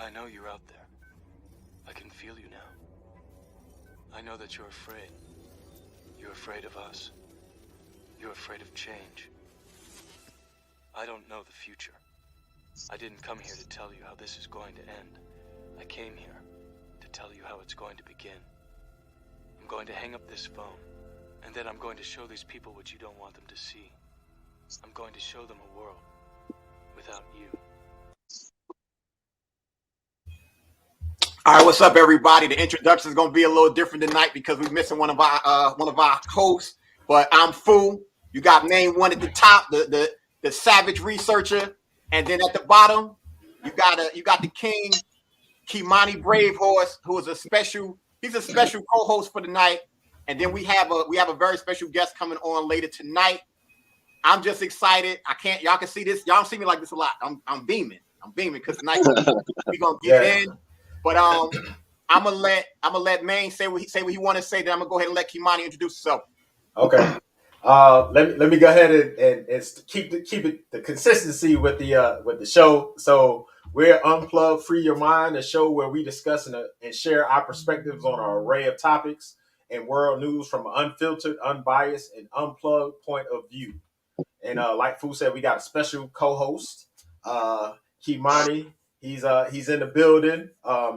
I know you're out there. I can feel you now. I know that you're afraid. You're afraid of us. You're afraid of change. I don't know the future. I didn't come here to tell you how this is going to end. I came here to tell you how it's going to begin. I'm going to hang up this phone, and then I'm going to show these people what you don't want them to see. I'm going to show them a world without you. All right, what's up, everybody? The introduction is going to be a little different tonight because we're missing one of our hosts. But I'm Fu. You got name one at the top, the savage researcher, and then at the bottom, you got the king, Kimani Bravehorse, who is a special co-host for the night. And then we have a very special guest coming on later tonight. I'm just excited. Y'all can see this. Y'all don't see me like this a lot. I'm beaming because tonight we're gonna get it in. But I'm gonna let Maine say what he want to say. Then I'm gonna go ahead and let Kimani introduce himself. Okay. Let me go ahead and keep the consistency with the show. So we're Unplugged, Free Your Mind, a show where we discuss and share our perspectives on an array of topics and world news from an unfiltered, unbiased, and unplugged point of view. And like Fu said, we got a special co-host, Kimani. He's in the building.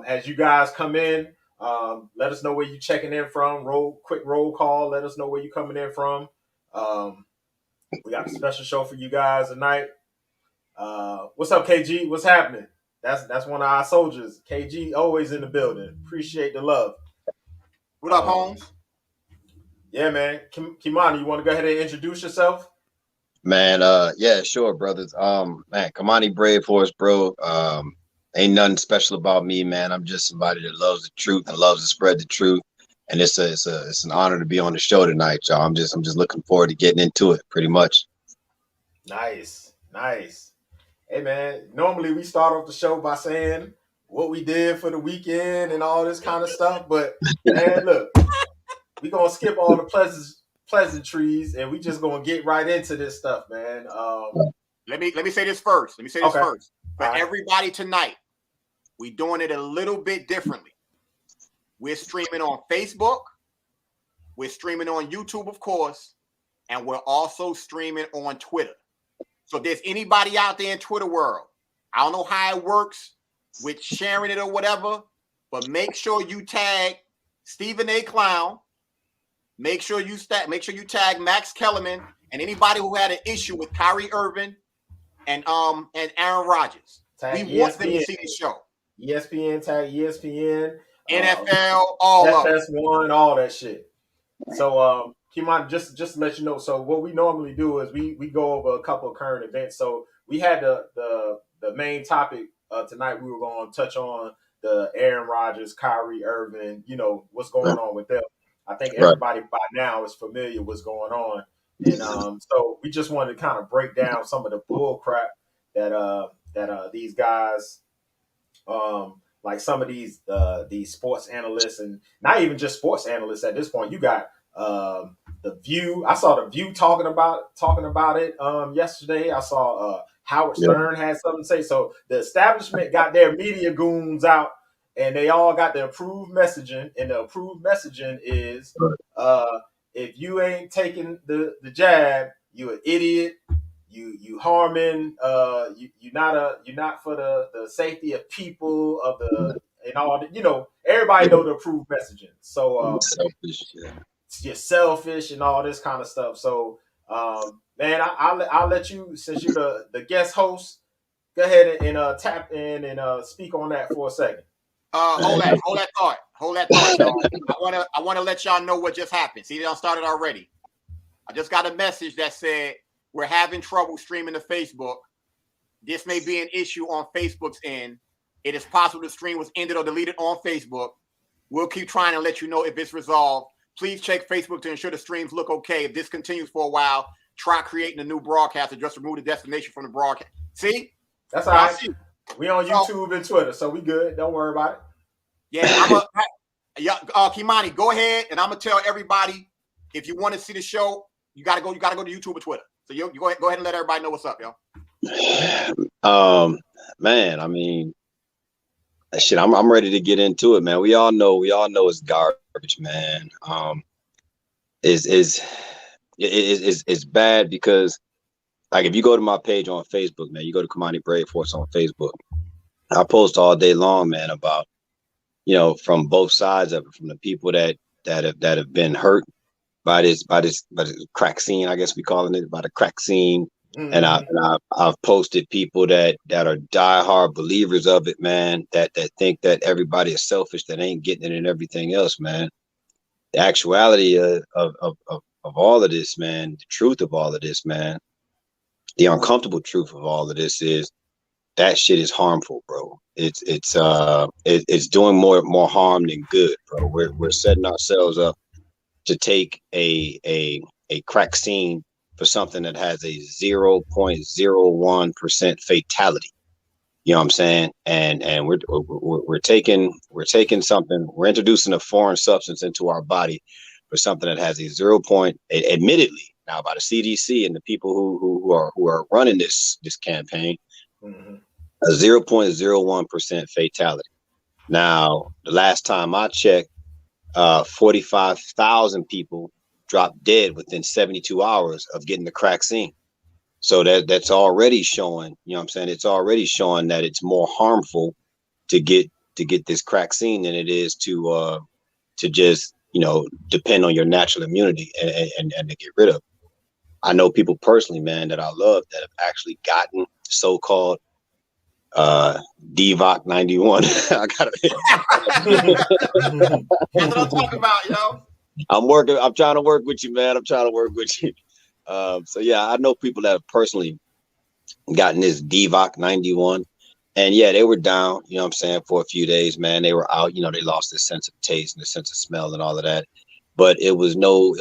As you guys come in, let us know where you're checking in from. Quick roll call. Let us know where you're coming in from. We got a special show for you guys tonight. What's up, KG? What's happening? That's one of our soldiers. KG always in the building. Appreciate the love. What up, Holmes? Yeah, man. Kimani, you want to go ahead and introduce yourself? Man, yeah, sure, brothers. Man, Kamani Bravehorse, bro. Ain't nothing special about me, man. I'm just somebody that loves the truth and loves to spread the truth. And it's an honor to be on the show tonight, y'all. I'm just looking forward to getting into it, pretty much. Nice. Hey, man. Normally we start off the show by saying what we did for the weekend and all this kind of stuff, but man, look, we gonna skip all the pleasantries and we just gonna get right into this stuff, man. Let me say this first. For right. Everybody tonight, we doing it a little bit differently. We're streaming on Facebook, we're streaming on YouTube, of course, and we're also streaming on Twitter. So if there's anybody out there in Twitter world, I don't know how it works with sharing it or whatever, but make sure you tag Stephen A. Clown. Make sure you tag Max Kellerman and anybody who had an issue with Kyrie Irving and Aaron Rodgers. Tag we want them to see the show. ESPN, tag ESPN, NFL, all of it. FS1, all that shit. So Kimani, just to let you know, so what we normally do is we go over a couple of current events. So we had the main topic tonight. We were going to touch on the Aaron Rodgers, Kyrie Irving, what's going on with them. I think everybody by now is familiar what's going on. And so we just wanted to kind of break down some of the bull crap that these guys, like some of these sports analysts, and not even just sports analysts at this point. You got The View. I saw The View talking about it yesterday. I saw Howard Stern had something to say. So the establishment got their media goons out. And they all got the approved messaging, and the approved messaging is, if you ain't taking the jab, you an idiot. You harming. You're not for the safety of people and all that. Everybody know the approved messaging. So you're selfish and all this kind of stuff. So man, I'll let you, since you're the guest host, go ahead and tap in and speak on that for a second. Hold that thought, y'all. I want to let y'all know what just happened. See, they done started already. I just got a message that said we're having trouble streaming to Facebook. This may be an issue on Facebook's end. It is possible the stream was ended or deleted on Facebook. We'll keep trying to let you know if it's resolved. Please check Facebook to ensure the streams look okay. If this continues for a while, try creating a new broadcast or just remove the destination from the broadcast. See? That's all right. We on YouTube and Twitter, so we good. Don't worry about it. Yeah, Kimani, go ahead, and I'm gonna tell everybody if you want to see the show, you gotta go to YouTube or Twitter. So you go ahead and let everybody know what's up, yo. Man, I mean, Shit, I'm ready to get into it, man. We all know it's garbage, man. Is bad because, like, if you go to my page on Facebook, man, you go to Kamani Brave Force on Facebook. I post all day long, man, about, from both sides of it, from the people that have been hurt by this crack scene, I guess we calling it, by the crack scene. And I've posted people that are diehard believers of it, man, that think that everybody is selfish, that ain't getting it and everything else, man. The actuality of all of this, man, the truth of all of this, man, the uncomfortable truth of all of this is that shit is harmful, bro. It's doing more harm than good, bro. We're setting ourselves up to take a crack scene for something that has a 0.01% fatality. You know what I'm saying? And we're taking something, we're introducing a foreign substance into our body for something that has a admittedly now by the CDC and the people who are running this campaign, a 0.01% fatality. Now, the last time I checked, 45,000 people dropped dead within 72 hours of getting the crack scene. So that's already showing, you know what I'm saying? It's already showing that it's more harmful to get this crack scene than it is to just, depend on your natural immunity and to get rid of it. I know people personally, man, that I love that have actually gotten so-called DVOC 91. I gotta. That's what I'm talking about, yo. I'm trying to work with you, man. I'm trying to work with you. So yeah, I know people that have personally gotten this DVOC 91, and yeah, they were down, you know what I'm saying, for a few days, man. They were out, they lost their sense of taste and their sense of smell and all of that. But it was no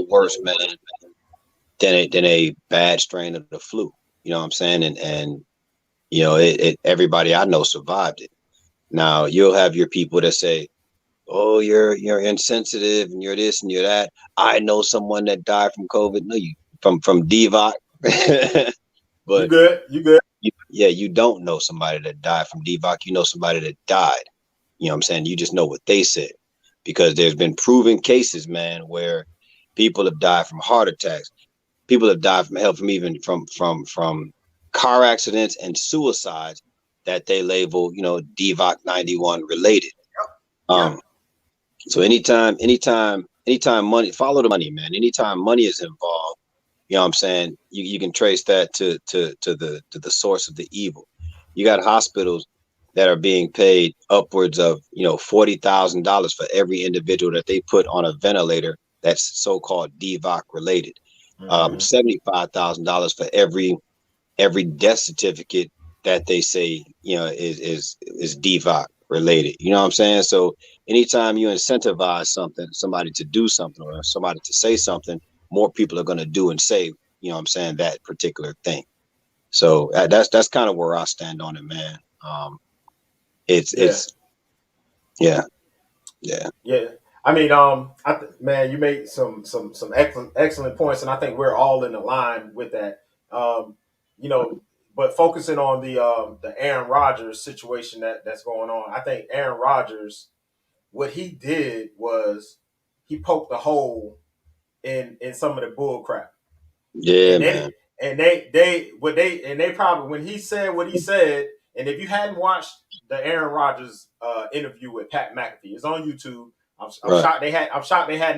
worse, man, than a bad strain of the flu. You know what I'm saying? And everybody I know survived it. Now you'll have your people that say, "Oh, you're insensitive and you're this and you're that." I know someone that died from COVID. No, you from DVOC. But you good. You don't know somebody that died from DVOC. You know somebody that died. You know what I'm saying? You just know what they said, because there's been proven cases, man, where people have died from heart attacks. People have died from car accidents and suicides that they label, DVOC 91 related. So anytime money, follow the money, man. Anytime money is involved, you know what I'm saying, you can trace that to the source of the evil. You got hospitals that are being paid upwards of, $40,000 for every individual that they put on a ventilator that's so-called DVOC related. $75,000 for every death certificate that they say, is DVOC related. You know what I'm saying? So anytime you incentivize somebody to do something or somebody to say something, more people are going to do and say, you know what I'm saying, that particular thing. So that's kind of where I stand on it, man. Yeah. I mean, man, you made some excellent points, and I think we're all in the line with that. But focusing on the Aaron Rodgers situation that's going on, I think Aaron Rodgers, what he did was he poked a hole in some of the bull crap. Yeah, and man. They probably, when he said what he said, and if you hadn't watched the Aaron Rodgers interview with Pat McAfee, it's on YouTube. I'm shocked they had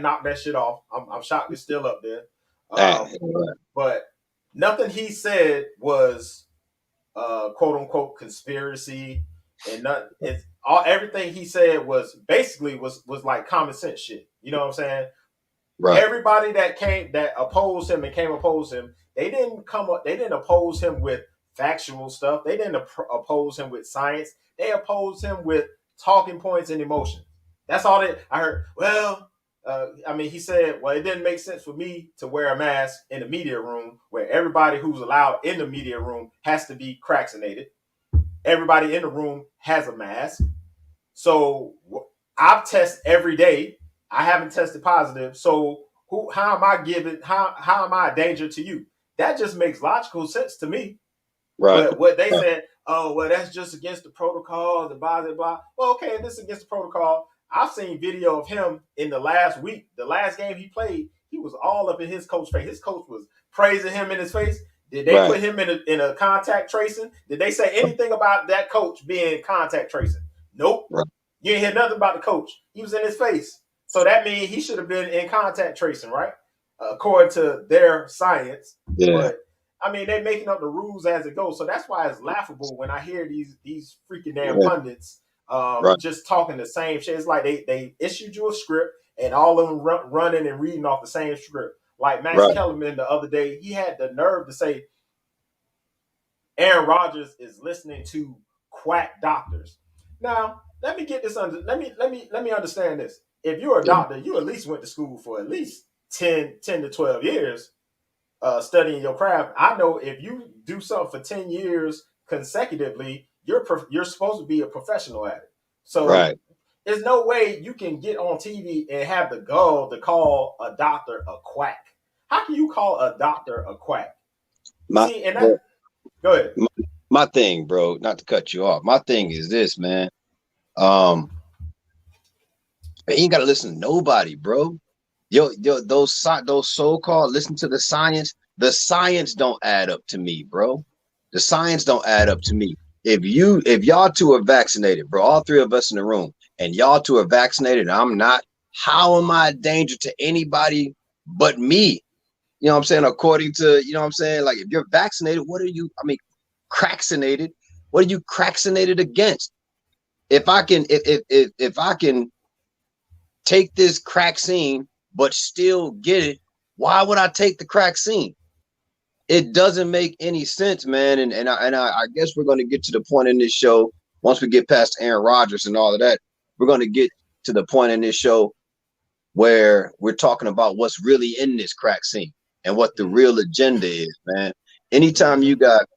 knocked that shit off. I'm shocked it's still up there. But nothing he said was quote unquote conspiracy, and everything he said was basically was like common sense shit. You know what I'm saying? Right. Everybody that opposed him and opposed him, they didn't oppose him with factual stuff. They didn't oppose him with science. They opposed him with talking points and emotion. That's all I heard. Well, he said, well, it didn't make sense for me to wear a mask in the media room where everybody who's allowed in the media room has to be vaccinated. Everybody in the room has a mask. So I test every day. I haven't tested positive. So how am I a danger to you? That just makes logical sense to me. Right. But what they said, oh, well, that's just against the protocol, the blah, blah, blah. Well, okay, this is against the protocol. I've seen video of him in the last week. The last game he played, he was all up in his coach's face. His coach was praising him in his face. Did they put him in a contact tracing? Did they say anything about that coach being contact tracing? Nope. Right. You didn't hear nothing about the coach. He was in his face. So that means he should have been in contact tracing, right? According to their science. Yeah. But I mean, they're making up the rules as it goes. So that's why it's laughable when I hear these freaking damn pundits just talking the same shit. It's like they issued you a script and all of them running and reading off the same script. Like Max Kellerman the other day, he had the nerve to say Aaron Rodgers is listening to quack doctors. Now, let me get this under. Let me understand this. If you're a doctor, you at least went to school for at least 10 to 12 years studying your craft. I know if you do something for 10 years consecutively, you're supposed to be a professional at it. So there's no way you can get on TV and have the gall to call a doctor a quack. How can you call a doctor a quack? Go ahead. My thing, bro, not to cut you off. My thing is this, man. You ain't gotta listen to nobody, bro. Those so-called listen to the science. The science don't add up to me, bro. The science don't add up to me. If y'all two are vaccinated, bro, all three of us in the room, and y'all two are vaccinated, and I'm not, how am I a danger to anybody but me? You know what I'm saying? According to, you know what I'm saying? Like, if you're vaccinated, what are you, craxinated? What are you craxinated against? If I can take this craxine but still get it, why would I take the craxine? It doesn't make any sense, man. And I guess we're going to get to the point in this show, once we get past Aaron Rodgers and all of that, we're going to get to the point in this show where we're talking about what's really in this craxine and what the real agenda is, man. Anytime you got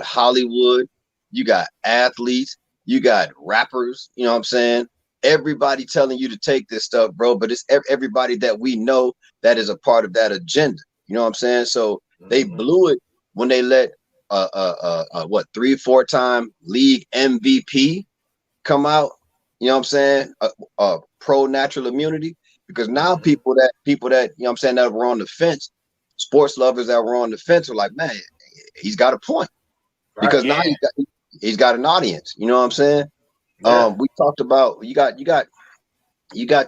Hollywood, you got athletes, you got rappers, you know what I'm saying? Everybody telling you to take this stuff, bro, but it's everybody that we know that is a part of that agenda. You know what I'm saying? So they blew it when they let 3-4 time league MVP come out. You know what I'm saying? Pro natural immunity, because now people that you know what I'm saying, that were on the fence, sports lovers that were on the fence, are like, man, he's got a point, because now he's got an audience. You know what I'm saying? Yeah. We talked about you got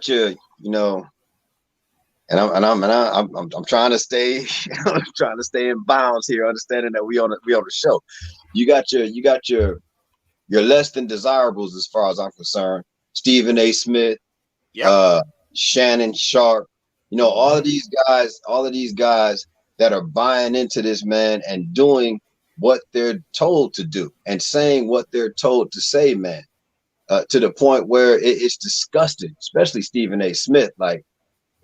your, you know, and I'm trying to stay I'm trying to stay in bounds here, understanding that we on the show. You got your less than desirables as far as I'm concerned. Stephen A. Smith, Shannon Sharp, you know, all of these guys that are buying into this, man, and doing what they're told to do and saying what they're told to say, man. To the point where it's disgusting, especially Stephen A. Smith. Like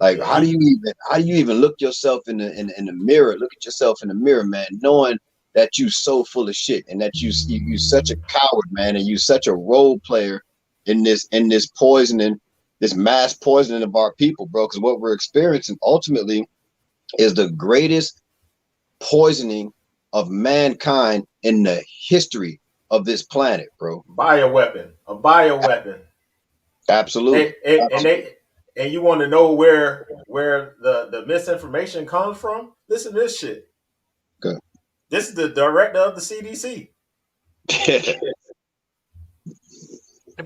how do you even look yourself in the mirror? Look at yourself in the mirror, man, knowing that you so full of shit and that you such a coward, man, and you such a role player in this poisoning, this mass poisoning of our people, bro. Because what we're experiencing ultimately is the greatest poisoning of mankind in the history of this planet, bro. A bioweapon. Absolutely. And you want to know where the misinformation comes from? Listen to this shit. Good. This is the director of the CDC.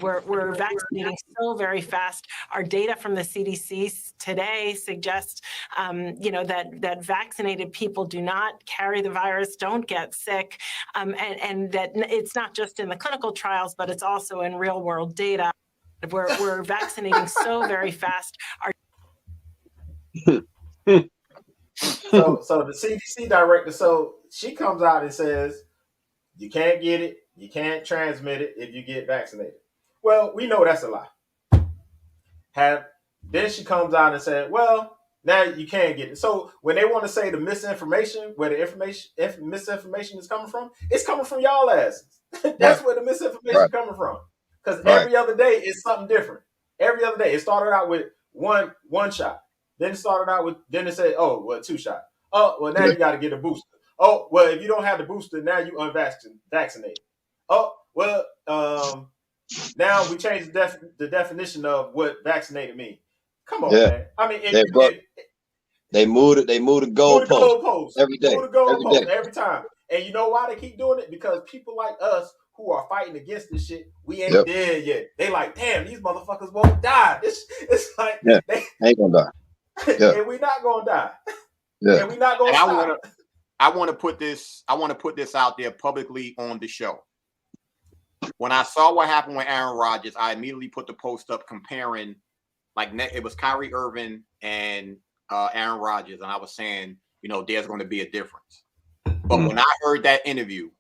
We're vaccinating so very fast. Our data from the CDC today suggests, that vaccinated people do not carry the virus, don't get sick, and that it's not just in the clinical trials, but it's also in real world data. We're vaccinating so very fast. So the CDC director, so she comes out and says, you can't get it, you can't transmit it if you get vaccinated. Well, we know that's a lie. Then she comes out and said, well, now you can get it. So when they want to say the misinformation, where the misinformation is coming from, it's coming from y'all asses. That's where the misinformation is coming from. Because every other day is something different. Every other day. It started out with one shot. Then it said, 2 shots. Oh, well, now you got to get a booster. oh, well, if you don't have the booster, now you unvaccinated. Oh, well, now we changed the definition of what vaccinated means. Come on, Yeah. man. I mean, They moved the move the goalpost goalposts. every day. Move the Every goalposts day. every time. And you know why they keep doing it? Because people like us who are fighting against this shit, we ain't Yep. dead yet. They like, damn, these motherfuckers won't die. It's like, Yeah. Ain't gonna die. Yeah. and we not gonna die. Yeah. And we not gonna stop. I want to put this out there publicly on the show. When I saw what happened with Aaron Rodgers, I immediately put the post up comparing, like, it was Kyrie Irving and Aaron Rodgers, and I was saying, you know, there's going to be a difference. But when I heard that interview,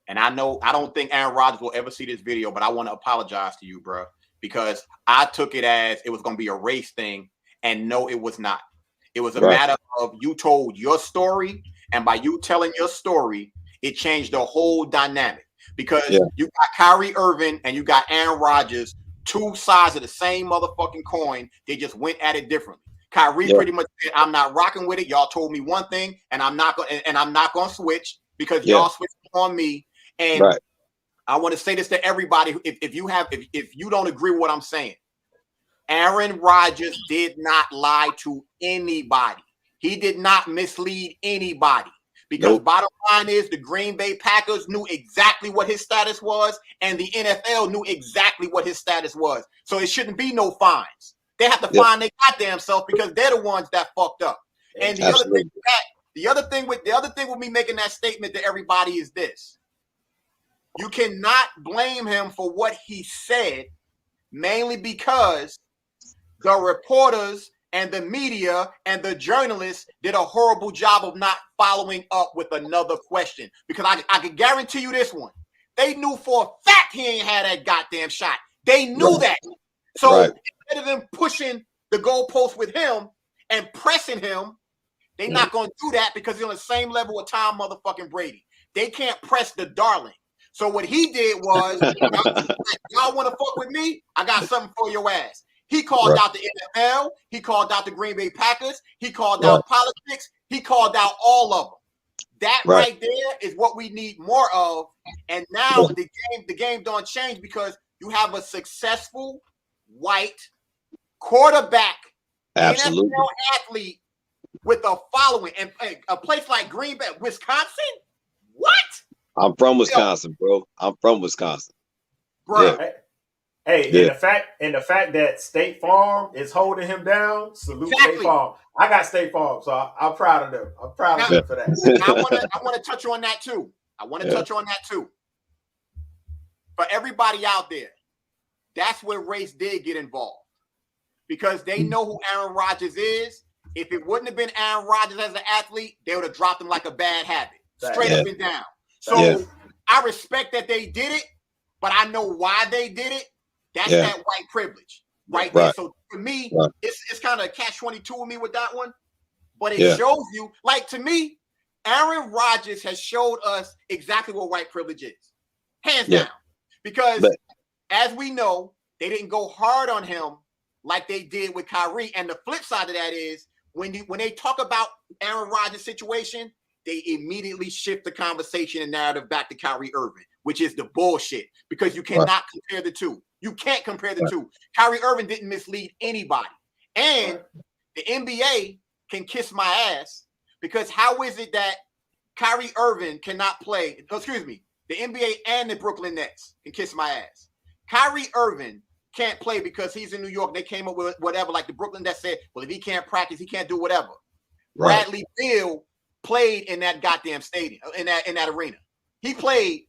and I don't think Aaron Rodgers will ever see this video, but I want to apologize to you, bro, because I took it as it was going to be a race thing, and no, it was not. It was a matter of you told your story, and by you telling your story, it changed the whole dynamic. Because you got Kyrie Irving and you got Aaron Rodgers, two sides of the same motherfucking coin. They just went at it differently. Kyrie pretty much said, "I'm not rocking with it. Y'all told me one thing, and I'm not going to switch because y'all switched on me." And I want to say this to everybody: if you don't agree with what I'm saying, Aaron Rodgers did not lie to anybody. He did not mislead anybody. Because bottom line is the Green Bay Packers knew exactly what his status was, and the NFL knew exactly what his status was. So it shouldn't be no fines. They have to fine their goddamn self because they're the ones that fucked up. And the other thing with me making that statement to everybody is this: you cannot blame him for what he said, mainly because the reporters and the media and the journalists did a horrible job of not following up with another question. Because I can guarantee you this one. They knew for a fact he ain't had that goddamn shot. They knew that. So instead of them pushing the goalpost with him and pressing him, they're not going to do that because he's on the same level with Tom motherfucking Brady. They can't press the darling. So what he did was, y'all want to fuck with me? I got something for your ass. He called out the NFL. He called out the Green Bay Packers. He called out politics. He called out all of them. That right there is what we need more of. And now the game don't change because you have a successful white quarterback, NFL athlete with a following, and a place like Green Bay, Wisconsin. What? I'm from Wisconsin, bro. I'm from Wisconsin, bro. Yeah. Hey, and the fact that State Farm is holding him down, salute State Farm. I got State Farm, so I'm proud of them. I'm proud of them for that. I want to touch on that too. For everybody out there, that's where race did get involved. Because they know who Aaron Rodgers is. If it wouldn't have been Aaron Rodgers as an athlete, they would have dropped him like a bad habit. Straight up and down. So I respect that they did it, but I know why they did it. That's that white privilege right there. So for me, it's kind of a catch-22 with me with that one. But it shows you, like, to me, Aaron Rodgers has showed us exactly what white privilege is. Hands down. Because as we know, they didn't go hard on him like they did with Kyrie. And the flip side of that is when they talk about Aaron Rodgers' situation, they immediately shift the conversation and narrative back to Kyrie Irving, which is the bullshit because you cannot compare the two. You can't compare the two. Kyrie Irving didn't mislead anybody. And the NBA can kiss my ass because how is it that Kyrie Irving cannot play? Excuse me. The NBA and the Brooklyn Nets can kiss my ass. Kyrie Irving can't play because he's in New York. They came up with whatever, like the Brooklyn Nets said, well, if he can't practice, he can't do whatever. Bradley Beal played in that goddamn stadium, in that arena. He played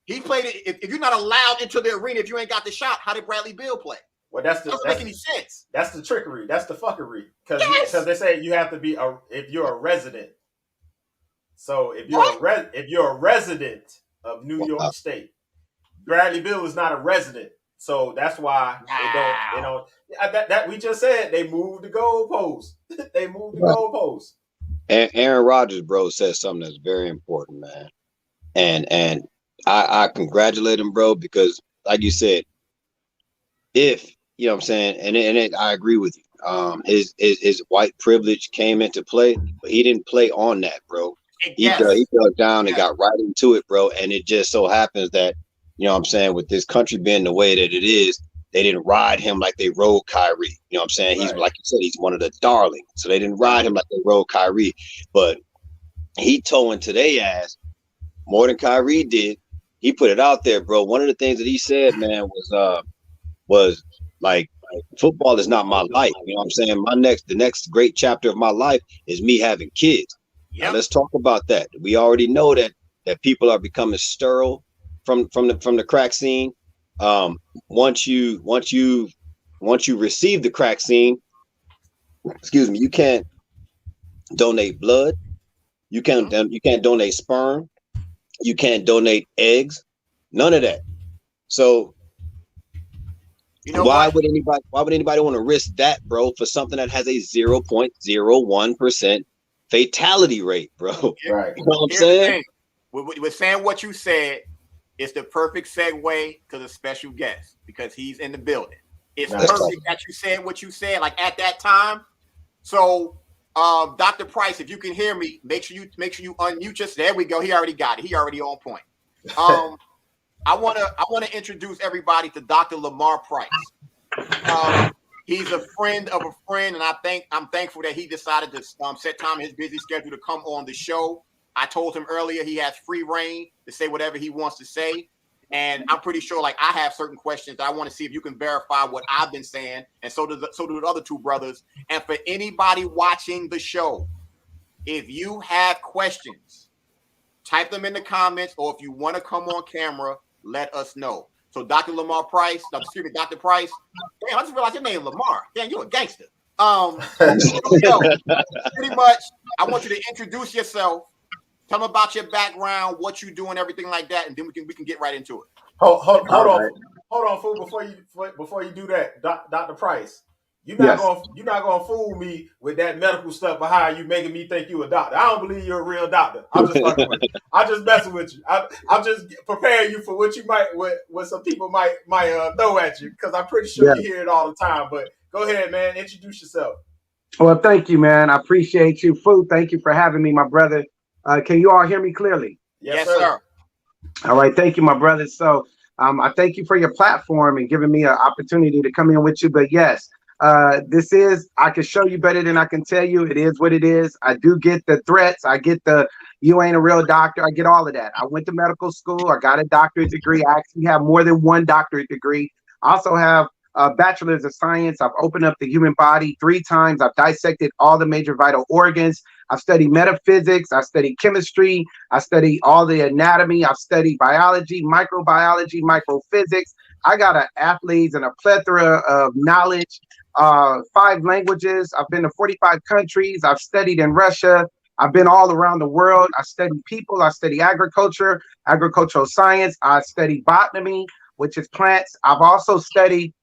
it. If you're not allowed into the arena, if you ain't got the shot, how did Bradley Beal play? Well, that doesn't make any sense. That's the trickery. That's the fuckery. Because they say you have to be if you're a resident. So if you're a resident of New York State, Bradley Beal is not a resident. So that's why they don't. That we just said they moved the goalposts. They moved the goalposts. And Aaron Rodgers, bro, said something that's very important, man. And I congratulate him, bro, because like you said, if you know what I'm saying, and I agree with you. His white privilege came into play, but he didn't play on that, bro. He fell down and got right into it, bro. And it just so happens that, you know what I'm saying, with this country being the way that it is, they didn't ride him like they rode Kyrie. You know what I'm saying? He's, like you said, he's one of the darlings. So they didn't ride him like they rode Kyrie. But he towing to their ass more than Kyrie did. He put it out there, bro. One of the things that he said, man, was like, football is not my life. You know what I'm saying? The next great chapter of my life is me having kids. Now let's talk about that. We already know that people are becoming sterile from the crack scene. Once you receive the crack scene, excuse me, you can't donate blood. You can't donate sperm. You can't donate eggs. None of that. So why would anybody want to risk that, bro, for something that has a 0.01% fatality rate, bro? Right. You know what I'm saying? With saying what you said, it's the perfect segue to the special guest because he's in the building. It's perfect that you said what you said, like at that time. So, Dr. Price, if you can hear me, make sure you unmute yourself. There we go. He already got it. He already on point. I want to introduce everybody to Dr. Lamar Price. He's a friend of a friend, and I'm thankful that he decided to set time in his busy schedule to come on the show. I told him earlier he has free reign to say whatever he wants to say, and I'm pretty sure like I have certain questions that I want to see if you can verify what I've been saying, and so do the other two brothers. And for anybody watching the show, if you have questions, type them in the comments, or if you want to come on camera, let us know. So Dr. Lamar Price, excuse me, Dr. Price. Damn, I just realized your name is Lamar. Damn, you a gangster. Pretty much, I want you to introduce yourself. Tell them about your background, what you do, and everything like that, and then we can get right into it. Hold on, fool. Before you do that, Dr. Price, you're not gonna fool me with that medical stuff behind you making me think you a doctor. I don't believe you're a real doctor. I'm just fucking with you. I'm just messing with you. I'm just preparing you for what you might, what some people might throw at you, because I'm pretty sure you hear it all the time. But go ahead, man. Introduce yourself. Well, thank you, man. I appreciate you, Fu. Thank you for having me, my brother. Can you all hear me clearly? Yes, sir. All right. Thank you, my brother. So I thank you for your platform and giving me an opportunity to come in with you. But yes, I can show you better than I can tell you. It is what it is. I do get the threats. I get you ain't a real doctor. I get all of that. I went to medical school. I got a doctorate degree. I actually have more than one doctorate degree. I also have a bachelor's of science. I've opened up the human body 3 times. I've dissected all the major vital organs. I've studied metaphysics. I studied chemistry. I studied all the anatomy. I've studied biology, microbiology, microphysics. I got an athletes and a plethora of knowledge, 5 languages. I've been to 45 countries. I've studied in Russia. I've been all around the world. I study people. I study agriculture, agricultural science. I study botany, which is plants. I've also studied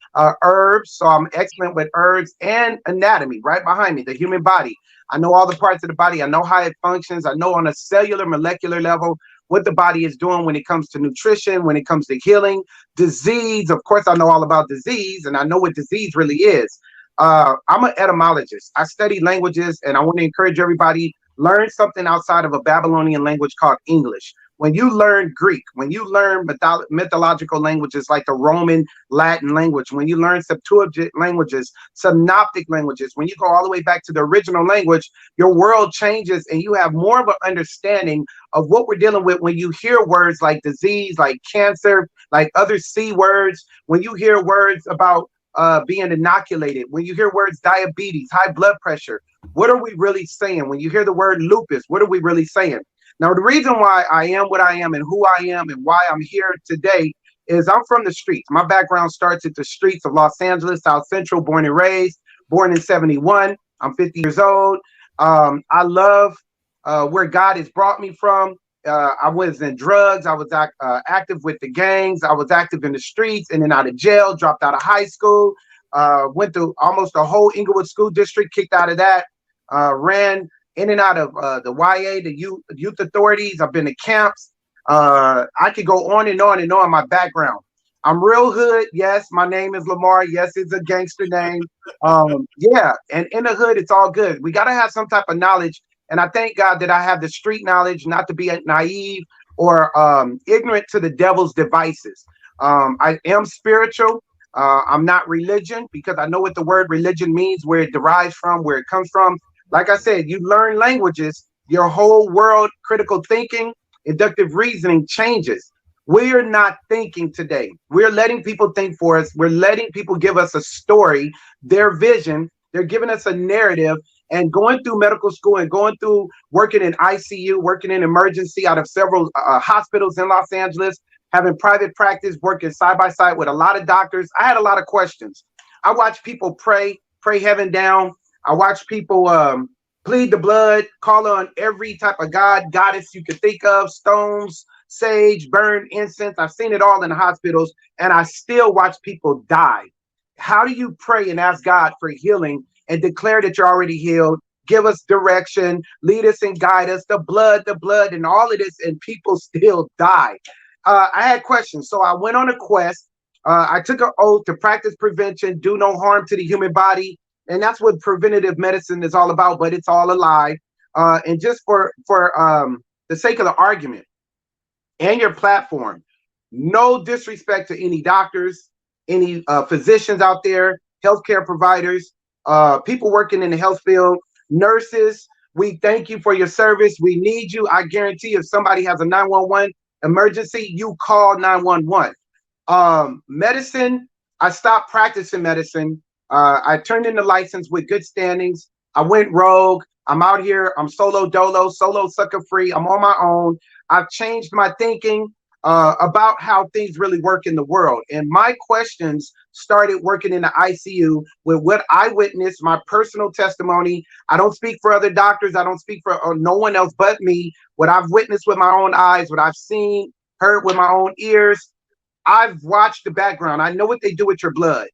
herbs, so I'm excellent with herbs, and anatomy right behind me, the human body. I know all the parts of the body. I know how it functions. I know on a cellular, molecular level what the body is doing when it comes to nutrition, when it comes to healing, disease. Of course, I know all about disease, and I know what disease really is. I'm an etymologist. I study languages, and I want to encourage everybody, learn something outside of a Babylonian language called English. When you learn Greek, when you learn mythological languages like the Roman Latin language, when you learn Septuagint languages, synoptic languages, when you go all the way back to the original language, your world changes and you have more of an understanding of what we're dealing with when you hear words like disease, like cancer, like other C words, when you hear words about being inoculated, when you hear words diabetes, high blood pressure, what are we really saying? When you hear the word lupus, what are we really saying? Now, the reason why I am what I am and who I am and why I'm here today is I'm from the streets. My background starts at the streets of Los Angeles, South Central, born and raised, born in 71. I'm 50 years old. I love where God has brought me from. I was in drugs. I was active with the gangs. I was active in the streets, in and out of jail, dropped out of high school, went through almost the whole Inglewood School District, kicked out of that, ran in and out of the YA, the youth authorities. I've been to camps. I could go on and on and on my background. I'm real hood. Yes, my name is Lamar. Yes, it's a gangster name. Yeah, and in the hood, it's all good. We got to have some type of knowledge And I thank God that I have the street knowledge not to be naive or ignorant to the devil's devices. I am spiritual. I'm not religion because I know what the word religion means, where it derives from, where it comes from. Like I said, you learn languages, your whole world, critical thinking, inductive reasoning changes. We're not thinking today. We're letting people think for us. We're letting people give us a story, their vision. They're giving us a narrative. And going through medical school and going through working in ICU, working in emergency out of several hospitals in Los Angeles, having private practice, working side by side with a lot of doctors, I had a lot of questions. I watched people pray heaven down. I watched people plead the blood, call on every type of god, goddess you could think of, stones, sage, burn incense. I've seen it all in the hospitals, and I still watch people die. How do you pray and ask God for healing and declare that you're already healed? Give us direction, lead us and guide us, the blood, and all of this, and people still die. I had questions, so I went on a quest. I took an oath to practice prevention, do no harm to the human body, and that's what preventative medicine is all about, but it's all a lie. And just for the sake of the argument and your platform, no disrespect to any doctors, any physicians out there, healthcare providers, people working in the health field, nurses, we thank you for your service. We need you. I guarantee if somebody has a 911 emergency, you call 911. Medicine, I stopped practicing medicine. I turned in the license with good standings. I went rogue. I'm out here. I'm solo dolo, solo sucker free. I'm on my own. I've changed my thinking about how things really work in the world. And my questions started working in the ICU with what I witnessed, my personal testimony. I don't speak for other doctors. I don't speak for no one else but me. What I've witnessed with my own eyes, what I've seen, heard with my own ears. I've watched the background. I know what they do with your blood.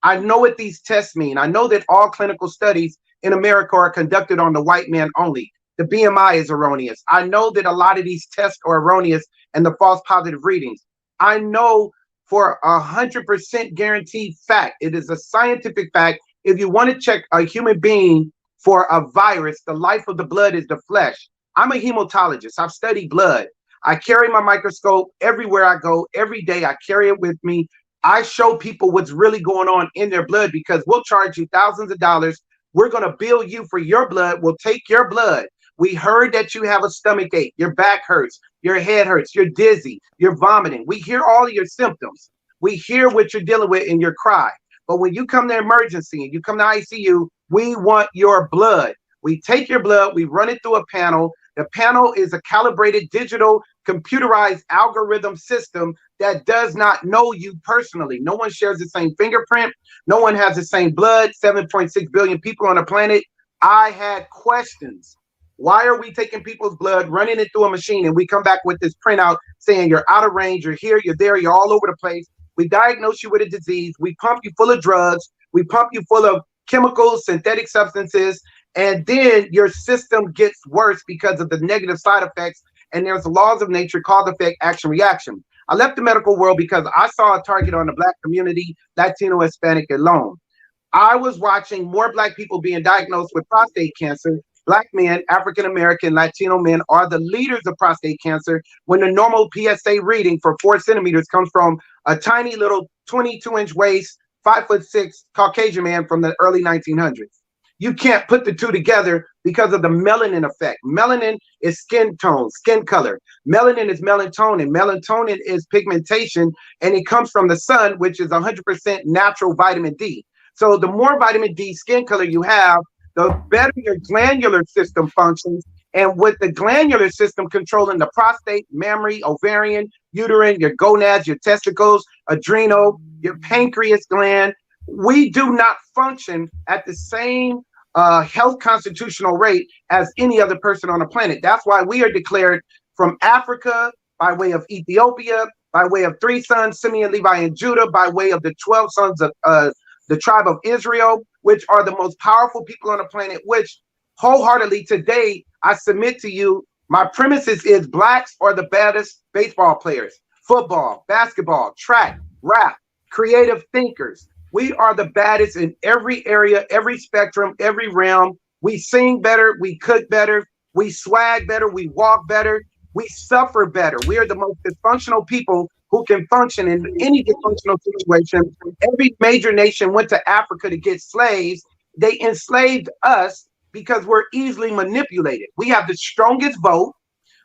I know what these tests mean. I know that all clinical studies in America are conducted on the white man only. The BMI is erroneous. I know that a lot of these tests are erroneous and the false positive readings. I know for 100% guaranteed fact, it is a scientific fact. If you want to check a human being for a virus, the life of the blood is the flesh. I'm a hematologist. I've studied blood. I carry my microscope everywhere I go. Every day I carry it with me. I show people what's really going on in their blood because we'll charge you thousands of dollars. We're going to bill you for your blood. We'll take your blood. We heard that you have a stomach ache, your back hurts, your head hurts, you're dizzy, you're vomiting. We hear all of your symptoms. We hear what you're dealing with in your cry. But when you come to emergency and you come to ICU, we want your blood. We take your blood, we run it through a panel. The panel is a calibrated digital computerized algorithm system that does not know you personally. No one shares the same fingerprint. No one has the same blood. 7.6 billion people on the planet. I had questions. Why are we taking people's blood, running it through a machine, and we come back with this printout saying you're out of range, you're here, you're there, you're all over the place. We diagnose you with a disease. We pump you full of drugs. We pump you full of chemicals, synthetic substances, and then your system gets worse because of the negative side effects. And there's laws of nature, cause, effect, action, reaction. I left the medical world because I saw a target on the Black community, Latino, Hispanic alone. I was watching more Black people being diagnosed with prostate cancer. Black men, African-American, Latino men are the leaders of prostate cancer when the normal PSA reading for 4 centimeters comes from a tiny little 22-inch waist, 5'6" Caucasian man from the early 1900s. You can't put the two together because of the melanin effect. Melanin is skin tone, skin color. Melanin is melatonin. Melatonin is pigmentation, and it comes from the sun, which is 100% natural vitamin D. So the more vitamin D skin color you have, the better your glandular system functions. And with the glandular system controlling the prostate, mammary, ovarian, uterine, your gonads, your testicles, adrenal, your pancreas gland, we do not function at the same health constitutional rate as any other person on the planet. That's why we are declared from Africa, by way of Ethiopia, by way of 3 sons, Simeon, Levi, and Judah, by way of the 12 sons of the tribe of Israel, which are the most powerful people on the planet, which wholeheartedly today, I submit to you, my premises is Blacks are the baddest baseball players, football, basketball, track, rap, creative thinkers. We are the baddest in every area, every spectrum, every realm. We sing better, we cook better, we swag better, we walk better, we suffer better. We are the most dysfunctional people who can function in any dysfunctional situation. Every major nation went to Africa to get slaves. They enslaved us because we're easily manipulated. We have the strongest vote.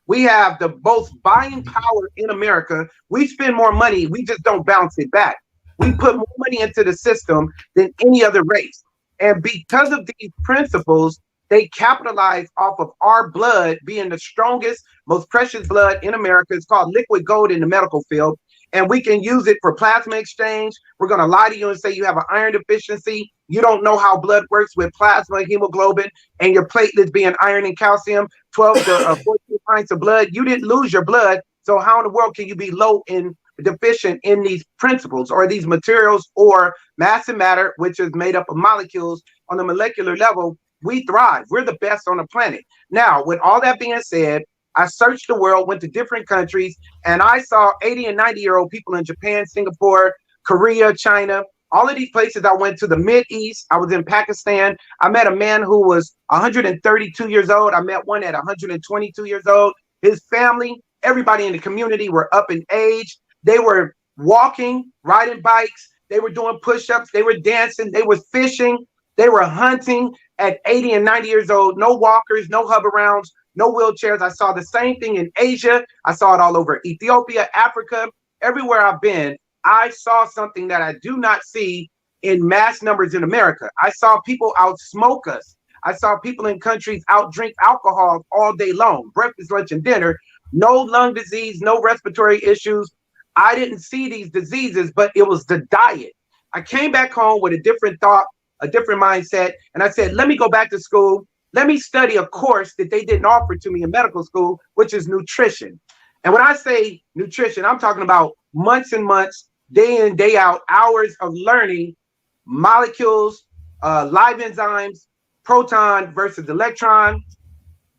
We have the most buying power in America. We spend more money. We just don't bounce it back. We put more money into the system than any other race. And because of these principles, they capitalize off of our blood being the strongest, most precious blood in America. It's called liquid gold in the medical field. And we can use it for plasma exchange. We're going to lie to you and say you have an iron deficiency. You don't know how blood works with plasma, hemoglobin, and your platelets being iron and calcium, 12 to 14 pints of blood. You didn't lose your blood. So how in the world can you be low in deficient in these principles or these materials or mass and matter, which is made up of molecules on the molecular level? We thrive. We're the best on the planet. Now, with all that being said, I searched the world, went to different countries, and I saw 80 and 90-year-old people in Japan, Singapore, Korea, China, all of these places. I went to the Mideast. I was in Pakistan. I met a man who was 132 years old. I met one at 122 years old. His family, everybody in the community were up in age. They were walking, riding bikes. They were doing push-ups. They were dancing. They were fishing. They were hunting at 80 and 90 years old. No walkers, no hover-rounds, no wheelchairs. I saw the same thing in Asia. I saw it all over Ethiopia, Africa, everywhere I've been. I saw something that I do not see in mass numbers in America. I saw people out smoke us. I saw people in countries out drink alcohol all day long, breakfast, lunch, and dinner. No lung disease, no respiratory issues. I didn't see these diseases, but it was the diet. I came back home with a different thought, a different mindset, and I said, let me go back to school. Let me study a course that they didn't offer to me in medical school, which is nutrition. And when I say nutrition, I'm talking about months and months, day in, day out, hours of learning molecules, live enzymes, proton versus electron,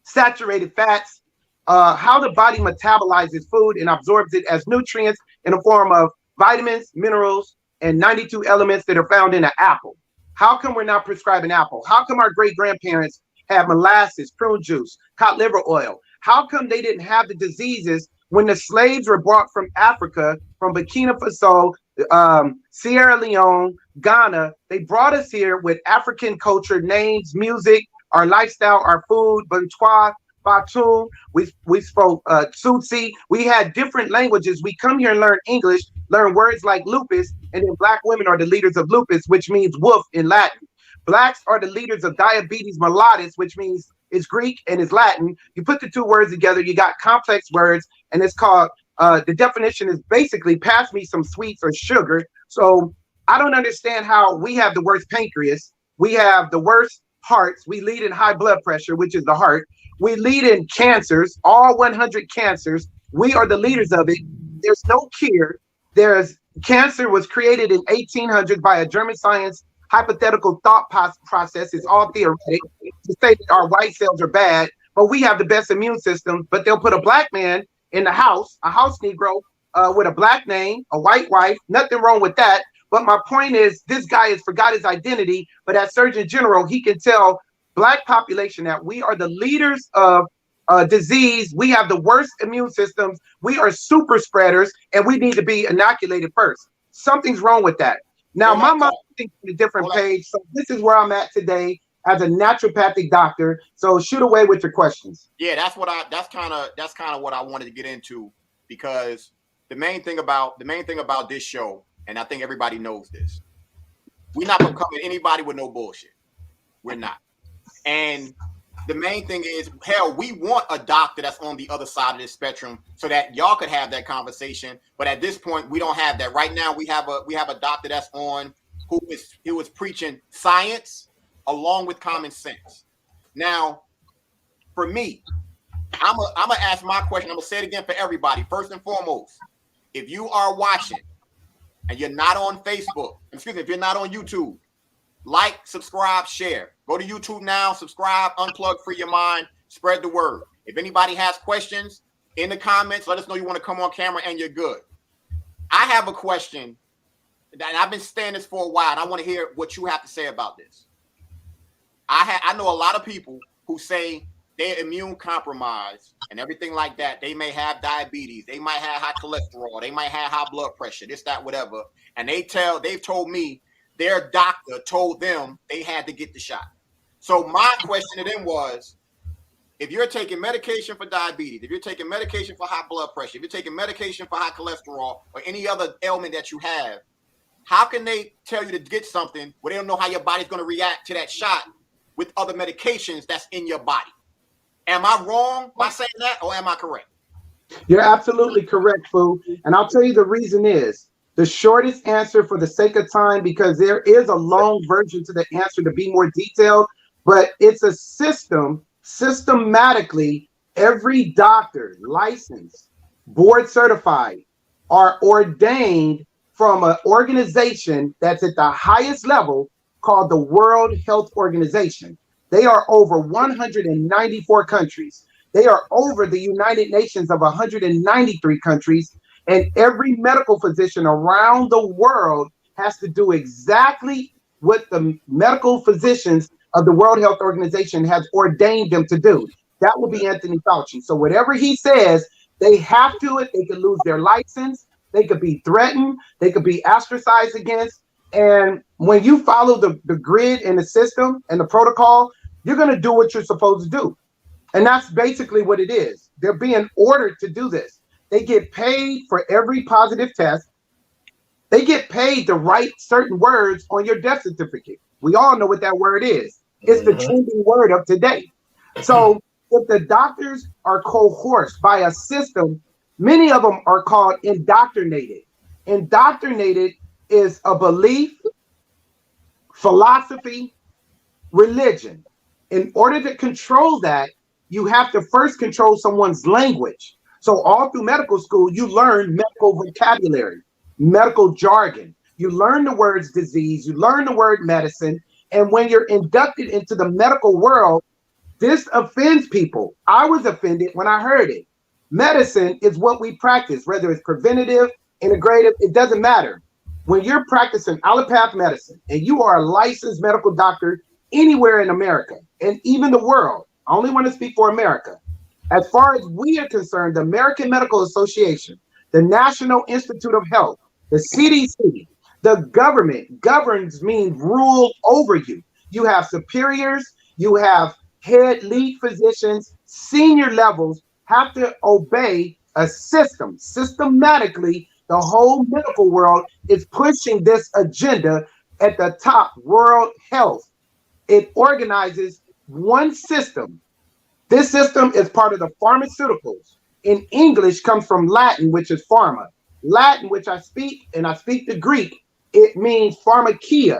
saturated fats, how the body metabolizes food and absorbs it as nutrients in the form of vitamins, minerals, and 92 elements that are found in an apple. How come we're not prescribing apple? How come our great-grandparents had molasses, prune juice, cod liver oil? How come they didn't have the diseases when the slaves were brought from Africa, from Burkina Faso, Sierra Leone, Ghana? They brought us here with African culture, names, music, our lifestyle, our food, Bantois, Batum. We spoke Tutsi. We had different languages. We come here and learn English, learn words like lupus, and then Black women are the leaders of lupus, which means wolf in Latin. Blacks are the leaders of diabetes mellitus, which means it's Greek and it's Latin. You put the two words together, you got complex words, and it's called, the definition is basically pass me some sweets or sugar. So I don't understand how we have the worst pancreas. We have the worst hearts. We lead in high blood pressure, which is the heart. We lead in cancers, all 100 cancers. We are the leaders of it. There's no cure. Cancer was created in 1800s by a German science hypothetical thought process. Is all theoretic to say that our white cells are bad, but we have the best immune system. But they'll put a Black man in the house, a house Negro with a Black name, a white wife. Nothing wrong with that. But my point is, this guy has forgot his identity. But as Surgeon General, he can tell Black population that we are the leaders of disease. We have the worst immune systems. We are super spreaders, and we need to be inoculated first. Something's wrong with that. Now, my mind thinks on a different page. So this is where I'm at today as a naturopathic doctor. So shoot away with your questions. Yeah, that's kind of what I wanted to get into, because the main thing about this show, and I think everybody knows this, we're not gonna come at anybody with no bullshit. We're not. And the main thing is, hell, we want a doctor that's on the other side of this spectrum so that y'all could have that conversation. But at this point, we don't have that. Right now, we have a doctor that's on who is preaching science along with common sense. Now, for me, I'm gonna ask my question. I'm gonna say it again for everybody. First and foremost, if you are watching and you're not on Facebook, if you're not on YouTube, like, subscribe, share. Go to YouTube now, subscribe, unplug, free your mind, spread the word. If anybody has questions in the comments, let us know you want to come on camera and you're good. I have a question, and I've been saying this for a while, and I want to hear what you have to say about this. I know a lot of people who say they're immune compromised and everything like that. They may have diabetes. They might have high cholesterol. They might have high blood pressure, this, that, whatever. And they've told me their doctor told them they had to get the shot. So my question to them was, if you're taking medication for diabetes, if you're taking medication for high blood pressure, if you're taking medication for high cholesterol or any other ailment that you have, how can they tell you to get something where they don't know how your body's going to react to that shot with other medications that's in your body? Am I wrong by saying that, or am I correct? You're absolutely correct, Fu. And I'll tell you the reason is the shortest answer for the sake of time, because there is a long version to the answer to be more detailed, but it's a system. Systematically, every doctor, licensed, board certified, are ordained from an organization that's at the highest level called the World Health Organization. They are over 194 countries. They are over the United Nations of 193 countries. And every medical physician around the world has to do exactly what the medical physicians of the World Health Organization has ordained them to do. That will be Anthony Fauci. So whatever he says, they have to it. They could lose their license. They could be threatened. They could be ostracized against. And when you follow the grid and the system and the protocol, you're going to do what you're supposed to do. And that's basically what it is. They're being ordered to do this. They get paid for every positive test. They get paid to write certain words on your death certificate. We all know what that word is. It's the trending word of today. So if the doctors are coerced by a system, many of them are called indoctrinated. Indoctrinated is a belief, philosophy, religion. In order to control that, you have to first control someone's language. So all through medical school, you learn medical vocabulary, medical jargon. You learn the words disease, you learn the word medicine. And when you're inducted into the medical world, this offends people. I was offended when I heard it. Medicine is what we practice, whether it's preventative, integrative, it doesn't matter. When you're practicing allopathic medicine and you are a licensed medical doctor anywhere in America and even the world, I only want to speak for America. As far as we are concerned, the American Medical Association, the National Institute of Health, the CDC, the government governs means rule over you. You have superiors, you have head lead physicians, senior levels have to obey a system. Systematically, the whole medical world is pushing this agenda at the top, World Health. It organizes one system. This system is part of the pharmaceuticals. In English comes from Latin, which is pharma. Latin, which I speak, and I speak the Greek, it means pharmakia.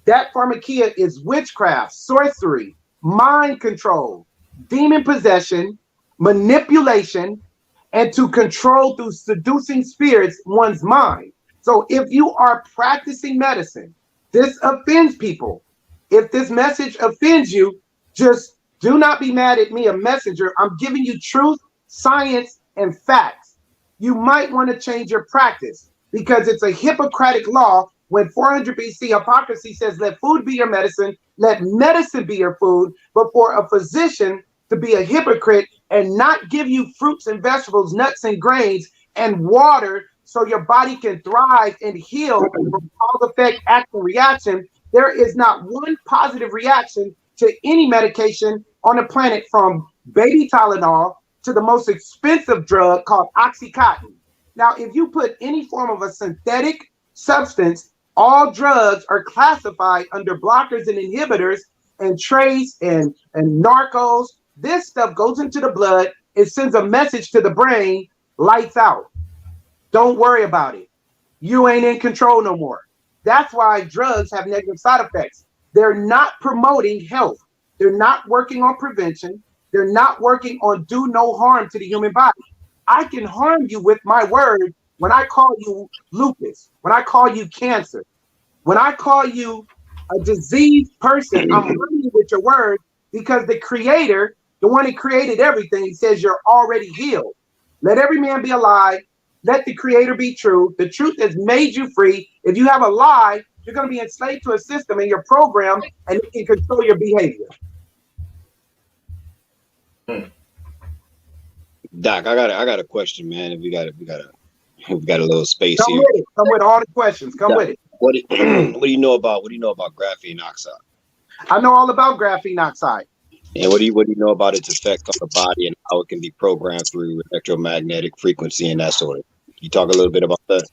That pharmakia is witchcraft, sorcery, mind control, demon possession, manipulation, and to control through seducing spirits one's mind. So if you are practicing medicine, this offends people. If this message offends you, just do not be mad at me, a messenger. I'm giving you truth, science, and facts. You might want to change your practice because it's a Hippocratic law. When 400 BC, hypocrisy says, let food be your medicine, let medicine be your food, but for a physician to be a hypocrite and not give you fruits and vegetables, nuts and grains, and water so your body can thrive and heal from cause, effect, action, reaction, there is not one positive reaction to any medication on the planet, from baby Tylenol to the most expensive drug called Oxycontin. Now, if you put any form of a synthetic substance, all drugs are classified under blockers and inhibitors and trace and narcos. This stuff goes into the blood. It sends a message to the brain, lights out. Don't worry about it. You ain't in control no more. That's why drugs have negative side effects. They're not promoting health. They're not working on prevention. They're not working on do no harm to the human body. I can harm you with my word when I call you lupus, when I call you cancer, when I call you a diseased person, I'm harming you with your word because the creator, the one that created everything, says you're already healed. Let every man be a lie. Let the creator be true. The truth has made you free. If you have a lie, you're going to be enslaved to a system in your program, and it can control your behavior. Doc, I got a question, man. If we got a little space Come here. with it. Come with all the questions. Come Doc, with it. what do you know about graphene oxide? I know all about graphene oxide. And what do you know about its effect on the body and how it can be programmed through electromagnetic frequency and that sort of? Can you talk a little bit about that?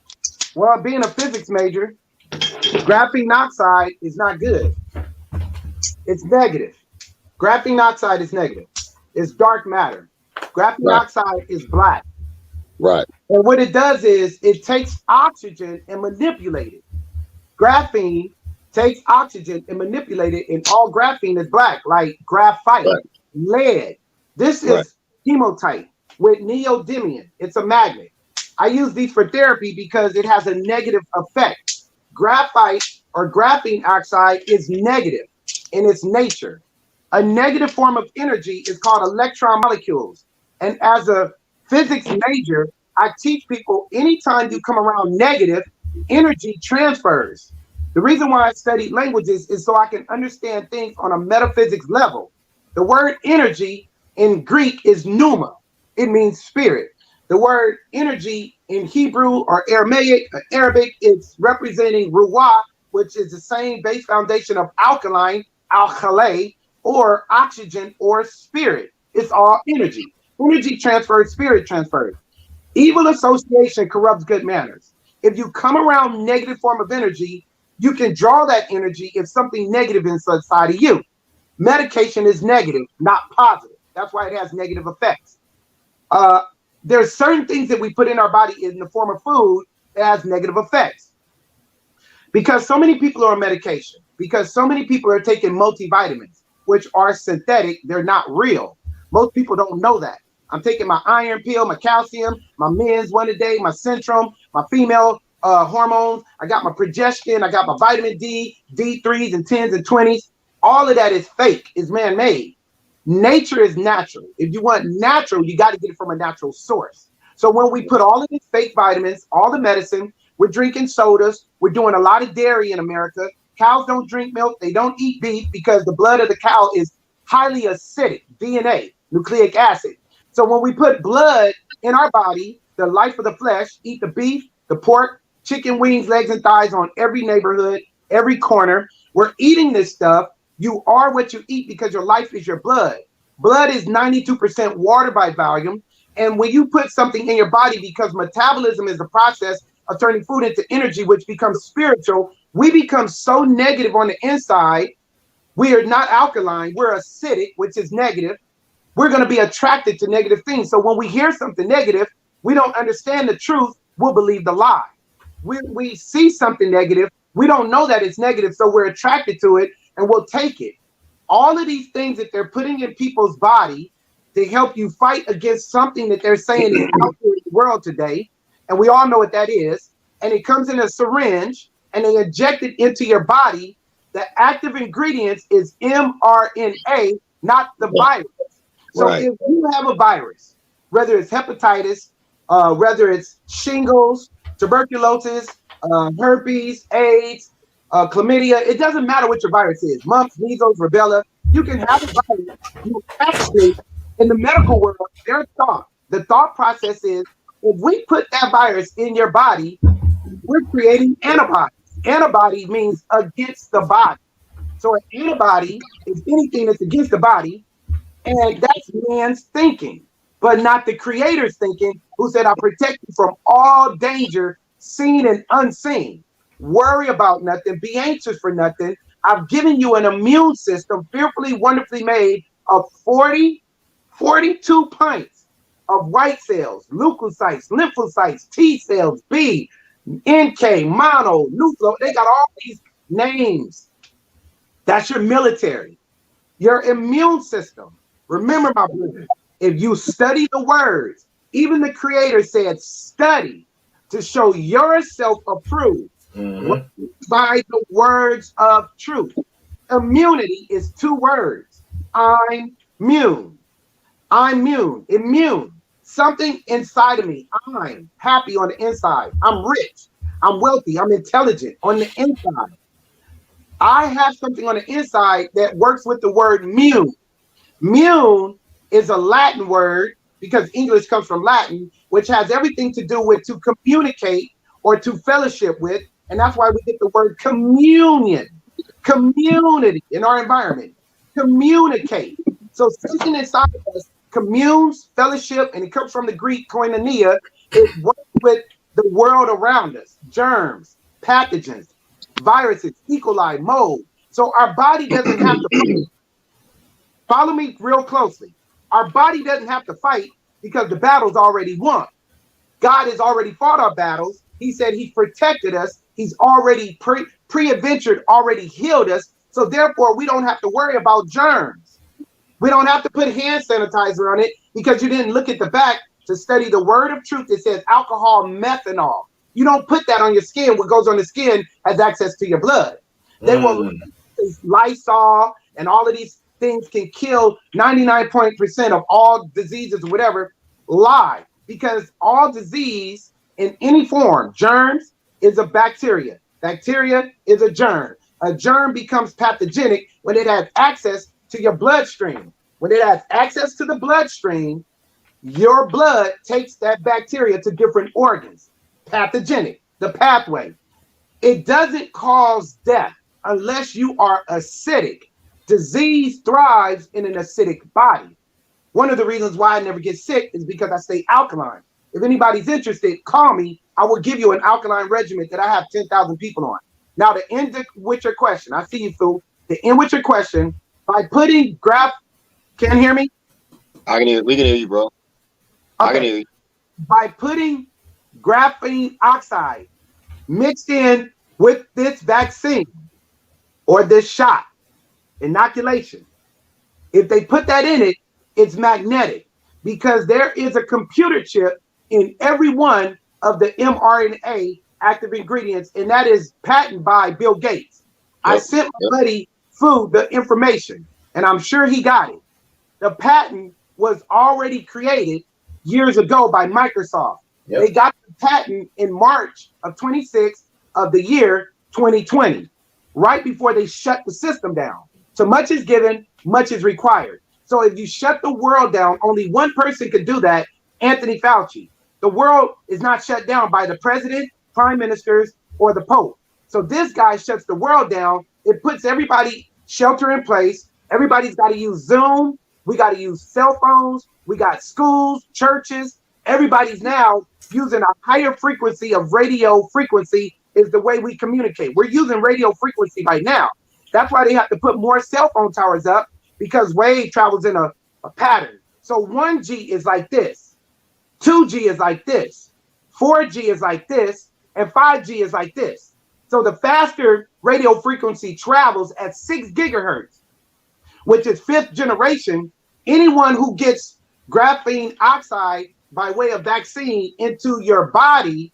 Well, being a physics major, graphene oxide is not good. It's negative. Graphene oxide is negative. It's dark matter. Graphene oxide is black. Right. And what it does is it takes oxygen and manipulates it. Graphene takes oxygen and manipulates it, and all graphene is black, like graphite, lead. This is hematite with neodymium. It's a magnet. I use these for therapy because it has a negative effect. Graphite or graphene oxide is negative in its nature. A negative form of energy is called electron molecules. And as a physics major, I teach people anytime you come around negative, energy transfers. The reason why I studied languages is so I can understand things on a metaphysics level. The word energy in Greek is pneuma. It means spirit. The word energy in Hebrew or Arabic, it's representing ruah, which is the same base foundation of alkaline, al-khalay, or oxygen or spirit. It's all energy. Energy transfers, spirit transfers. Evil association corrupts good manners. If you come around negative form of energy, you can draw that energy if something negative inside of you. Medication is negative, not positive. That's why it has negative effects. There's certain things that we put in our body in the form of food that has negative effects. Because so many people are on medication, because so many people are taking multivitamins, which are synthetic, they're not real. Most people don't know that. I'm taking my iron pill, my calcium, my men's one a day, my Centrum, my female hormones. I got my progestin, I got my vitamin D, D3s and 10s and 20s. All of that is fake, is man-made. Nature is natural. If you want natural, you got to get it from a natural source. So when we put all of these fake vitamins, all the medicine, we're drinking sodas, we're doing a lot of dairy in America. Cows don't drink milk, they don't eat beef because the blood of the cow is highly acidic, DNA, nucleic acid. So when we put blood in our body, the life of the flesh, eat the beef, the pork, chicken wings, legs, and thighs on every neighborhood, every corner. We're eating this stuff. You are what you eat because your life is your blood. Blood is 92% water by volume. And when you put something in your body, because metabolism is the process of turning food into energy, which becomes spiritual, we become so negative on the inside. We are not alkaline. We're acidic, which is negative. We're going to be attracted to negative things. So when we hear something negative, we don't understand the truth. We'll believe the lie. We see something negative. We don't know that it's negative. So we're attracted to it and we'll take it. All of these things that they're putting in people's body to help you fight against something that they're saying is out there in the world today. And we all know what that is. And it comes in a syringe and they inject it into your body. The active ingredients is mRNA, not the virus. So if you have a virus, whether it's hepatitis, whether it's shingles, tuberculosis, herpes, AIDS, chlamydia, it doesn't matter what your virus is, mumps, measles, rubella, you can have a virus. You actually, in the medical world, the thought process is, if we put that virus in your body, we're creating antibodies. Antibody means against the body. So an antibody is anything that's against the body, and that's man's thinking, but not the creator's thinking, who said, I'll protect you from all danger, seen and unseen. Worry about nothing, be anxious for nothing. I've given you an immune system fearfully, wonderfully made of 42 pints of white cells, leukocytes, lymphocytes, T cells, B, NK, mono, nucleo. They got all these names. That's your military. Your immune system. Remember, my brother, if you study the words, even the creator said, study to show yourself approved by the words of truth. Immunity is 2 words. I'm immune. I'm immune. Immune. Something inside of me. I'm happy on the inside. I'm rich. I'm wealthy. I'm intelligent on the inside. I have something on the inside that works with the word immune. Immune is a Latin word because English comes from Latin, which has everything to do with to communicate or to fellowship with. And that's why we get the word communion, community in our environment, communicate. So something inside of us communes, fellowship, and it comes from the Greek koinonia. It works with the world around us, germs, pathogens, viruses, E. coli, mold. So our body doesn't have to follow me real closely. Our body doesn't have to fight because the battle's already won. God has already fought our battles. He said He protected us. He's already pre-adventured, already healed us. So therefore, we don't have to worry about germs. We don't have to put hand sanitizer on it because you didn't look at the back to study the word of truth that says alcohol, methanol. You don't put that on your skin. What goes on the skin has access to your blood. They will Lysol and all of these things can kill 99% of all diseases or whatever. Lie, because all disease in any form, germs is a bacteria. Bacteria is a germ. A germ becomes pathogenic when it has access to your bloodstream. When it has access to the bloodstream, your blood takes that bacteria to different organs. Pathogenic, the pathway. It doesn't cause death unless you are acidic. Disease thrives in an acidic body. One of the reasons why I never get sick is because I stay alkaline. If anybody's interested, call me. I will give you an alkaline regimen that I have 10,000 people on. Now, to end with your question, I see you, Fu. To end with your question, by putting can you hear me? I can hear. We can hear you, bro. Okay. I can hear you. By putting graphene oxide mixed in with this vaccine or this shot, inoculation, if they put that in it, it's magnetic because there is a computer chip in every one of the mRNA active ingredients, and that is patented by Bill Gates. Yep. I sent my buddy Fu the information, and I'm sure he got it. The patent was already created years ago by Microsoft. Yep. They got the patent in March of 26 of the year 2020, right before they shut the system down. So much is given, much is required. So if you shut the world down, only one person could do that, Anthony Fauci. The world is not shut down by the president, prime ministers, or the Pope. So this guy shuts the world down. It puts everybody shelter in place. Everybody's got to use Zoom. We got to use cell phones. We got schools, churches. Everybody's now using a higher frequency of radio frequency is the way we communicate. We're using radio frequency right now. That's why they have to put more cell phone towers up because wave travels in a pattern. So 1G is like this. 2G is like this. 4G is like this. And 5G is like this. So the faster radio frequency travels at 6 gigahertz, which is 5th generation. Anyone who gets graphene oxide by way of vaccine into your body,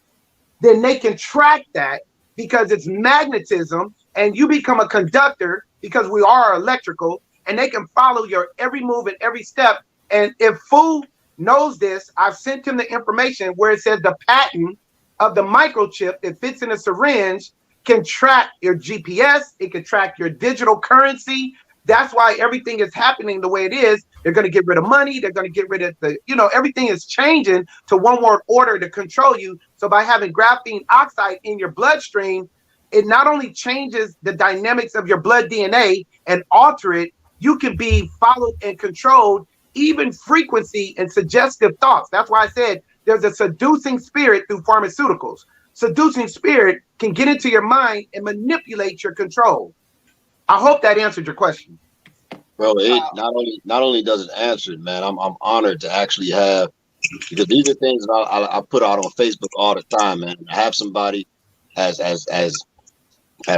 then they can track that because it's magnetism and you become a conductor because we are electrical and they can follow your every move and every step. And if Fu knows this, I've sent him the information where it says the patent of the microchip that fits in a syringe can track your GPS. It can track your digital currency. That's why everything is happening the way it is. They're going to get rid of money. They're going to get rid of everything is changing to one world order to control you. So by having graphene oxide in your bloodstream, it not only changes the dynamics of your blood DNA and alter it, you can be followed and controlled, even frequency and suggestive thoughts. That's why I said there's a seducing spirit through pharmaceuticals. Seducing spirit can get into your mind and manipulate your control. I hope that answered your question. Bro, it not only does it answer it, man. I'm honored to actually have, because these are things that I put out on Facebook all the time, man. I have somebody as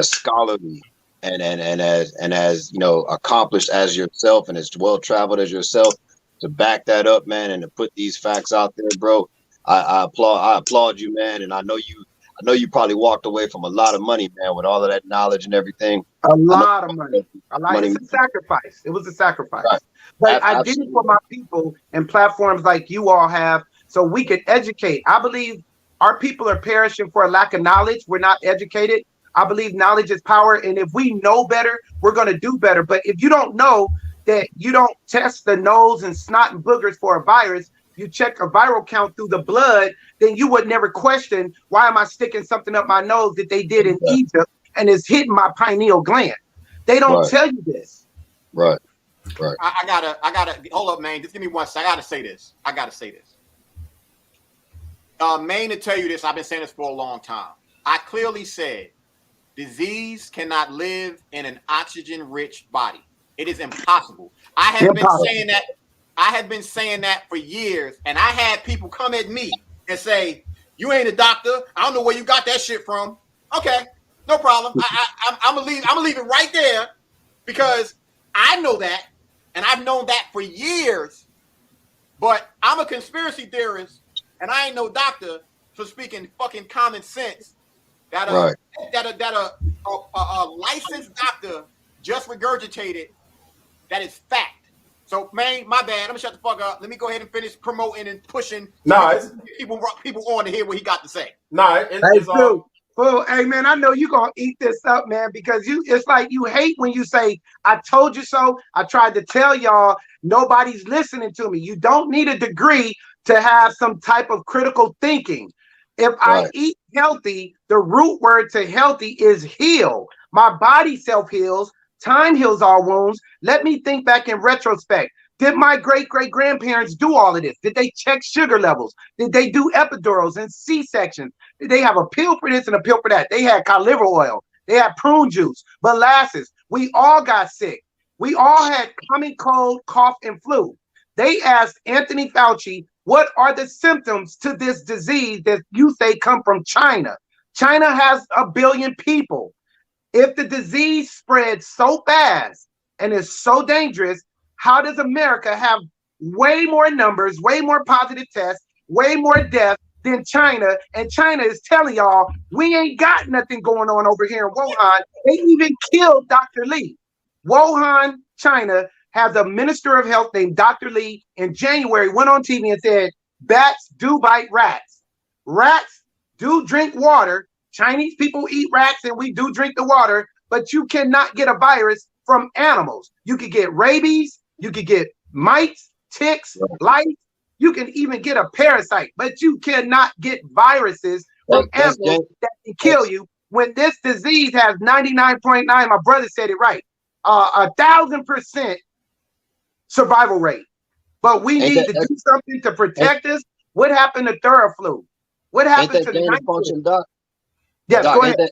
scholarly and as accomplished as yourself and as well traveled as yourself to back that up, man, and to put these facts out there, bro. I applaud you, man, and I know you probably walked away from a lot of money, man, with all of that knowledge and everything. A lot of money. It's a sacrifice. It was a sacrifice. Right. But I did it for my people and platforms like you all have so we can educate. I believe our people are perishing for a lack of knowledge. We're not educated. I believe knowledge is power. And if we know better, we're going to do better. But if you don't know, that you don't test the nose and snot and boogers for a virus. You check a viral count through the blood, then you would never question, why am I sticking something up my nose that they did in Egypt and it's hitting my pineal gland? They don't tell you this. Right. I gotta hold up, man. Just give me one second. I gotta say this. Main, to tell you this, I've been saying this for a long time. I clearly said disease cannot live in an oxygen-rich body. It is impossible. I have been saying that for years, and I had people come at me and say, "You ain't a doctor. I don't know where you got that shit from." Okay, no problem. I'm gonna leave it right there because I know that, and I've known that for years. But I'm a conspiracy theorist, and I ain't no doctor for speaking fucking common sense. That a licensed doctor just regurgitated. That is fact. So, man, my bad. I'm gonna shut the fuck up. Let me go ahead and finish promoting and pushing. People on to hear what he got to say. It's all. Well, hey man, I know you're gonna eat this up, man, because it's like you hate when you say, "I told you so." I tried to tell y'all, nobody's listening to me. You don't need a degree to have some type of critical thinking. If I eat healthy, the root word to healthy is heal. My body self-heals. Time heals all wounds. Let me think back in retrospect. Did my great-great-grandparents do all of this? Did they check sugar levels? Did they do epidurals and C-sections? Did they have a pill for this and a pill for that? They had cod liver oil. They had prune juice, molasses. We all got sick. We all had common cold, cough, and flu. They asked Anthony Fauci, what are the symptoms to this disease that you say come from China? China has 1 billion people. If the disease spreads so fast and is so dangerous, how does America have way more numbers, way more positive tests, way more deaths than China? And China is telling y'all, we ain't got nothing going on over here in Wuhan. They even killed Dr. Lee. Wuhan, China, has a minister of health named Dr. Lee in January, went on TV and said, bats do bite rats. Rats do drink water. Chinese people eat rats and we do drink the water, but you cannot get a virus from animals. You could get rabies, you could get mites, ticks, lice, you can even get a parasite, but you cannot get viruses from animals that can kill you. When this disease has 99.9, my brother said it right, 1,000% survival rate. But we need to do something to protect us. What happened to Theraflu? What happened to the function, Doc? Yes, Doc, go ahead.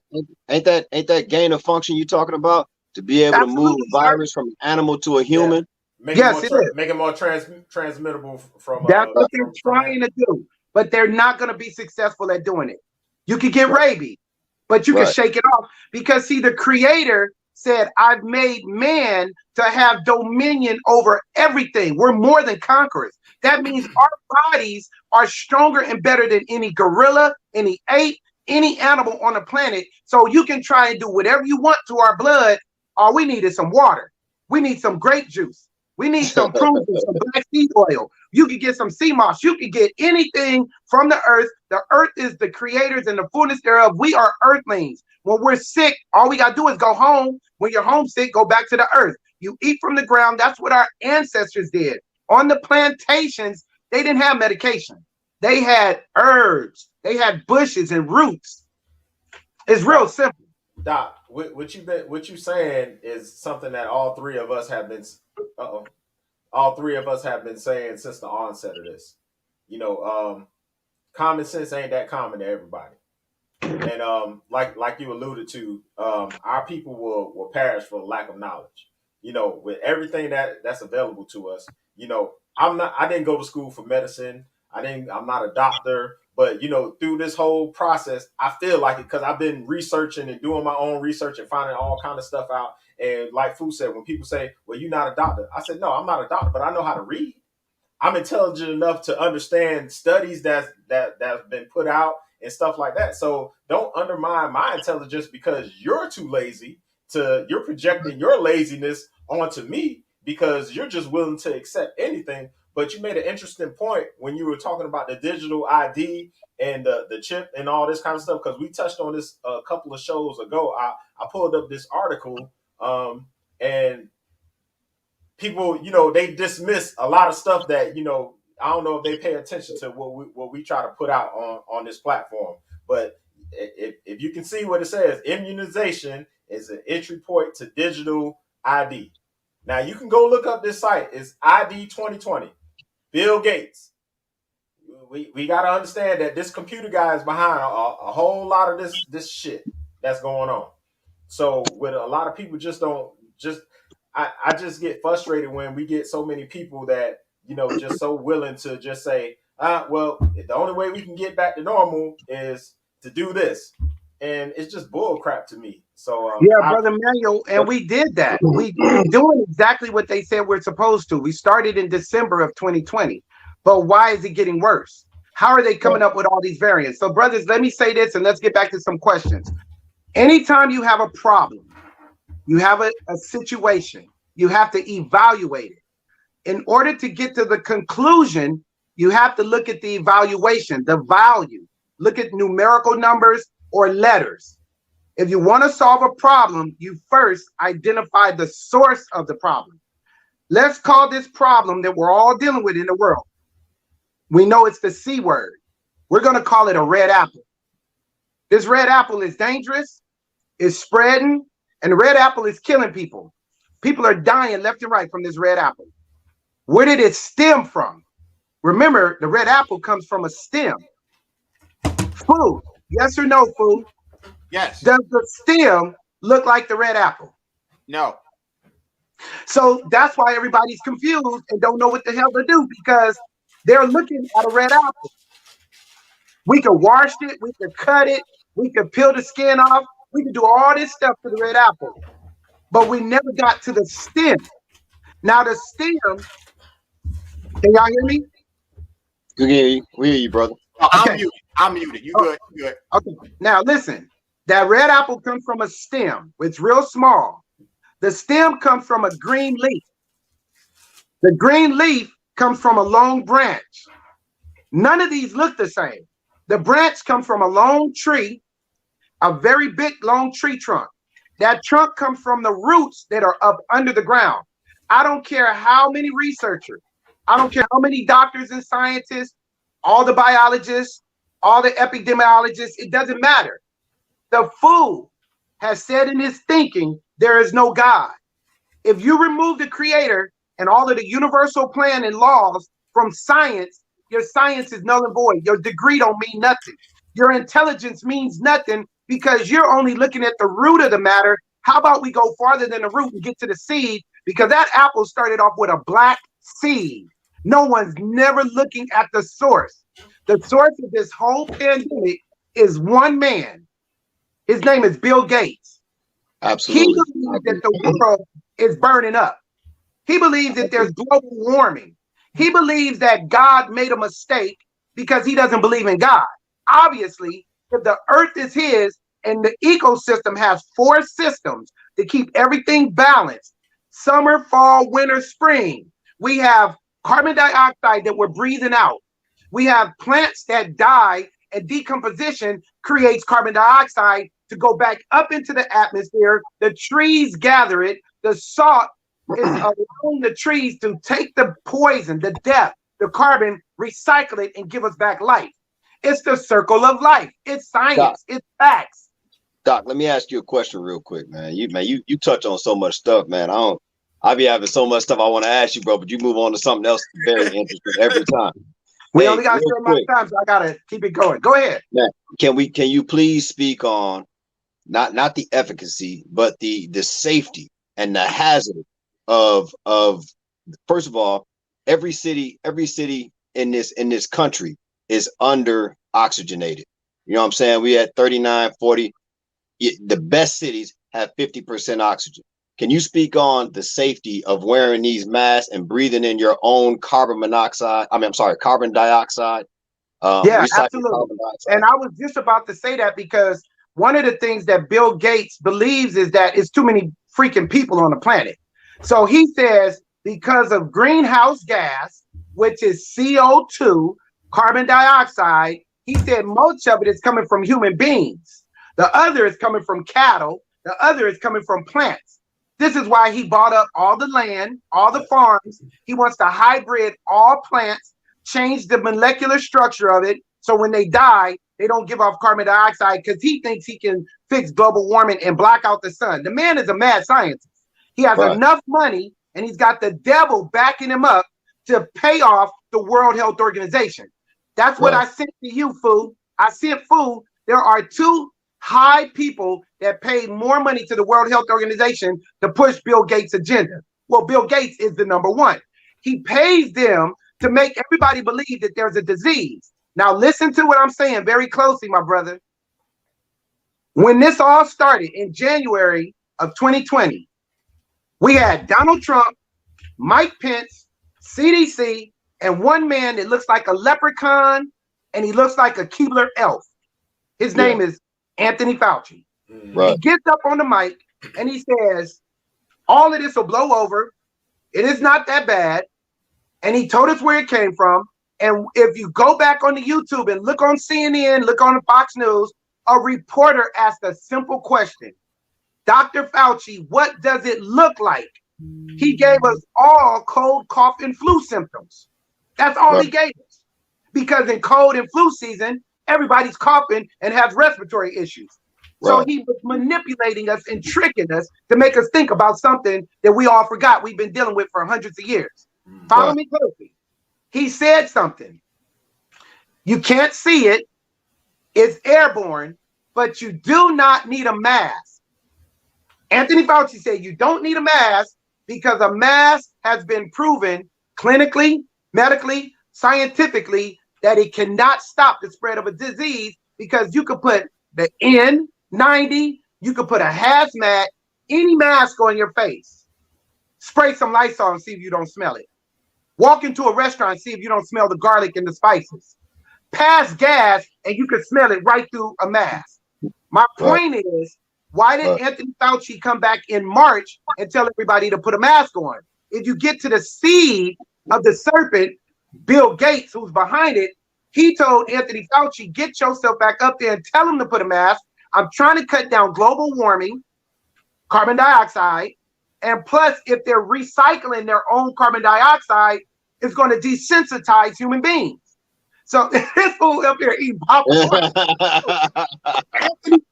Ain't that gain of function you talking about? To be able to move a virus from an animal to a human? Yeah. Make it more transmittable from. That's what they're trying to do, but they're not going to be successful at doing it. You can get rabies, but you can shake it off because, see, the Creator said, I've made man to have dominion over everything. We're more than conquerors. That means our bodies are stronger and better than any gorilla, any ape, any animal on the planet. So you can try and do whatever you want to our blood. All we need is some water. We need some grape juice. We need some prune juice, some black seed oil. You can get some sea moss. You can get anything from the earth. The earth is the creators and the fullness thereof. We are earthlings. When we're sick, all we got to do is go home. When you're homesick, go back to the earth. You eat from the ground. That's what our ancestors did. On the plantations, they didn't have medication. They had herbs. They had bushes and roots. It's real simple. Doc, what you saying is something that all three of us have been saying since the onset of this. Common sense ain't that common to everybody. And like you alluded to, our people will perish for lack of knowledge. With everything that's available to us. I didn't go to school for medicine. I'm not a doctor, but through this whole process, I feel like it because I've been researching and doing my own research and finding all kind of stuff out. And like Fu said, when people say, well, you're not a doctor, I said, no, I'm not a doctor, but I know how to read. I'm intelligent enough to understand studies that's been put out and stuff like that. So don't undermine my intelligence because you're too lazy you're projecting your laziness onto me because you're just willing to accept anything. But you made an interesting point when you were talking about the digital ID and the chip and all this kind of stuff, because we touched on this a couple of shows ago. I pulled up this article and people, they dismiss a lot of stuff that, I don't know if they pay attention to what we try to put out on this platform. But if you can see what it says, immunization is an entry point to digital ID. Now you can go look up this site. It's ID 2020. Bill Gates. We got to understand that this computer guy is behind a whole lot of this shit that's going on. So with a lot of people I just get frustrated when we get so many people that, just so willing to just say, well, the only way we can get back to normal is to do this. And it's just bull crap to me. So Brother Manuel, and we did that. We're doing exactly what they said we're supposed to. We started in December of 2020. But why is it getting worse? How are they coming up with all these variants? So, brothers, let me say this and let's get back to some questions. Anytime you have a problem, you have a situation, you have to evaluate it. In order to get to the conclusion, you have to look at the evaluation, the value. Look at numerical numbers or letters. If you want to solve a problem, you first identify the source of the problem. Let's call this problem that we're all dealing with in the world. We know it's the C word. We're going to call it a red apple. This red apple is dangerous, it's spreading, and the red apple is killing people. People are dying left and right from this red apple. Where did it stem from? Remember, the red apple comes from a stem. Food. Yes or no, food? Yes. Does the stem look like the red apple? No. So that's why everybody's confused and don't know what the hell to do, because they're looking at a red apple. We could wash it, we could cut it, we could peel the skin off, we could do all this stuff to the red apple, but we never got to the stem. Now the stem, can y'all hear me? We hear you, brother. Oh, Okay. I'm muted. You good? You good? Okay. Now listen, that red apple comes from a stem. It's real small. The stem comes from a green leaf. The green leaf comes from a long branch. None of these look the same. The branch comes from a long tree, a very big long tree trunk. That trunk comes from the roots that are up under the ground. I don't care how many researchers, I don't care how many doctors and scientists, all the biologists, all the epidemiologists, it doesn't matter. The fool has said in his thinking, there is no God. If you remove the creator and all of the universal plan and laws from science, your science is null and void. Your degree don't mean nothing. Your intelligence means nothing because you're only looking at the root of the matter. How about we go farther than the root and get to the seed? Because that apple started off with a black seed. No one's never looking at the source. The source of this whole pandemic is one man. His name is Bill Gates. Absolutely. He believes that the world is burning up. He believes that there's global warming. He believes that God made a mistake because he doesn't believe in God. Obviously, if the earth is his and the ecosystem has 4 systems to keep everything balanced, summer, fall, winter, spring, we have carbon dioxide that we're breathing out. We have plants that die, and decomposition creates carbon dioxide to go back up into the atmosphere. The trees gather it. The salt is allowing the trees to take the poison, the death, the carbon, recycle it, and give us back life. It's the circle of life. It's science. Doc, it's facts. Doc, let me ask you a question real quick, man. You touch on so much stuff, man. I be having so much stuff I want to ask you, bro, but you move on to something else very interesting every time. We only got a certain amount of time, so I gotta keep it going. Go ahead. Man, can you please speak on not the efficacy, but the safety and the hazard of first of all, every city in this country is under oxygenated. You know what I'm saying? We had 39, 40. The best cities have 50% oxygen. Can you speak on the safety of wearing these masks and breathing in your own carbon dioxide? Yeah, absolutely. And I was just about to say that because one of the things that Bill Gates believes is that it's too many freaking people on the planet. So he says because of greenhouse gas, which is CO2, carbon dioxide, he said most of it is coming from human beings. The other is coming from cattle. The other is coming from plants. This is why he bought up all the land, all the farms. He wants to hybrid all plants, change the molecular structure of it, so when they die, they don't give off carbon dioxide, because he thinks he can fix global warming and block out the sun. The man is a mad scientist. He has enough money, and he's got the devil backing him up to pay off the World Health Organization. That's what I sent to you, Fu. I sent Fu. There are two high people that pay more money to the World Health Organization to push Bill Gates' agenda. Well, Bill Gates is the number one. He pays them to make everybody believe that there's a disease. Now, listen to what I'm saying very closely, my brother. When this all started in January of 2020, we had Donald Trump, Mike Pence, CDC, and one man that looks like a leprechaun, and he looks like a Keebler elf. His name is Anthony Fauci. He gets up on the mic and he says, all of this will blow over. It is not that bad. And he told us where it came from. And if you go back on the YouTube and look on CNN, look on Fox News, a reporter asked a simple question. Dr. Fauci, what does it look like? He gave us all cold, cough, and flu symptoms. That's all he gave us. Because in cold and flu season, everybody's coughing and has respiratory issues. So he was manipulating us and tricking us to make us think about something that we all forgot we've been dealing with for hundreds of years. Follow me closely. He said something. You can't see it. It's airborne, but you do not need a mask. Anthony Fauci said you don't need a mask because a mask has been proven clinically, medically, scientifically that it cannot stop the spread of a disease, because you could put the N90, you could put a hazmat, any mask on your face, spray some Lysol and see if you don't smell it. Walk into a restaurant and see if you don't smell the garlic and the spices. Pass gas and you can smell it right through a mask. My point is, why did Anthony Fauci come back in March and tell everybody to put a mask on? If you get to the seed of the serpent, Bill Gates, who's behind it, he told Anthony Fauci, get yourself back up there and tell him to put a mask. I'm trying to cut down global warming, carbon dioxide, and plus, if they're recycling their own carbon dioxide, it's going to desensitize human beings. So this fool up here eating popcorn. Anthony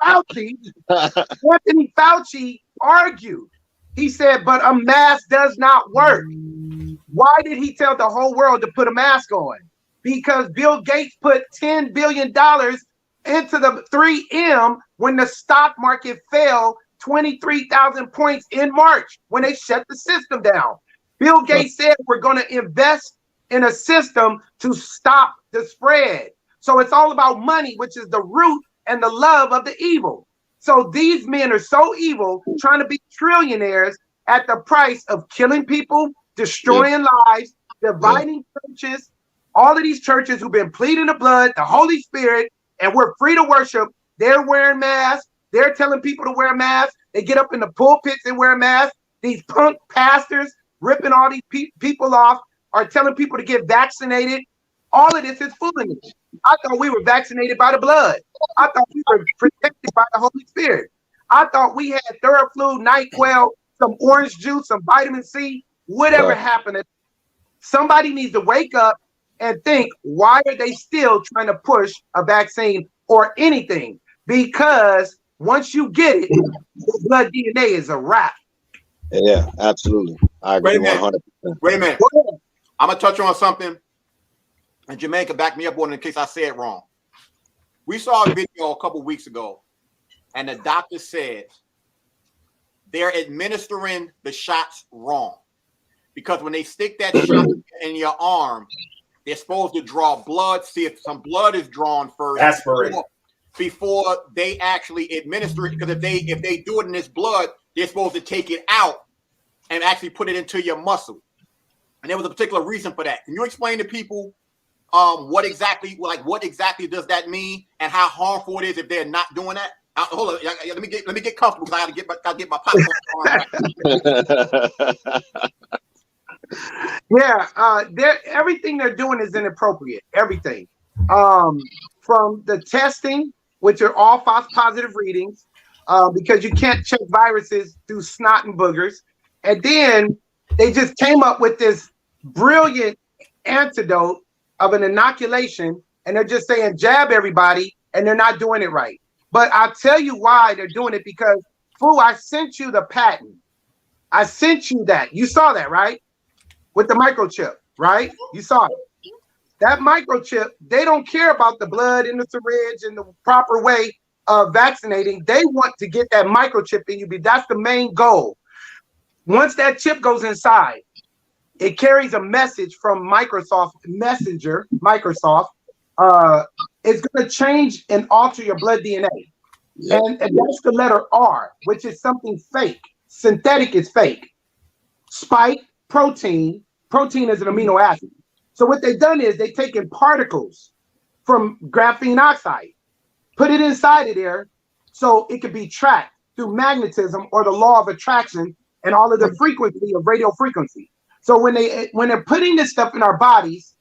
Fauci argued. He said, but a mask does not work. Why did he tell the whole world to put a mask on? Because Bill Gates put $10 billion into the 3M when the stock market fell 23,000 points in March when they shut the system down. Bill Gates said we're going to invest in a system to stop the spread. So it's all about money, which is the root and the love of the evil. So these men are so evil, trying to be trillionaires at the price of killing people, destroying lives, dividing churches. All of these churches who've been pleading the blood, the Holy Spirit, and we're free to worship. They're wearing masks. They're telling people to wear masks. They get up in the pulpits and wear masks. These punk pastors ripping all these people off are telling people to get vaccinated. All of this is foolishness. I thought we were vaccinated by the blood. I thought we were protected by the Holy Spirit. I thought we had Theraflu, NyQuil, some orange juice, some vitamin C, whatever happened. Somebody needs to wake up and think, why are they still trying to push a vaccine or anything? Because once you get it, the blood DNA is a wrap. Yeah, absolutely. I agree 100%. Wait a minute. I'm going to touch on something, and Jermaine can back me up on it in case I say it wrong. We saw a video a couple weeks ago, and the doctor said they're administering the shots wrong. Because when they stick that shot in your arm, they're supposed to draw blood, see if some blood is drawn first before they actually administer it. Because if they do it in this blood, they're supposed to take it out and actually put it into your muscle. And there was a particular reason for that. Can you explain to people what exactly does that mean and how harmful it is if they're not doing that? Hold on, let me get comfortable because I gotta get my popcorn. Everything they're doing is inappropriate. Everything, from the testing, which are all false positive readings, because you can't check viruses through snot and boogers. And then they just came up with this brilliant antidote of an inoculation, and they're just saying jab everybody, and they're not doing it right. But I'll tell you why they're doing it, because, fool, I sent you the patent. I sent you that. You saw that, right? With the microchip, right? You saw it. That microchip, they don't care about the blood in the syringe and the proper way of vaccinating. They want to get that microchip in you. That's the main goal. Once that chip goes inside, it carries a message from Microsoft Messenger. Microsoft is going to change and alter your blood DNA. Yep. And that's the letter R, which is something fake. Synthetic is fake. Spike, protein. Protein is an amino acid. So what they've done is they've taken particles from graphene oxide, put it inside of there so it could be tracked through magnetism or the law of attraction and all of the frequency of radio frequency. So when they're putting this stuff in our bodies,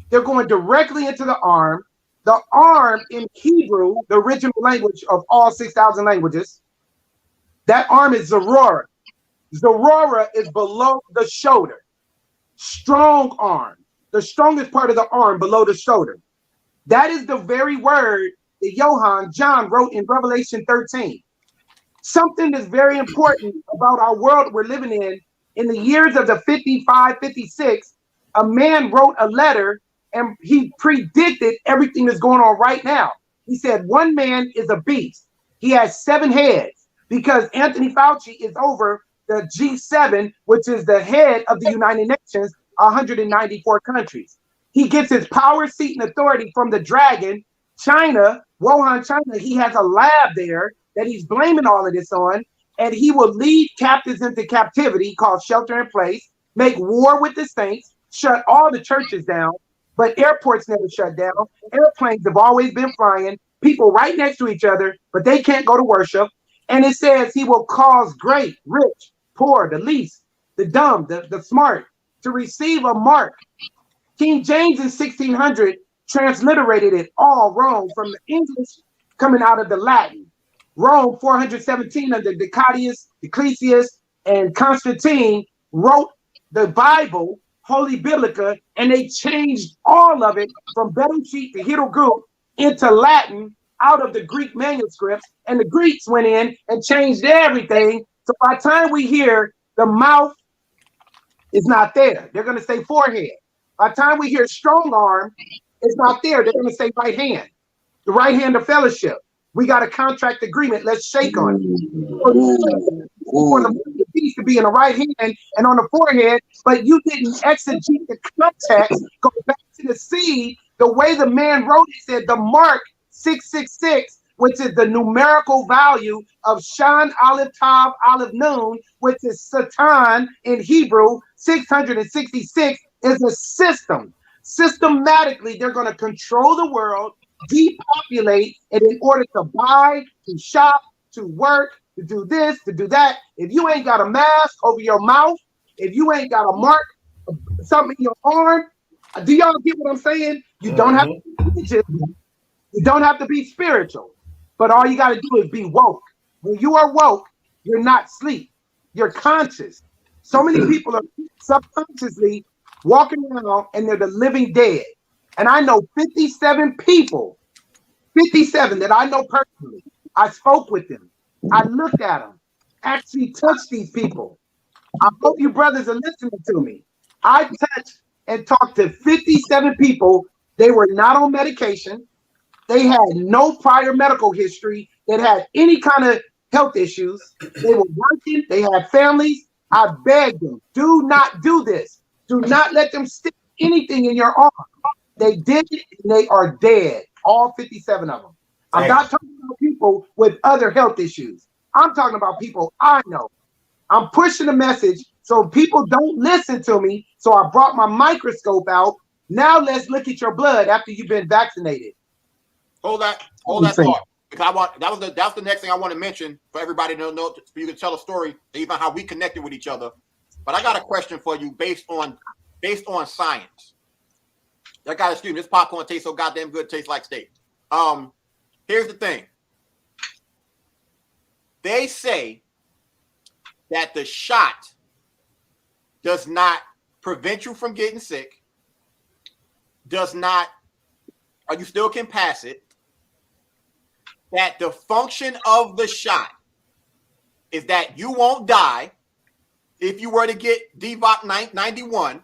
they're going directly into the arm. The arm in Hebrew, the original language of all 6,000 languages, that arm is Zorora. Zorora is below the shoulder. Strong arm. The strongest part of the arm below the shoulder. That is the very word that John wrote in Revelation 13. Something that's very important about our world we're living in the years of the 55, 56, a man wrote a letter and he predicted everything that's going on right now. He said, one man is a beast. He has 7 heads, because Anthony Fauci is over the G7, which is the head of the United Nations, 194 countries. He gets his power, seat, and authority from the dragon, China, Wuhan, China. He has a lab there that he's blaming all of this on, and he will lead captives into captivity, called shelter in place, make war with the saints, shut all the churches down, but airports never shut down. Airplanes have always been flying, people right next to each other, but they can't go to worship. And it says he will cause great, rich, poor, the least, the dumb, the smart, to receive a mark. King James in 1600 transliterated it all wrong from the English coming out of the Latin. Rome 417 under Diocletius and Constantine wrote the Bible, Holy Biblica, and they changed all of it from Bereshit to Hieroglyph into Latin out of the Greek manuscripts, and the Greeks went in and changed everything. So by the time we hear the mouth is not there, they're going to say forehead. By the time we hear strong arm, it's not there, they're going to say right hand. The right hand of fellowship. We got a contract agreement. Let's shake on it. For the piece to be in the right hand and on the forehead, but you didn't exegete the context. Go back to the seed. The way the man wrote it said the mark 666, which is the numerical value of Shan Aleph Tav Aleph Nun, which is Satan in Hebrew. 666 is a system. Systematically, they're going to control the world, depopulate, and in order to buy, to shop, to work, to do this, to do that, if you ain't got a mask over your mouth, if you ain't got a mark, something in your arm, do y'all get what I'm saying? You don't have to be religious. You don't have to be spiritual, but all you got to do is be woke. When you are woke, you're not asleep. You're conscious. So many people are subconsciously walking around and they're the living dead. And I know 57 people, 57 that I know personally. I spoke with them. I looked at them, actually touched these people. I hope you brothers are listening to me. I touched and talked to 57 people. They were not on medication. They had no prior medical history. That had any kind of health issues. They were working. They had families. I begged them, do not do this. Do not let them stick anything in your arm. They did it, and they are dead. All 57 of them. I'm not talking about people with other health issues. I'm talking about people I know. I'm pushing the message so people don't listen to me. So I brought my microscope out. Now let's look at your blood after you've been vaccinated. Hold that thought. Because that's the next thing I want to mention for everybody to know, so you can tell a story, even how we connected with each other. But I got a question for you based on science. That guy, excuse me, this popcorn tastes so goddamn good, tastes like steak. Here's the thing. They say that the shot does not prevent you from getting sick, or you still can pass it, that the function of the shot is that you won't die if you were to get DVOC 91,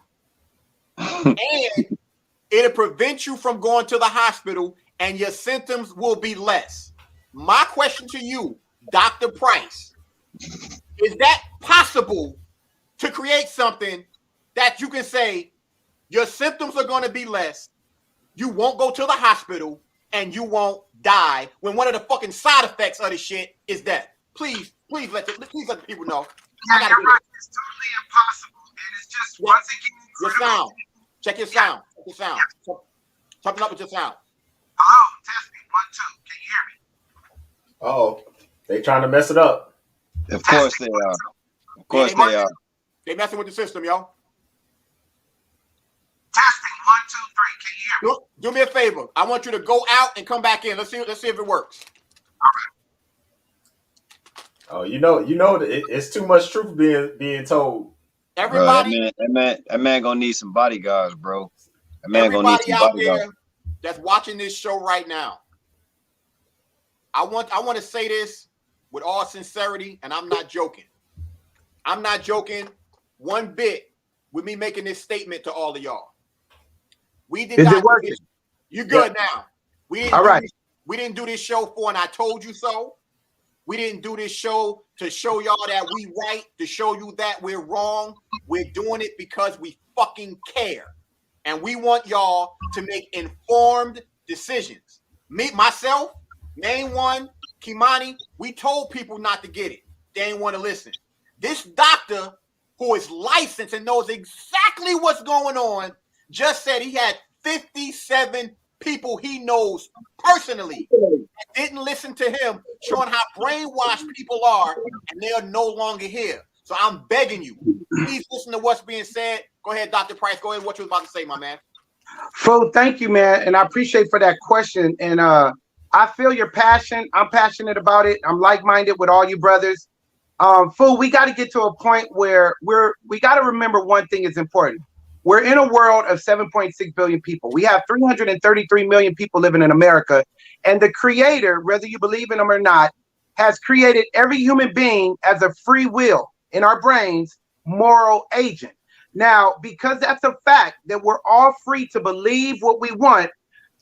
and it'll prevent you from going to the hospital and your symptoms will be less. My question to you, Dr. Price, is that possible to create something that you can say your symptoms are going to be less, you won't go to the hospital, and you won't die when one of the fucking side effects of this shit is death? Please let the people know. Yeah, you're right. It's totally impossible. And it's just, once again, your sound. Check your sound. Check your sound. Yeah. Something up with your sound. Hello, test me. 1, 2. Can you hear me? Oh, they trying to mess it up. Of course they are. Of course they are. They messing with the system, y'all. Testing 1, 2, 3. Can you hear me? Do me a favor. I want you to go out and come back in. Let's see if it works. Oh, you know, it's too much truth being told. Everybody, bro, that man gonna need some bodyguards, bro. That man gonna need some out bodyguards. there that's watching this show right now, I want to say this with all sincerity, and I'm not joking. I'm not joking one bit with me making this statement to all of y'all. We did Is not it working? You good now? We didn't. All right. We didn't do this show for, and I told you so. We didn't do this show to show y'all that we right, to show you that we're wrong. We're doing it because we fucking care. And we want y'all to make informed decisions. Me, myself, Main One, Kimani, we told people not to get it. They didn't want to listen. This doctor, who is licensed and knows exactly what's going on, just said he had 57 people he knows personally that didn't listen to him, showing how brainwashed people are, and they are no longer here. So I'm begging you, please listen to what's being said. Go ahead, Dr. Price. Go ahead, what you was about to say, my man. Fo, thank you, man. And I appreciate for that question. And I feel your passion. I'm passionate about it. I'm like-minded with all you brothers. Fo, we got to get to a point where we got to remember one thing is important. We're in a world of 7.6 billion people. We have 333 million people living in America. And the creator, whether you believe in him or not, has created every human being as a free will in our brains, moral agent. Now, because that's a fact that we're all free to believe what we want,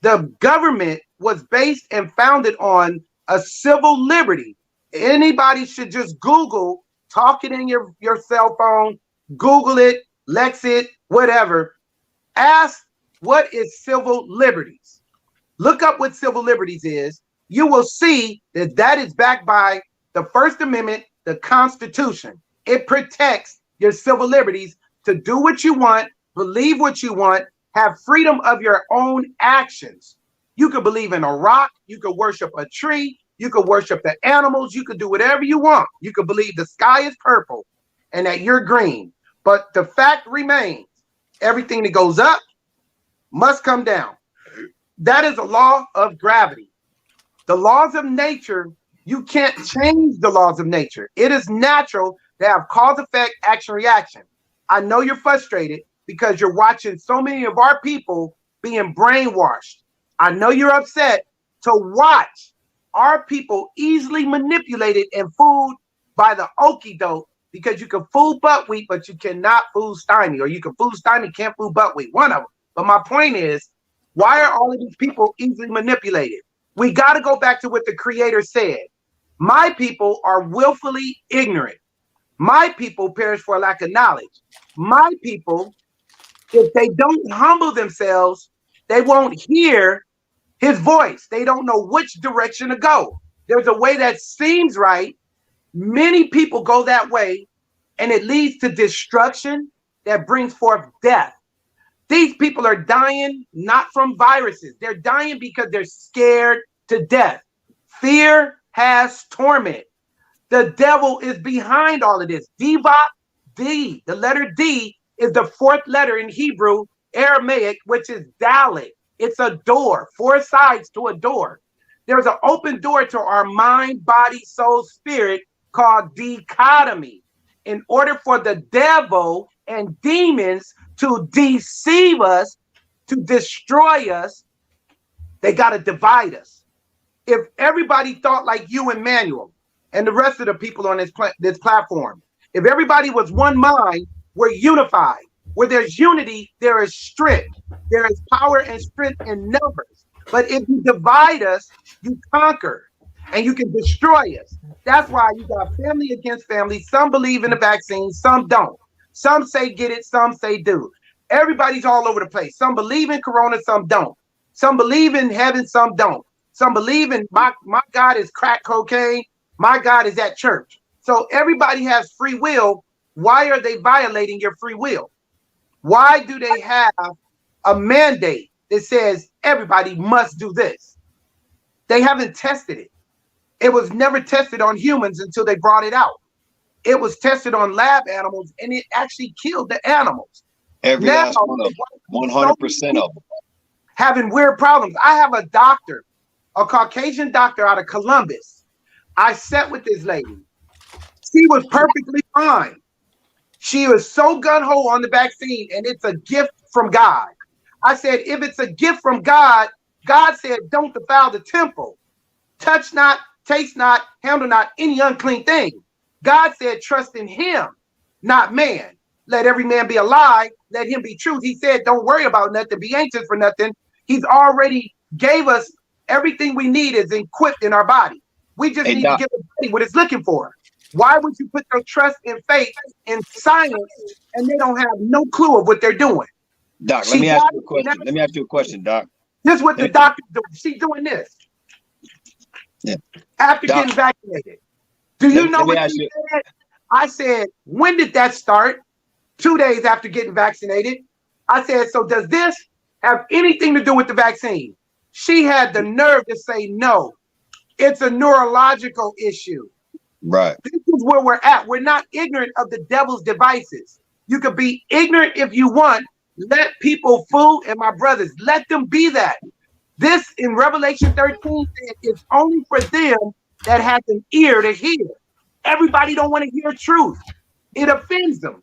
the government was based and founded on a civil liberty. Anybody should just Google, talk it in your cell phone, Google it, Lex it, whatever. Ask, what is civil liberties? Look up what civil liberties is. You will see that that is backed by the First Amendment, the Constitution. It protects your civil liberties to do what you want, believe what you want, have freedom of your own actions. You could believe in a rock, you could worship a tree, you could worship the animals, you could do whatever you want. You could believe the sky is purple and that you're green. But the fact remains, everything that goes up must come down. That is a law of gravity. The laws of nature, you can't change the laws of nature. It is natural to have cause, effect, action, reaction. I know you're frustrated because you're watching so many of our people being brainwashed. I know you're upset to watch our people easily manipulated and fooled by the okie doke, because you can fool buckwheat, but you cannot fool stymie, or you can fool stymie, can't fool buckwheat, one of them. But my point is, why are all of these people easily manipulated? We got to go back to what the creator said. My people are willfully ignorant. My people perish for lack of knowledge. My people, if they don't humble themselves, they won't hear his voice. They don't know which direction to go. There's a way that seems right. Many people go that way, and it leads to destruction that brings forth death. These people are dying not from viruses. They're dying because they're scared to death. Fear has torment. The devil is behind all of this. Diva, D, the letter D is the fourth letter in Hebrew, Aramaic, which is Dalet. It's a door, 4 sides to a door. There's an open door to our mind, body, soul, spirit called dichotomy. In order for the devil and demons to deceive us, to destroy us, they got to divide us. If everybody thought like you and Manuel and the rest of the people on this platform, if everybody was one mind, we're unified. Where there's unity, there is strength. There is power and strength in numbers. But if you divide us, you conquer and you can destroy us. That's why you got family against family. Some believe in the vaccine, some don't. Some say get it, some say do. Everybody's all over the place. Some believe in Corona, some don't. Some believe in heaven, some don't. Some believe in my God is crack cocaine. My God is at church. So everybody has free will. Why are they violating your free will? Why do they have a mandate that says everybody must do this? They haven't tested it. It was never tested on humans until they brought it out. It was tested on lab animals, and it actually killed the animals. Every Now, last one of them, 100% of them. Having weird problems. I have a doctor, a Caucasian doctor out of Columbus. I sat with this lady. She was perfectly fine. She was so gung-ho on the vaccine, and it's a gift from God. I said, if it's a gift from God, God said, don't defile the temple. Touch not, taste not, handle not any unclean thing. God said, trust in him, not man. Let every man be a lie. Let him be truth. He said, don't worry about nothing. Be anxious for nothing. He's already gave us everything we need is equipped in our body. We just need to give the body what it's looking for. Why would you put your trust and faith in science and they don't have no clue of what they're doing? Doc, let me ask you a question. Let me ask you a question, Doc. This is what the doctor's doing. She's doing this. Yeah. After Doc, getting vaccinated. Do you know what she said? I said, when did that start? 2 days after getting vaccinated. I said, so does this have anything to do with the vaccine? She had the nerve to say no. It's a neurological issue. Right. This is where we're at. We're not ignorant of the devil's devices. You could be ignorant if you want. Let people fool, and my brothers, let them be that. This in Revelation 13 said it's only for them that has an ear to hear. Everybody don't want to hear truth. It offends them.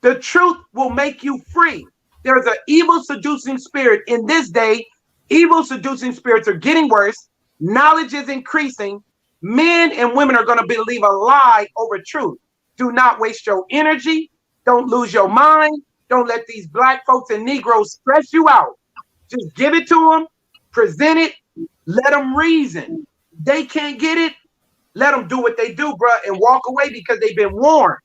The truth will make you free. There's an evil seducing spirit in this day. Evil seducing spirits are getting worse. Knowledge is increasing. Men and women are going to believe a lie over truth. Do not waste your energy. Don't lose your mind. Don't let these black folks and Negroes stress you out. Just give it to them. Present it. Let them reason. They can't get it. Let them do what they do, bro, and walk away because they've been warned.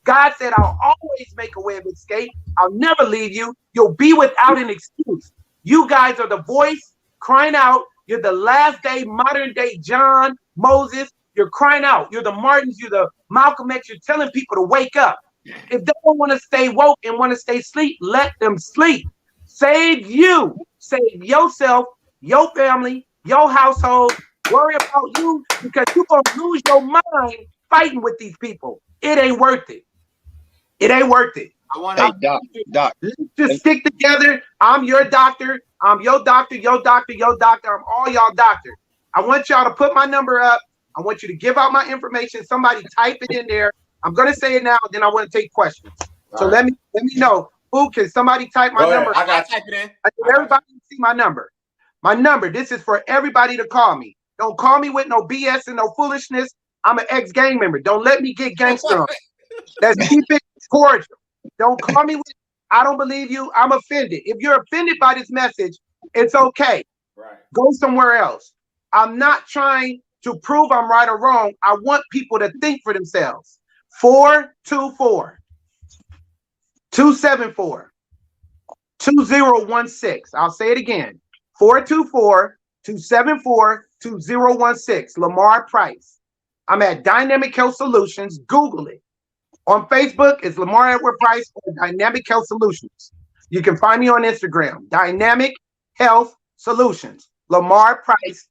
God said, I'll always make a way of escape. I'll never leave you. You'll be without an excuse. You guys are the voice crying out. You're the last day, modern day John, Moses. You're crying out. You're the Martins. You're the Malcolm X. You're telling people to wake up. If they don't want to stay woke and want to stay asleep, let them sleep. Save you. Save yourself, your family, your household. Worry about you because you're going to lose your mind fighting with these people. It ain't worth it. It ain't worth it. Hey, Doc. Let's just stick together. I'm your doctor. I'm your doctor, your doctor, your doctor. I'm all y'all doctors. I want y'all to put my number up. I want you to give out my information. Somebody type it in there. I'm going to say it now, then I want to take questions. So let me know. Who can somebody type my number? I got to type it in. I need everybody to see my number. My number. This is for everybody to call me. Don't call me with no BS and no foolishness. I'm an ex-gang member. Don't let me get gangster on. Let's keep it cordial. Don't call me with, I don't believe you. I'm offended. If you're offended by this message, it's okay. Right. Go somewhere else. I'm not trying to prove I'm right or wrong. I want people to think for themselves. 424-274-2016. I'll say it again. 424-274-2016. Lamar Price. I'm at Dynamic Health Solutions. Google it. On Facebook, it's Lamar Edward Price or Dynamic Health Solutions. You can find me on Instagram, Dynamic Health Solutions. Lamar Price,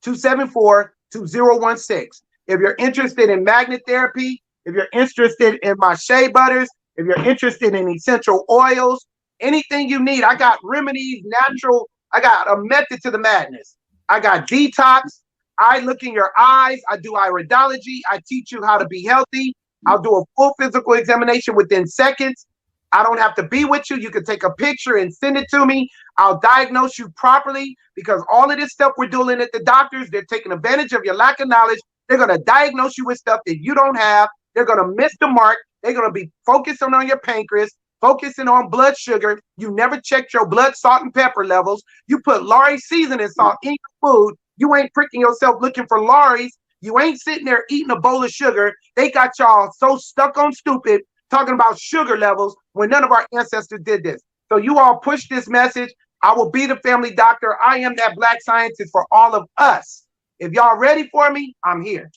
424-274-2016. If you're interested in magnet therapy, if you're interested in my shea butters, if you're interested in essential oils, anything you need, I got remedies, natural. I got a method to the madness. I got detox. I look in your eyes. I do iridology. I teach you how to be healthy. I'll do a full physical examination within seconds. I don't have to be with you. You can take a picture and send it to me. I'll diagnose you properly, because all of this stuff we're doing at the doctors, they're taking advantage of your lack of knowledge. They're going to diagnose you with stuff that you don't have. They're going to miss the mark. They're going to be focusing on your pancreas, focusing on blood sugar. You never checked your blood, salt, and pepper levels. You put Lorry seasoning salt in your food. You ain't pricking yourself looking for Lorry's. You ain't sitting there eating a bowl of sugar. They got y'all so stuck on stupid talking about sugar levels when none of our ancestors did this. So you all push this message. I will be the family doctor. I am that black scientist for all of us. If y'all ready for me, I'm here.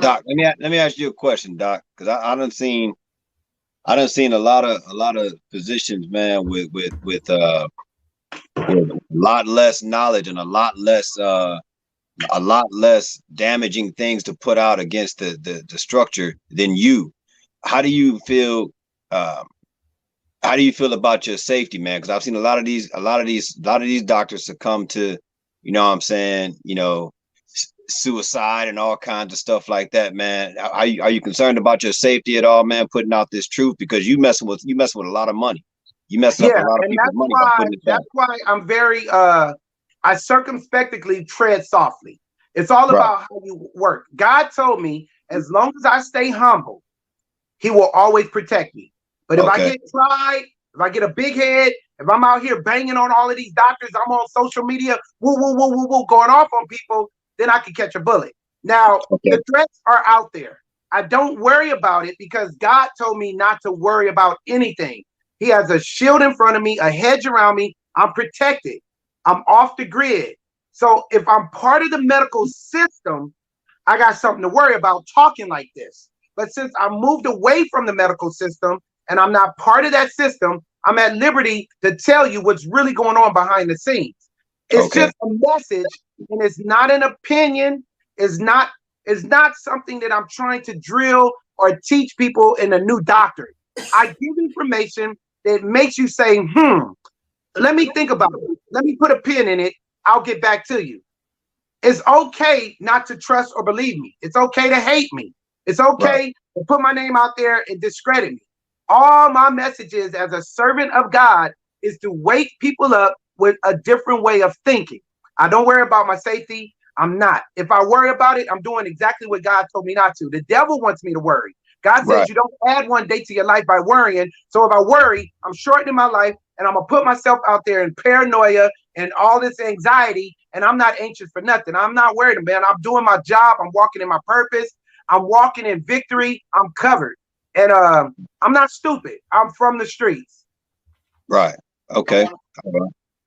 Doc, let me ask you a question, Doc, because I done seen a lot of physicians, man, with a lot less knowledge and a lot less damaging things to put out against the structure than you. How do you feel? How do you feel about your safety, man? Because I've seen a lot of these doctors succumb to, you know what I'm saying, suicide and all kinds of stuff like that, man. Are you concerned about your safety at all, man, putting out this truth? Because you messing with a lot of money. You messing up a lot of people's money by putting it out. That's why I'm very I circumspectly tread softly. It's all about how you work. God told me, as long as I stay humble, he will always protect me. But if I get tried, if I get a big head, if I'm out here banging on all of these doctors, I'm on social media, going off on people, then I can catch a bullet. Now, the threats are out there. I don't worry about it because God told me not to worry about anything. He has a shield in front of me, a hedge around me. I'm protected. I'm off the grid. So if I'm part of the medical system, I got something to worry about talking like this. But since I moved away from the medical system and I'm not part of that system, I'm at liberty to tell you what's really going on behind the scenes. It's just a message, and it's not an opinion. It's not something that I'm trying to drill or teach people in a new doctrine. I give information that makes you say, let me think about it. Let me put a pin in it. I'll get back to you. It's okay not to trust or believe me. It's okay to hate me. It's okay to put my name out there and discredit me. All my messages as a servant of God is to wake people up with a different way of thinking. I don't worry about my safety. I'm not. If I worry about it, I'm doing exactly what God told me not to. The devil wants me to worry. God says you don't add one day to your life by worrying. So if I worry, I'm shortening my life, and I'm going to put myself out there in paranoia and all this anxiety, and I'm not anxious for nothing. I'm not worried, man. I'm doing my job. I'm walking in my purpose. I'm walking in victory. I'm covered. And I'm not stupid. I'm from the streets. Right. Okay.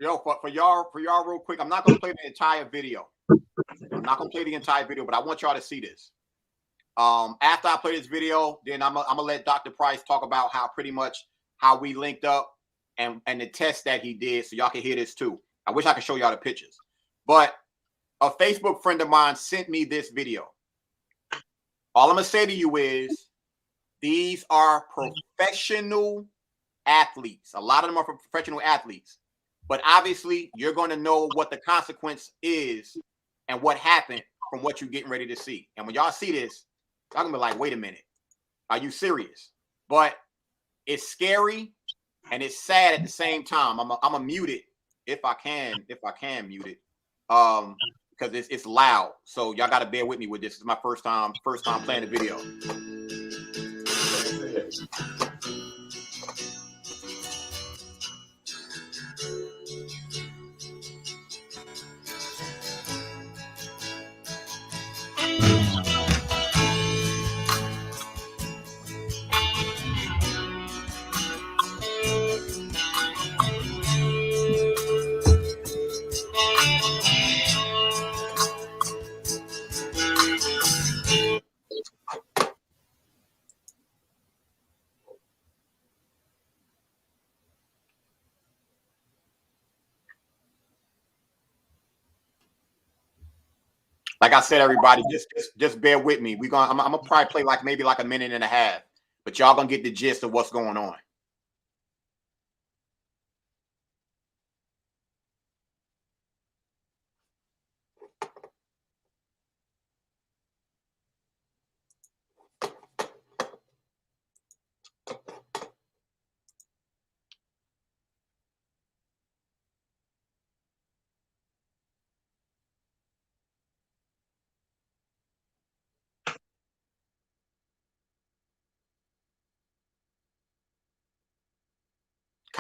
Yo, for y'all real quick, I'm not going to play the entire video. I'm not going to play the entire video, but I want y'all to see this. After I play this video, then I'm gonna let Dr. Price talk about how we linked up and the test that he did, so y'all can hear this too. I wish I could show y'all the pictures, but a Facebook friend of mine sent me this video. All I'm gonna say to you is, these are professional athletes. A lot of them are professional athletes, but obviously you're going to know what the consequence is and what happened from what you're getting ready to see. And when y'all see this, y'all gonna be like, wait a minute, are you serious? But it's scary and it's sad at the same time. I'm gonna mute it if I can mute it, because it's loud. So y'all gotta bear with me with this. It's my first time playing the video. Like I said, everybody, just bear with me. I'm gonna probably play maybe a minute and a half, but y'all gonna get the gist of what's going on.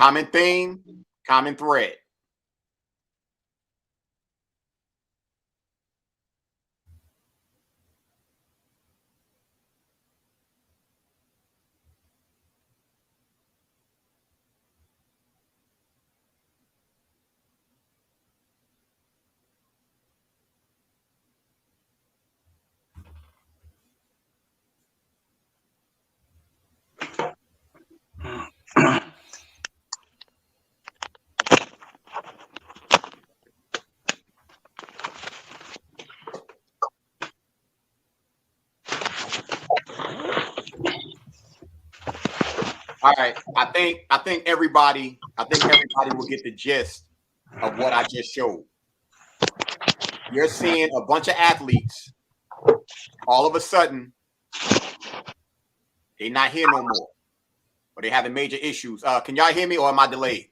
Common theme, common thread. All right. I think everybody will get the gist of what I just showed. You're seeing a bunch of athletes all of a sudden they're not here no more. Or they're having major issues. Can y'all hear me or am I delayed?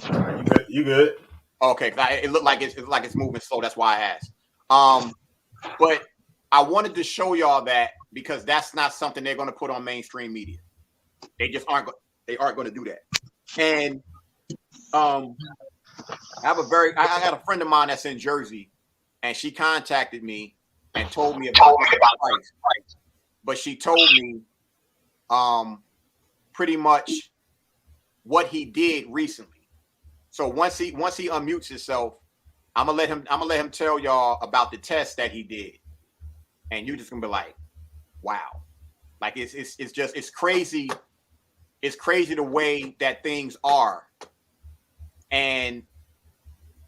You good? You good? Okay, it looked like it's moving slow. That's why I asked. But I wanted to show y'all that because that's not something they're going to put on mainstream media. They just aren't. They aren't going to do that. And I had a friend of mine that's in Jersey, and she contacted me and told me about price. But she told me pretty much what he did recently. So once he unmutes himself, I'm gonna let him tell y'all about the test that he did, and you just gonna be like, wow, like it's crazy. It's crazy the way that things are, and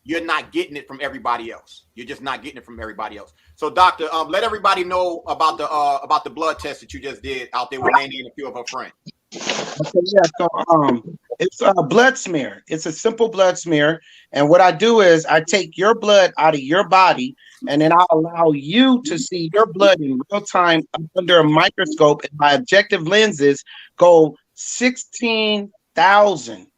you're not getting it from everybody else. You're just not getting it from everybody else. So, doctor, let everybody know about the blood test that you just did out there with Nandy and a few of her friends. Okay, yeah, so it's a blood smear. It's a simple blood smear, and what I do is I take your blood out of your body, and then I allow you to see your blood in real time under a microscope, and my objective lenses go 16,000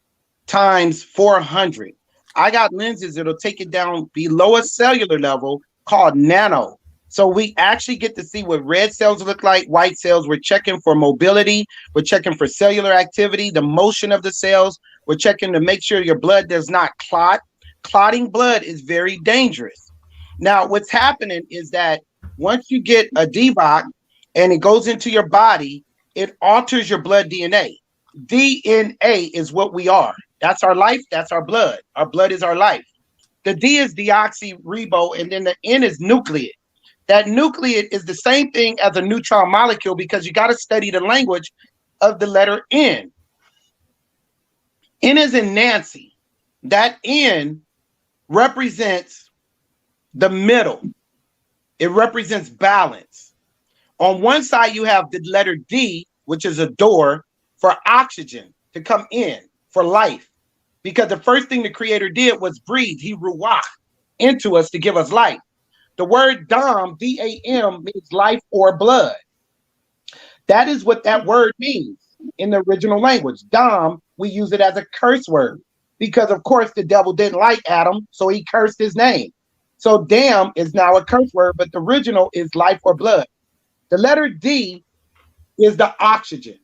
times 400. I got lenses that'll take it down below a cellular level called nano. So we actually get to see what red cells look like, white cells. We're checking for mobility. We're checking for cellular activity, the motion of the cells. We're checking to make sure your blood does not clot. Clotting blood is very dangerous. Now, what's happening is that once you get a DBOC and it goes into your body, it alters your blood DNA. DNA is what we are. That's our life. That's our blood. Our blood is our life. The D is deoxyribo, and then the N is nucleate. That nucleate is the same thing as a neutron molecule because you got to study the language of the letter N. N is in Nancy. That N represents the middle. It represents balance. On one side, you have the letter D, which is a door for oxygen to come in, for life. Because the first thing the Creator did was breathe. He ruach into us to give us life. The word Dam, D-A-M, means life or blood. That is what that word means in the original language. Dam, we use it as a curse word because, of course, the devil didn't like Adam, so he cursed his name. So damn is now a curse word, but the original is life or blood. The letter D is the oxygen,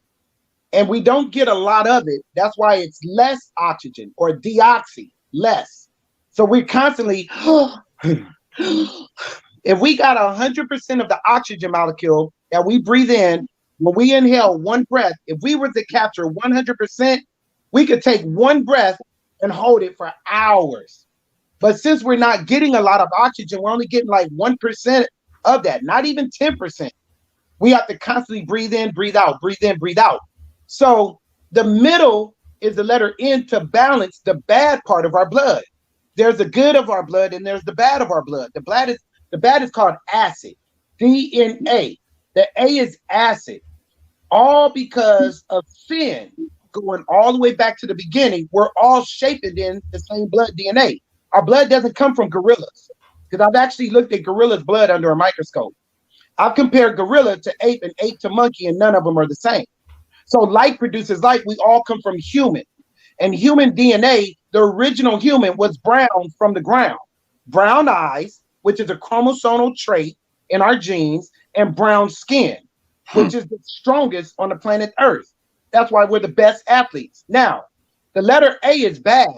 and we don't get a lot of it. That's why it's less oxygen or deoxy, less. So we're constantly... If we got 100% of the oxygen molecule that we breathe in, when we inhale one breath, if we were to capture 100%, we could take one breath and hold it for hours. But since we're not getting a lot of oxygen, we're only getting like 1% of that, not even 10%. We have to constantly breathe in, breathe out, breathe in, breathe out. So the middle is the letter N to balance the bad part of our blood. There's the good of our blood and there's the bad of our blood. The bad is called acid, DNA. The A is acid, all because of sin. Going all the way back to the beginning, we're all shaped in the same blood DNA. Our blood doesn't come from gorillas, because I've actually looked at gorillas' blood under a microscope. I've compared gorilla to ape and ape to monkey, and none of them are the same. So light produces light. We all come from human. And human DNA, the original human, was brown from the ground. Brown eyes, which is a chromosomal trait in our genes, and brown skin, which is the strongest on the planet Earth. That's why we're the best athletes. Now, The letter A is bad.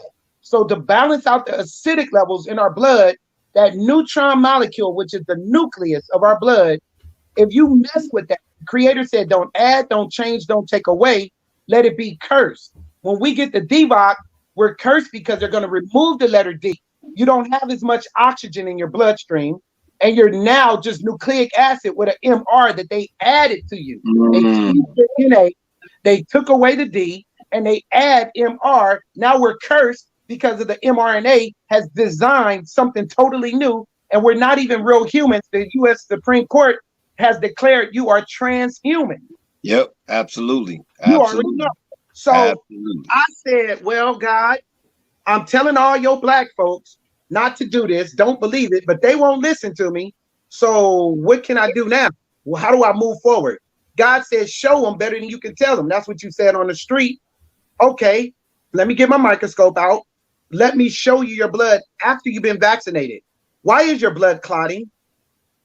So to balance out the acidic levels in our blood, that neutron molecule, which is the nucleus of our blood, if you mess with that, the Creator said, don't add, don't change, don't take away, let it be cursed. When we get the DVOC, we're cursed because they're going to remove the letter D. You don't have as much oxygen in your bloodstream, and you're now just nucleic acid with an MR that they added to you. They changed the NA, they took away the D, and they add MR. Now we're cursed because of the mRNA has designed something totally new, and we're not even real humans. The U.S. Supreme Court has declared you are transhuman. Yep, absolutely. You already know. So absolutely. I said, well, God, I'm telling all your black folks not to do this. Don't believe it, but they won't listen to me. So what can I do now? Well, how do I move forward? God says, show them better than you can tell them. That's what you said on the street. Okay, let me get my microscope out. Let me show you your blood after you've been vaccinated. Why is your blood clotting?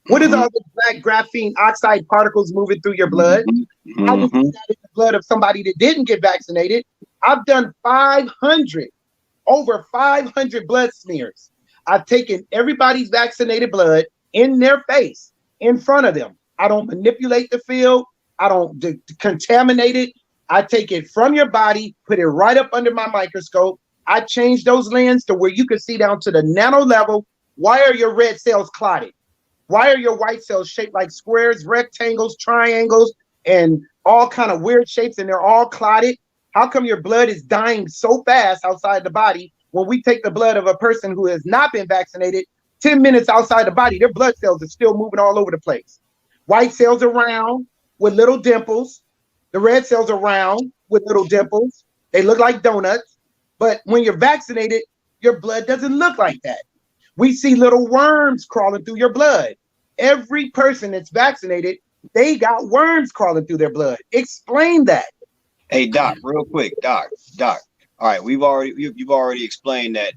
What is all the black graphene oxide particles moving through your blood? I was in the blood of somebody that didn't get vaccinated. I've done over 500 blood smears. I've taken everybody's vaccinated blood in their face, in front of them. I don't manipulate the field. I don't contaminate it. I take it from your body, put it right up under my microscope. I change those lenses to where you can see down to the nano level. Why are your red cells clotted? Why are your white cells shaped like squares, rectangles, triangles, and all kind of weird shapes, and they're all clotted? How come your blood is dying so fast outside the body when we take the blood of a person who has not been vaccinated, 10 minutes outside the body, their blood cells are still moving all over the place. White cells are round with little dimples. The red cells are round with little dimples. They look like donuts. But when you're vaccinated, your blood doesn't look like that. We see little worms crawling through your blood. Every person that's vaccinated, they got worms crawling through their blood. Explain that. Hey, Doc, real quick, Doc. All right, you've already explained that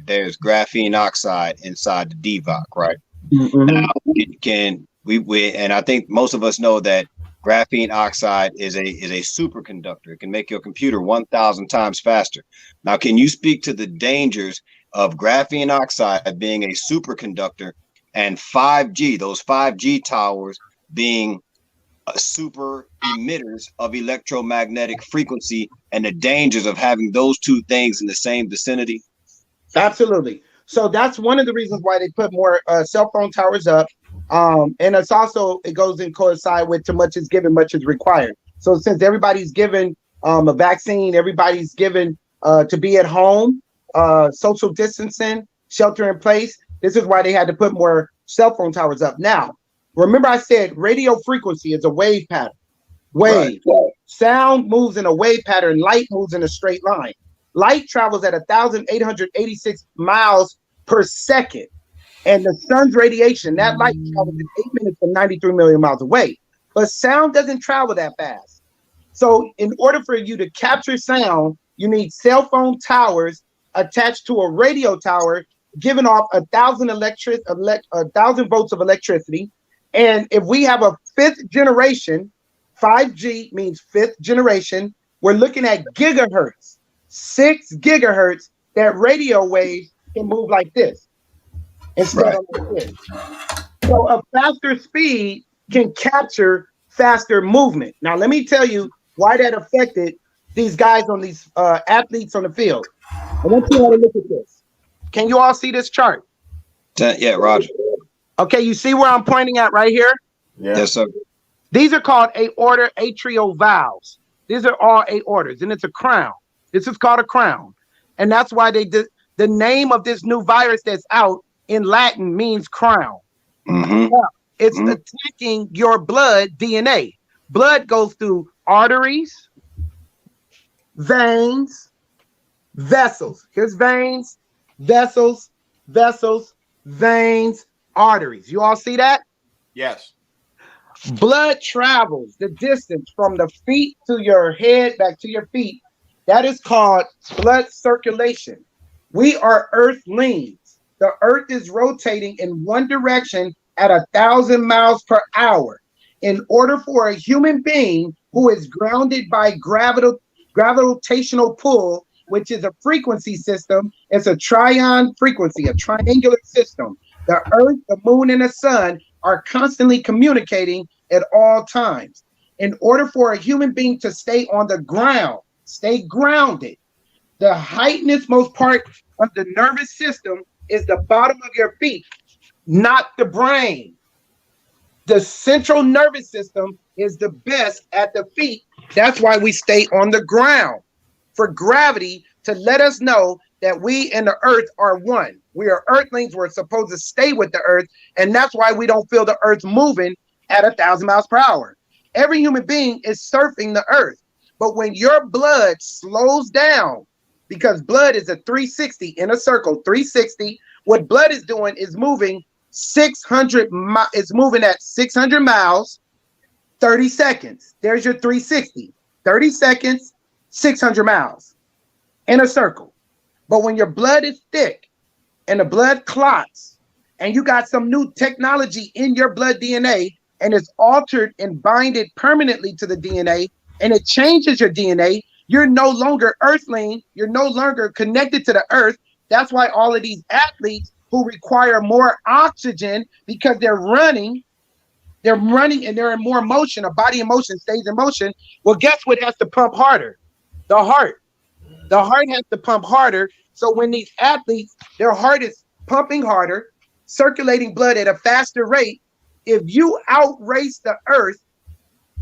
there's graphene oxide inside the DVOC, right? Now, and I think most of us know that graphene oxide is a superconductor. It can make your computer 1,000 times faster. Now, can you speak to the dangers of graphene oxide being a superconductor and 5G, those 5G towers being super emitters of electromagnetic frequency, and the dangers of having those two things in the same vicinity? Absolutely. So that's one of the reasons why they put more cell phone towers up. And it's also, it goes in coincide with too much is given, much is required. So since everybody's given a vaccine, everybody's given to be at home, social distancing, shelter in place, this is why they had to put more cell phone towers up. Now, remember I said radio frequency is a wave pattern. Wave. Right. Sound moves in a wave pattern. Light moves in a straight line. Light travels at 1,886 miles per second. And the sun's radiation, that light travels in 8 minutes from 93 million miles away. But sound doesn't travel that fast. So in order for you to capture sound, you need cell phone towers attached to a radio tower, giving off 1,000 volts of electricity. And if we have a 5th generation, 5G means 5th generation, we're looking at gigahertz, 6 gigahertz, that radio wave can move like this instead of like this. So a faster speed can capture faster movement. Now, let me tell you why that affected these guys on these athletes on the field. I want you all to look at this. Can you all see this chart? Yeah, Roger. Okay, you see where I'm pointing at right here? Yeah. Yes, sir. These are called aorta atrial valves. These are all aortas, and it's a crown. This is called a crown. And that's why they did the name of this new virus that's out in Latin means crown. It's attacking your blood DNA. Blood goes through arteries, veins, vessels. Here's veins, vessels, veins, arteries. You all see that? Yes. Blood travels the distance from the feet to your head back to your feet. That is called blood circulation. We are earthlings. The earth is rotating in one direction at 1,000 miles per hour. In order for a human being who is grounded by gravitational pull which is a frequency system. It's a trion frequency, a triangular system. The Earth, the Moon, and the Sun are constantly communicating at all times. In order for a human being to stay on the ground, stay grounded, the most part of the nervous system is the bottom of your feet, not the brain. The central nervous system is the best at the feet. That's why we stay on the ground, for gravity to let us know that we and the earth are one. We are earthlings. We're supposed to stay with the earth. And that's why we don't feel the earth moving at 1,000 miles per hour. Every human being is surfing the earth. But when your blood slows down, because blood is a 360 in a circle, 360, what blood is doing is moving 600, it's moving at 600 miles, 30 seconds. There's your 360, 30 seconds, 600 miles in a circle. But when your blood is thick and the blood clots and you got some new technology in your blood DNA and it's altered and binded permanently to the DNA and it changes your DNA, you're no longer earthling. You're no longer connected to the earth. That's why all of these athletes who require more oxygen, because they're running and they're in more motion. A body in motion stays in motion. Well, guess what has to pump harder? The heart. The heart has to pump harder. So when these athletes, their heart is pumping harder, circulating blood at a faster rate, if you outrace the earth,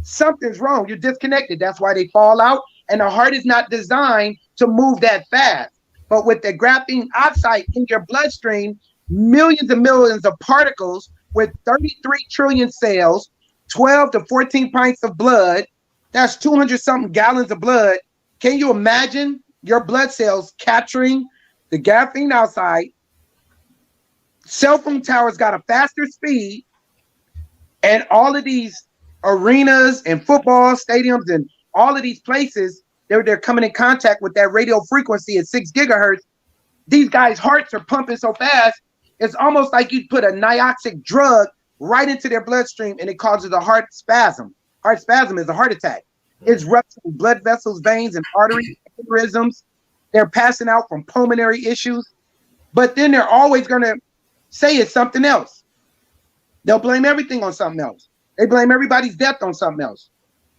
something's wrong. You're disconnected. That's why they fall out. And the heart is not designed to move that fast. But with the graphene oxide in your bloodstream, millions and millions of particles with 33 trillion cells, 12 to 14 pints of blood, that's 200 something gallons of blood. Can you imagine your blood cells capturing the graphene oxide? Cell phone towers got a faster speed, and all of these arenas and football stadiums and all of these places, they're coming in contact with that radio frequency at 6 gigahertz. These guys' hearts are pumping so fast, it's almost like you put a nioxic drug right into their bloodstream and it causes a heart spasm. Heart spasm is a heart attack. It's rupturing blood vessels, veins, and arteries, aneurysms. They're passing out from pulmonary issues. But then they're always going to say it's something else. They'll blame everything on something else. They blame everybody's death on something else.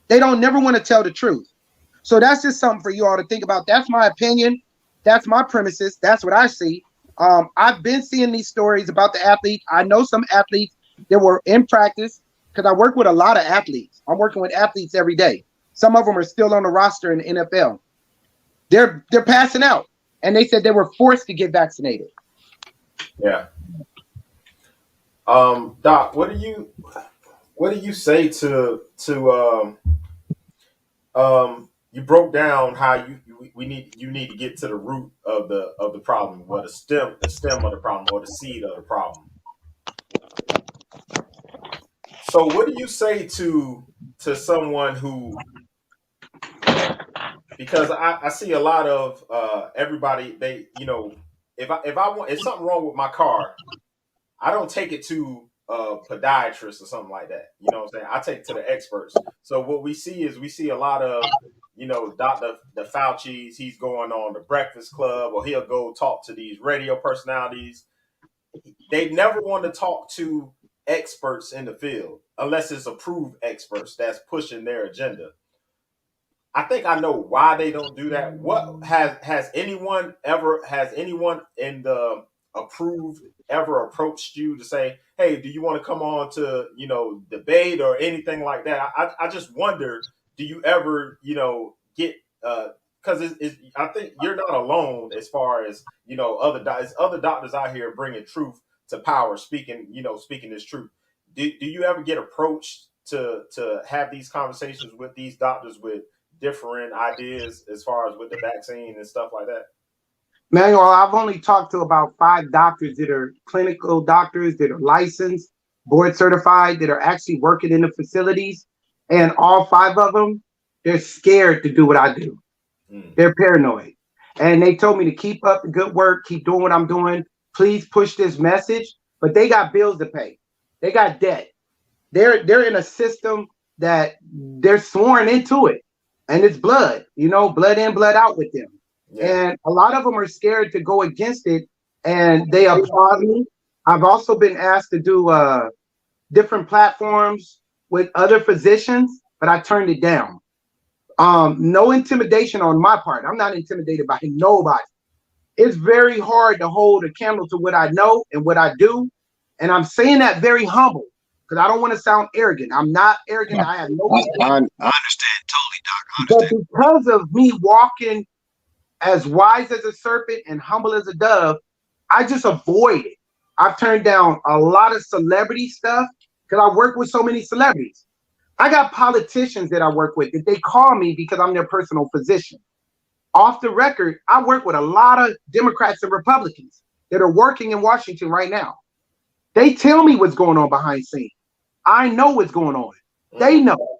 They don't never want to tell the truth. So that's just something for you all to think about. That's my opinion. That's my premises. That's what I see. I've been seeing these stories about the athletes. I know some athletes that were in practice because I work with a lot of athletes. I'm working with athletes every day. Some of them are still on the roster in the NFL. They're passing out, and they said they were forced to get vaccinated. Yeah. Doc, what do you say to you broke down how you need to get to the root of the problem, or the stem of the problem, or the seed of the problem. So what do you say to someone who, because I see a lot of everybody, they, if something wrong with my car, I don't take it to a podiatrist or something like that. You know what I'm saying? I take it to the experts. So what we see a lot of, Dr. Fauci's, he's going on the Breakfast Club, or he'll go talk to these radio personalities. They never want to talk to experts in the field unless it's approved experts that's pushing their agenda. I think I know why they don't do that. What has anyone in the approved ever approached you to say, hey, do you want to come on to, debate or anything like that? I just wonder, do you ever, get, because I think you're not alone as far as, other doctors out here bringing truth to power, speaking this truth. Do you ever get approached to have these conversations with these doctors with different ideas as far as with the vaccine and stuff like that? Manuel, I've only talked to about 5 doctors that are clinical doctors, that are licensed, board certified, that are actually working in the facilities. And all 5 of them, they're scared to do what I do. They're paranoid. And they told me to keep up the good work, keep doing what I'm doing. Please push this message. But they got bills to pay. They got debt. They're in a system that they're sworn into it. And it's blood, blood in, blood out with them. And a lot of them are scared to go against it, and they applaud me. I've also been asked to do different platforms with other physicians, but I turned it down. No intimidation on my part. I'm not intimidated by nobody. It's very hard to hold a candle to what I know and what I do. And I'm saying that very humble because I don't want to sound arrogant. I'm not arrogant. I have no. I understand totally, Doc. I But understand. because of me walking as wise as a serpent and humble as a dove, I just avoid it. I've turned down a lot of celebrity stuff because I work with so many celebrities. I got politicians that I work with that they call me because I'm their personal physician. Off the record, I work with a lot of Democrats and Republicans that are working in Washington right now. They tell me what's going on behind scenes. I know what's going on. They know.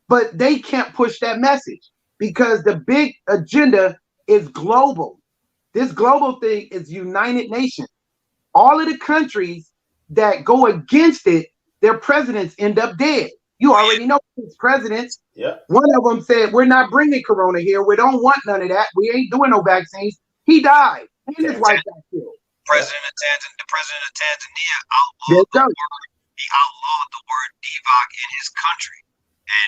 But they can't push that message because the big agenda is global. This global thing is United Nations. All of the countries that go against it, their presidents end up dead. You already know these presidents. Yeah. One of them said, we're not bringing Corona here. We don't want none of that. We ain't doing no vaccines. He died. And his wife got killed. The president of Tanzania outlawed the word. He outlawed the word Divock in his country.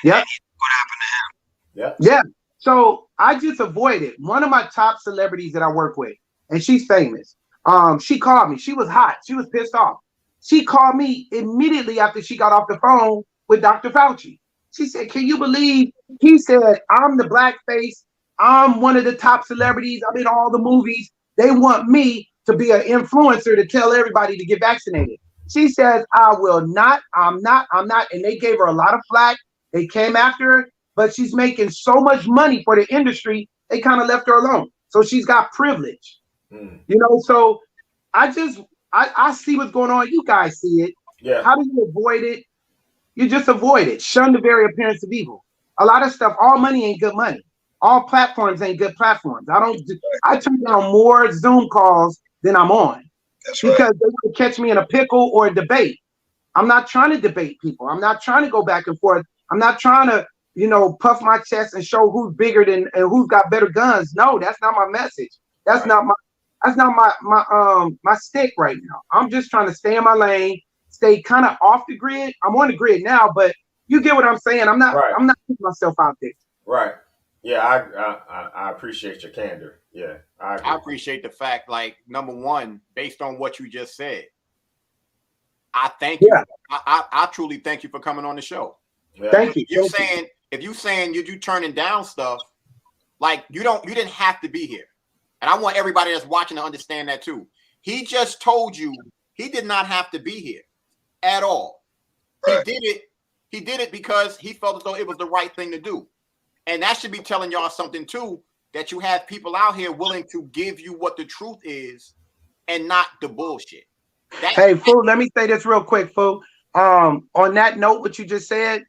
And what happened to him? Yeah. So I just avoid it. One of my top celebrities that I work with, and she's famous. She called me. She was hot. She was pissed off. She called me immediately after she got off the phone with Dr. Fauci. She said, can you believe he said, I'm the black face. I'm one of the top celebrities. I'm in all the movies. They want me to be an influencer to tell everybody to get vaccinated. She says, I will not. I'm not. And they gave her a lot of flack. They came after her, but she's making so much money for the industry. They kind of left her alone. So she's got privilege, so I see what's going on. You guys see it. Yeah. How do you avoid it? You just avoid it. Shun the very appearance of evil. A lot of stuff, all money ain't good money. All platforms ain't good platforms. I turn down more Zoom calls than I'm on. That's because right. they want to catch me in a pickle or a debate. I'm not trying to debate people. I'm not trying to go back and forth. I'm not trying to, puff my chest and show who's bigger than and who's got better guns. No, that's not my message. That's not my stick right now. I'm just trying to stay in my lane, stay kind of off the grid. I'm on the grid now, but you get what I'm saying. I'm not putting myself out there. Right. Yeah, I appreciate your candor. Yeah, I appreciate the fact, like, number one, based on what you just said, I thank you. I truly thank you for coming on the show. Yeah. Thank you. If you saying you turning down stuff, like you didn't have to be here. And I want everybody that's watching to understand that too. He just told you he did not have to be here at all. He did it because he felt as though it was the right thing to do. And that should be telling y'all something too, that you have people out here willing to give you what the truth is and not the bullshit. Hey, Fool, let me say this real quick, Fool. On that note, what you just said,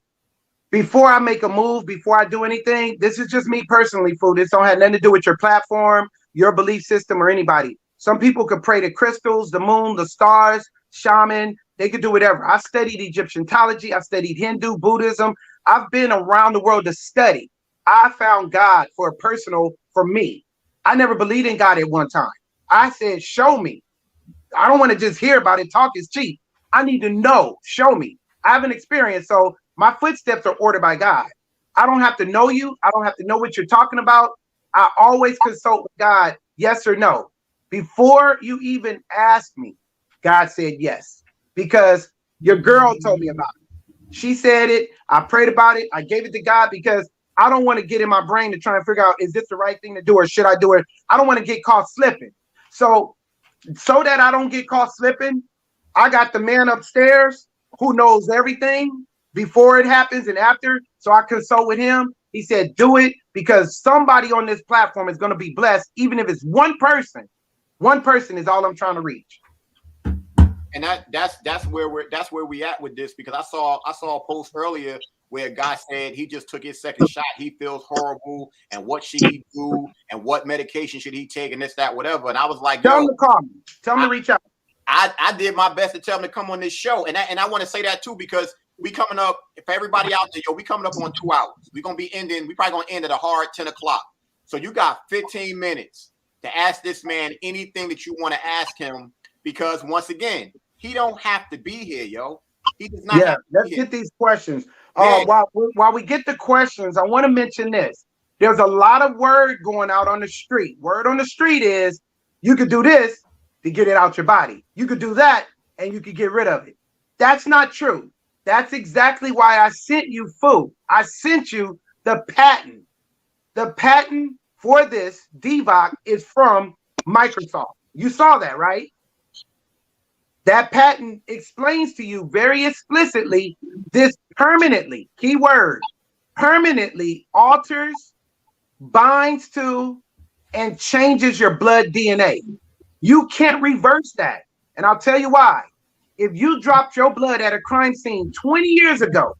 before I make a move, before I do anything, this is just me personally, Fool. This don't have nothing to do with your platform, your belief system, or anybody. Some people could pray to crystals, the moon, the stars, shaman. They could do whatever. I studied Egyptology. I studied Hindu, Buddhism. I've been around the world to study. I found God for me. I never believed in God at one time. I said, show me. I don't want to just hear about it. Talk is cheap. I need to know. Show me. I have an experience. So my footsteps are ordered by God. I don't have to know you. I don't have to know what you're talking about. I always consult with God, yes or no. Before you even ask me, God said yes. Because your girl told me about it. She said it. I prayed about it. I gave it to God because I don't want to get in my brain to try and figure out, is this the right thing to do or should I do it? I don't want to get caught slipping. So that I don't get caught slipping, I got the man upstairs who knows everything before it happens and after. So I consult with him. He said, do it because somebody on this platform is going to be blessed. Even if it's one person is all I'm trying to reach. And that's where we at with this, because I saw a post earlier where a guy said he just took his second shot. He feels horrible. And what should he do? And what medication should he take? And this, that, whatever. And I was like, tell him to call me. Tell him to reach out. I did my best to tell him to come on this show. And I want to say that too, because we coming up, for everybody out there, we coming up on 2 hours. We're going to be ending. We probably going to end at a hard 10 o'clock. So you got 15 minutes to ask this man anything that you want to ask him, because once again, he don't have to be here, yo. He does not have to let's be here. get these questions. Yeah. While we get the questions, I want to mention this. There's a lot of word going out on the street. Word on the street is you could do this to get it out your body. You could do that and you could get rid of it. That's not true. That's exactly why I sent you food. I sent you the patent. The patent for this DVOC is from Microsoft. You saw that, right? That patent explains to you very explicitly this permanently, keyword, permanently alters, binds to, and changes your blood DNA. You can't reverse that. And I'll tell you why. If you dropped your blood at a crime scene 20 years ago,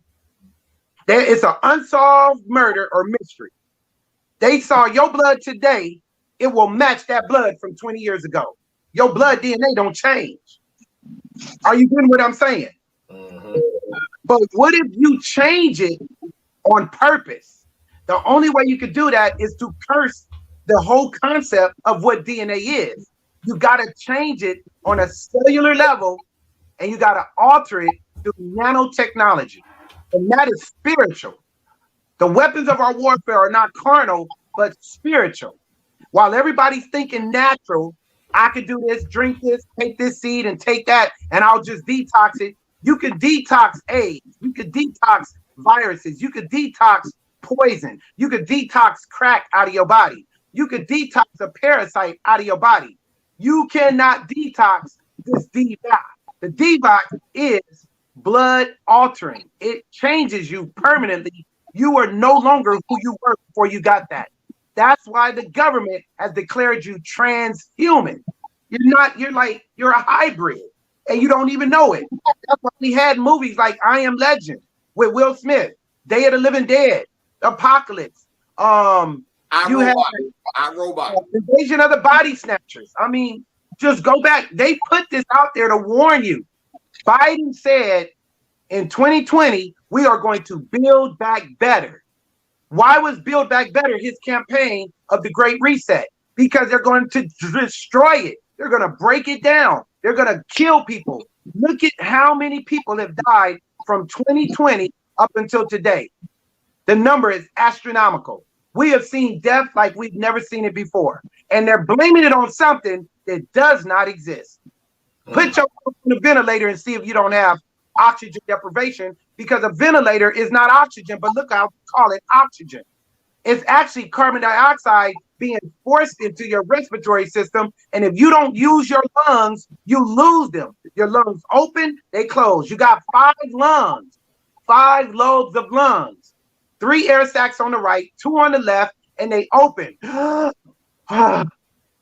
there is an unsolved murder or mystery. They saw your blood today, it will match that blood from 20 years ago. Your blood DNA don't change. Are you getting what I'm saying? Mm-hmm. But what if you change it on purpose? The only way you could do that is to curse the whole concept of what DNA is. You got to change it on a cellular level, and you got to alter it through nanotechnology. And that is spiritual. The weapons of our warfare are not carnal, but spiritual. While everybody's thinking natural, I could do this, drink this, take this seed and take that, and I'll just detox it. You could detox AIDS. You could detox viruses. You could detox poison. You could detox crack out of your body. You could detox a parasite out of your body. You cannot detox this DVOC. The DVOC is blood altering. It changes you permanently. You are no longer who you were before you got that. That's why the government has declared you transhuman. You're a hybrid and you don't even know it. That's why we had movies like I Am Legend with Will Smith, Day of the Living Dead, Apocalypse. iRobot. Invasion of the Body Snatchers. I mean, just go back. They put this out there to warn you. Biden said in 2020, we are going to build back better. Why was Build Back Better his campaign of the Great Reset? Because they're going to destroy it. They're going to break it down. They're going to kill people. Look at how many people have died from 2020 up until today. The number is astronomical. We have seen death like we've never seen it before. And they're blaming it on something that does not exist. Put yourself in a ventilator and see if you don't have oxygen deprivation, because a ventilator is not oxygen, but look how we call it oxygen. It's actually carbon dioxide being forced into your respiratory system. And if you don't use your lungs, you lose them. Your lungs open, they close. You got 5 lungs, 5 lobes of lungs, 3 air sacs on the right, 2 on the left, and they open.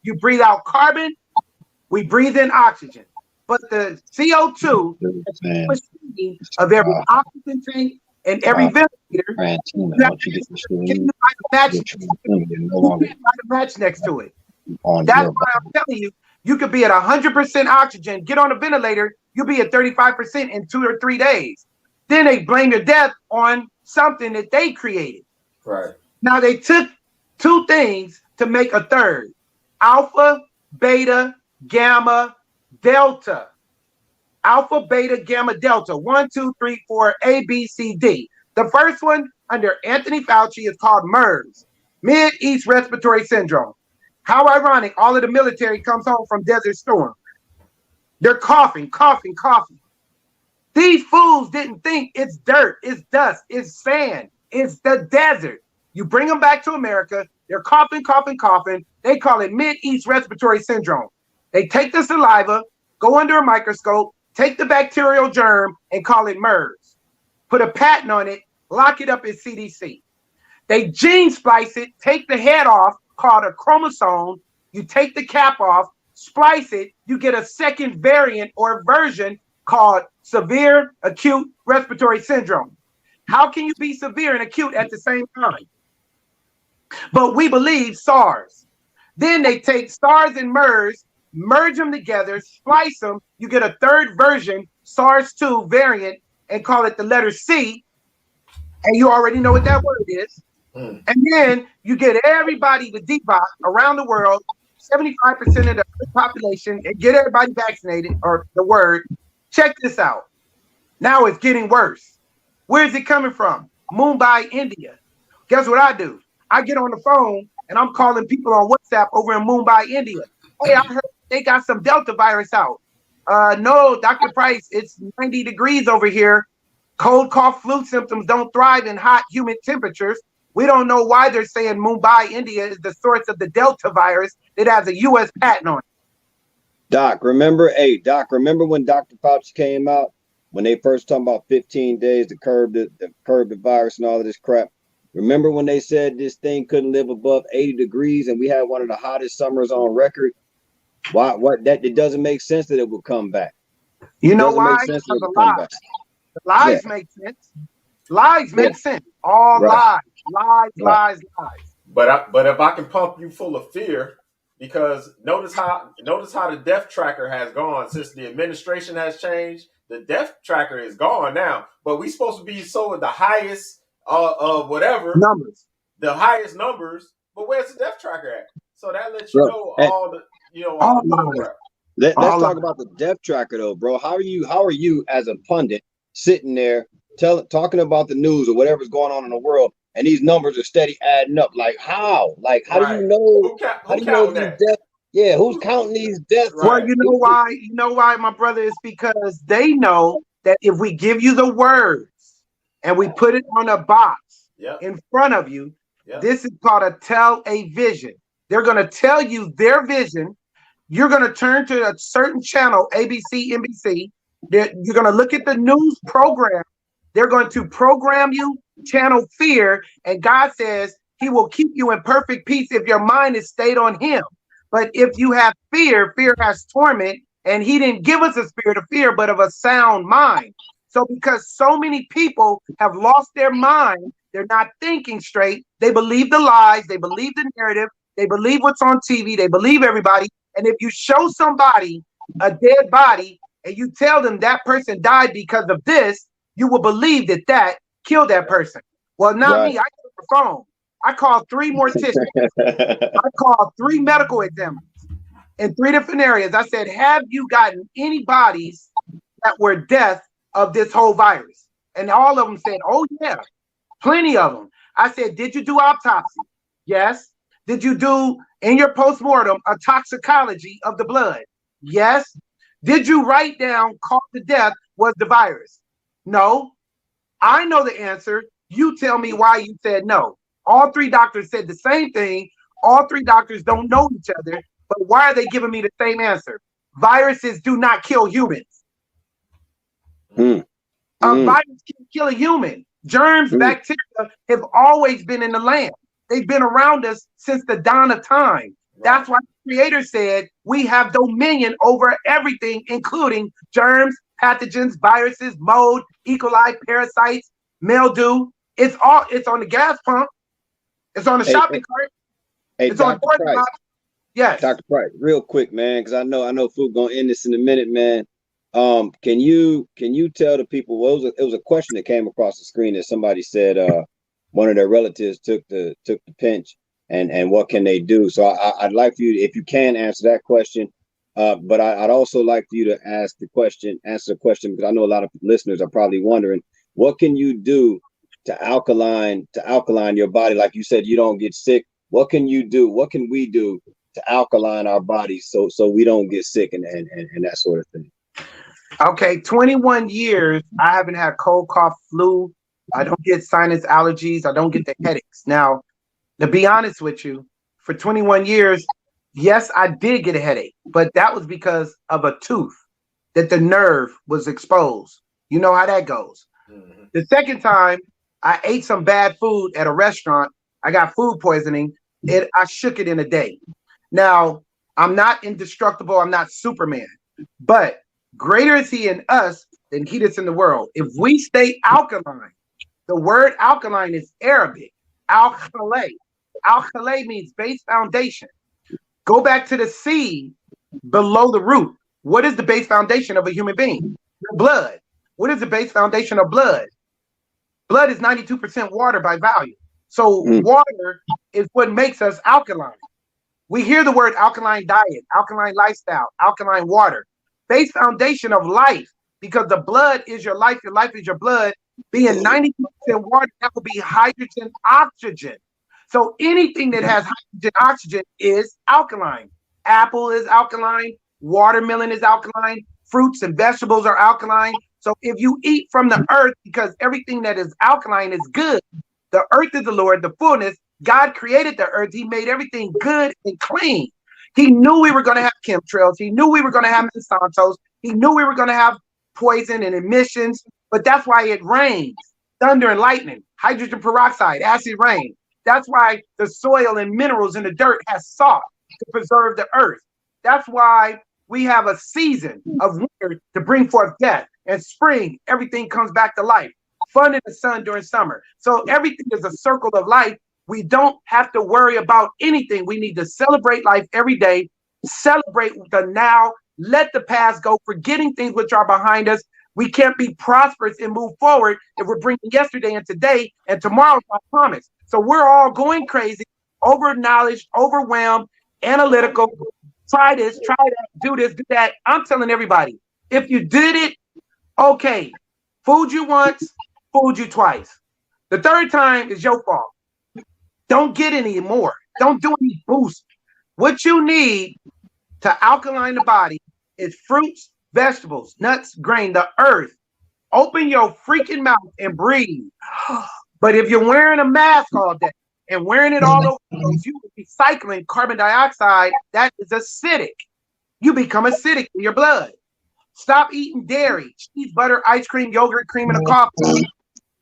You breathe out carbon, we breathe in oxygen. But the CO2 of every oxygen tank and every ventilator, you have to match next to it. That's why I'm telling you, you could be at 100% oxygen, get on a ventilator, you'll be at 35% in 2 or 3 days. Then they blame your death on something that they created. Right. Now they took 2 things to make a third: alpha, beta, gamma, delta. Alpha, beta, gamma, delta. 1, 2, 3, 4, A, B, C, D. The first one under Anthony Fauci is called MERS, Mid-East Respiratory Syndrome. How ironic, all of the military comes home from Desert Storm. They're coughing. These fools didn't think it's dirt, it's dust, it's sand, it's the desert. You bring them back to America, they're coughing. They call it Mid-East Respiratory Syndrome. They take the saliva, go under a microscope, take the bacterial germ, and call it MERS. Put a patent on it, lock it up at CDC. They gene splice it, take the head off, called a chromosome. You take the cap off, splice it, you get a second variant or version called severe acute respiratory syndrome. How can you be severe and acute at the same time? But we believe SARS. Then they take SARS and MERS, merge them together, splice them, you get a third version, SARS-2 variant, and call it the letter C. And you already know what that word is. And then you get everybody with detox around the world, 75% of the population, and get everybody vaccinated, or the word. Check this out. Now it's getting worse. Where is it coming from? Mumbai, India. Guess what I do? I get on the phone and I'm calling people on WhatsApp over in Mumbai, India. Hey, I heard they got some Delta virus out. No, Dr. Price, it's 90 degrees over here. Cold, cough, flu symptoms don't thrive in hot, humid temperatures. We don't know why they're saying Mumbai, India is the source of the Delta virus that has a U.S. patent on it. Doc, remember when Dr. Fauci came out, when they first talking about 15 days to curb the virus and all of this crap? Remember when they said this thing couldn't live above 80 degrees and we had one of the hottest summers on record? It doesn't make sense that it will come back. You know why? Because the lies. The lies make sense. Lies make sense. All lies. Lies. But if I can pump you full of fear, because notice how the death tracker has gone since the administration has changed. The death tracker is gone now, but we supposed to be the highest of whatever numbers, the highest numbers. But where's the death tracker at? So that lets you know all the Let's talk about the death tracker though, bro. How are you as a pundit sitting there talking about the news or whatever's going on in the world, and these numbers are steady adding up? Like how? Like how do you know? How do you know these deaths? Yeah, who's counting these deaths? Well, you know why? You know why, my brother? Is because they know that if we give you the words and we put it on a box in front of you, this is called a vision. They're going to tell you their vision. You're going to turn to a certain channel, ABC, NBC. You're going to look at the news program. They're going to program you, channel fear, and God says he will keep you in perfect peace if your mind is stayed on him. But if you have fear, fear has torment, and he didn't give us a spirit of fear, but of a sound mind. So because so many people have lost their mind, they're not thinking straight. They believe the lies. They believe the narrative. They believe what's on TV. They believe everybody. And if you show somebody a dead body and you tell them that person died because of this, you will believe that killed that person. Well, not me. I took the phone. I called 3 morticians. I called 3 medical examiners in 3 different areas. I said, have you gotten any bodies that were death of this whole virus? And all of them said, oh, yeah, plenty of them. I said, did you do autopsy? Yes. Did you do in your postmortem a toxicology of the blood? Yes. Did you write down cause of death was the virus? No. I know the answer. You tell me why you said no. All 3 doctors said the same thing. All 3 doctors don't know each other, but why are they giving me the same answer? Viruses do not kill humans. A virus can kill a human. Germs, bacteria have always been in the land. They've been around us since the dawn of time. That's why the Creator said we have dominion over everything, including germs, pathogens, viruses, mold, E. coli, parasites, mildew. It's on the gas pump. It's on the shopping cart. It's on the box. Yes. Dr. Price, real quick, man, because I know Food gonna end this in a minute, man. Can you tell the people? Well, it was a question that came across the screen that somebody said one of their relatives took the pinch, and what can they do? So I'd like for you, if you can, answer that question. But I'd also like for you to answer the question, because I know a lot of listeners are probably wondering, what can you do to alkaline your body? Like you said, you don't get sick. What can you do? What can we do to alkaline our bodies so we don't get sick and that sort of thing? Okay, 21 years, I haven't had cold, cough, flu. I don't get sinus allergies. I don't get the headaches. Now, to be honest with you, for 21 years, yes, I did get a headache, but that was because of a tooth that the nerve was exposed. You know how that goes. Mm-hmm. The second time, I ate some bad food at a restaurant. I got food poisoning. I shook it in a day. Now, I'm not indestructible. I'm not Superman, but greater is he in us than he that's in the world. If we stay alkaline, the word alkaline is Arabic, al-khalay. Al-khalay means base foundation. Go back to the seed below the root. What is the base foundation of a human being? Blood. What is the base foundation of blood? Blood is 92% water by volume. So water is what makes us alkaline. We hear the word alkaline diet, alkaline lifestyle, alkaline water, base foundation of life, because the blood is your life is your blood. Being 90% water, that will be hydrogen, oxygen. So anything that has hydrogen, oxygen is alkaline. Apple is alkaline, watermelon is alkaline, fruits and vegetables are alkaline. So if you eat from the earth, because everything that is alkaline is good, the earth is the Lord, the fullness. God created the earth. He made everything good and clean. He knew we were going to have chemtrails. He knew we were going to have Monsantos. He knew we were going to have poison and emissions. But that's why it rains, thunder and lightning, hydrogen peroxide, acid rain. That's why the soil and minerals in the dirt has salt to preserve the earth. That's why we have a season of winter to bring forth death, and spring, everything comes back to life. Fun in the sun during summer. So everything is a circle of life. We don't have to worry about anything. We need to celebrate life every day, celebrate the now, let the past go, forgetting things which are behind us. We can't be prosperous and move forward if we're bringing yesterday and today, and tomorrow's not promised. So we're all going crazy, over knowledge, overwhelmed, analytical. Try this, try that, do this, do that. I'm telling everybody, if you did it, okay. Fooled you once, fooled you twice. The third time is your fault. Don't get any more. Don't do any boost. What you need to alkaline the body is fruits, vegetables, nuts, grain, the earth. Open your freaking mouth and breathe. But if you're wearing a mask all day and wearing it all over, you will be cycling carbon dioxide. That is acidic. You become acidic in your blood. Stop eating dairy, cheese, butter, ice cream, yogurt, cream, and a coffee.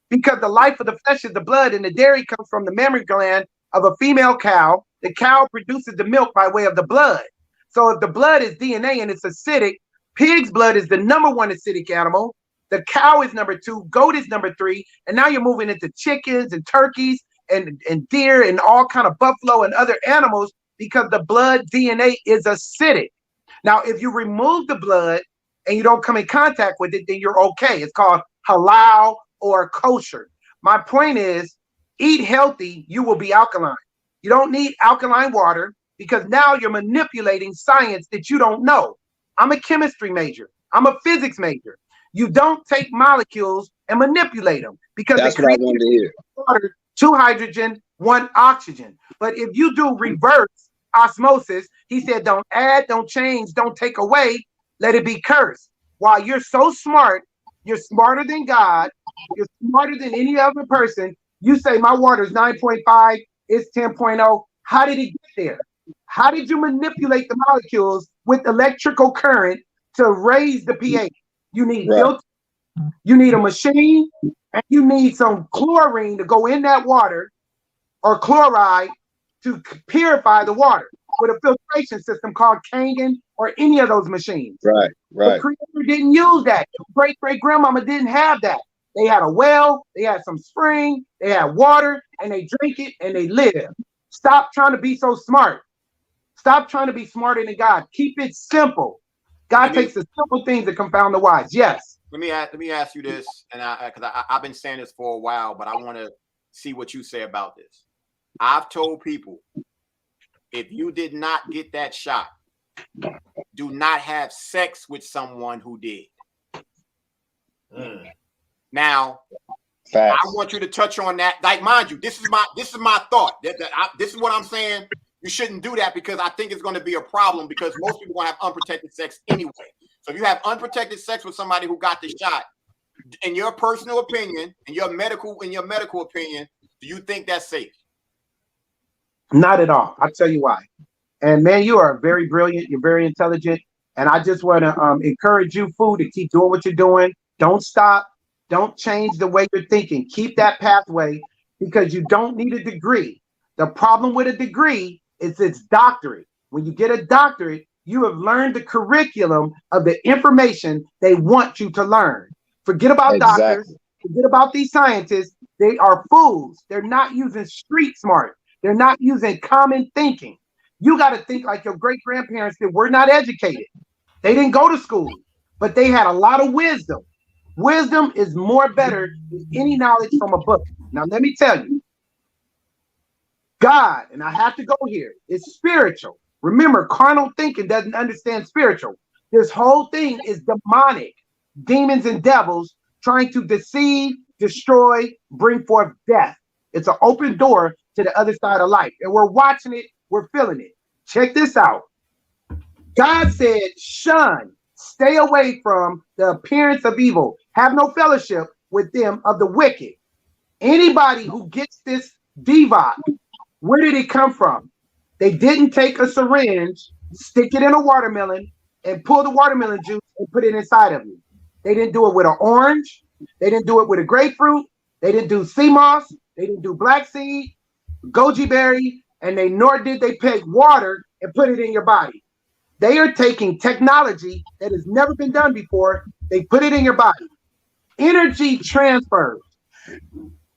Because the life of the flesh is the blood, and the dairy comes from the mammary gland of a female cow. The cow produces the milk by way of the blood. So if the blood is DNA and it's acidic, pig's blood is the number one acidic animal. The cow is number 2, goat is number 3, and now you're moving into chickens and turkeys and deer and all kind of buffalo and other animals, because the blood DNA is acidic. Now, if you remove the blood and you don't come in contact with it, then you're okay. It's called halal or kosher. My point is, eat healthy, you will be alkaline. You don't need alkaline water, because now you're manipulating science that you don't know. I'm a chemistry major. I'm a physics major. You don't take molecules and manipulate them, because that's what I wanted to hear. Water, 2 hydrogen, 1 oxygen. But if you do reverse osmosis, he said, don't add, don't change, don't take away, let it be cursed. While you're so smart, you're smarter than God, you're smarter than any other person. You say my water is 9.5, it's 10.0. How did it get there? How did you manipulate the molecules with electrical current to raise the pH? You need filter, you need a machine, and you need some chlorine to go in that water, or chloride, to purify the water with a filtration system called Kangen or any of those machines. Right. The creator didn't use that. Great-great-grandmama didn't have that. They had a well, they had some spring, they had water, and they drink it and they live. Stop trying to be so smart. Stop trying to be smarter than God. Keep it simple. God takes the simple things to confound the wise. Yes. Let me ask you this, and because I've been saying this for a while, but I want to see what you say about this. I've told people, if you did not get that shot, do not have sex with someone who did. Now, facts. I want you to touch on that. Like, mind you, this is my thought. This is what I'm saying. You shouldn't do that, because I think it's going to be a problem, because most people are going to have unprotected sex anyway. So if you have unprotected sex with somebody who got the shot, in your personal opinion, in your medical opinion, do you think that's safe? Not at all. I'll tell you why. And man, you are very brilliant. You're very intelligent. And I just want to encourage you, Fu, to keep doing what you're doing. Don't stop. Don't change the way you're thinking. Keep that pathway, because you don't need a degree. The problem with a degree is it's doctorate. When you get a doctorate, you have learned the curriculum of the information they want you to learn. Forget about doctors. Forget about these scientists. They are fools. They're not using street smart. They're not using common thinking. You got to think like your great-grandparents that were not educated. They didn't go to school, but they had a lot of wisdom. Wisdom is more better than any knowledge from a book. Now, let me tell you, God, and I have to go here, is spiritual. Remember, carnal thinking doesn't understand spiritual. This whole thing is demonic. Demons and devils trying to deceive, destroy, bring forth death. It's an open door to the other side of life. And we're watching it, we're feeling it. Check this out. God said, shun, stay away from the appearance of evil. Have no fellowship with them of the wicked. Anybody who gets this diva, where did it come from? They didn't take a syringe, stick it in a watermelon, and pull the watermelon juice and put it inside of you. They didn't do it with an orange. They didn't do it with a grapefruit. They didn't do sea moss. They didn't do black seed, goji berry, and nor did they take water and put it in your body. They are taking technology that has never been done before. They put it in your body. Energy transfers.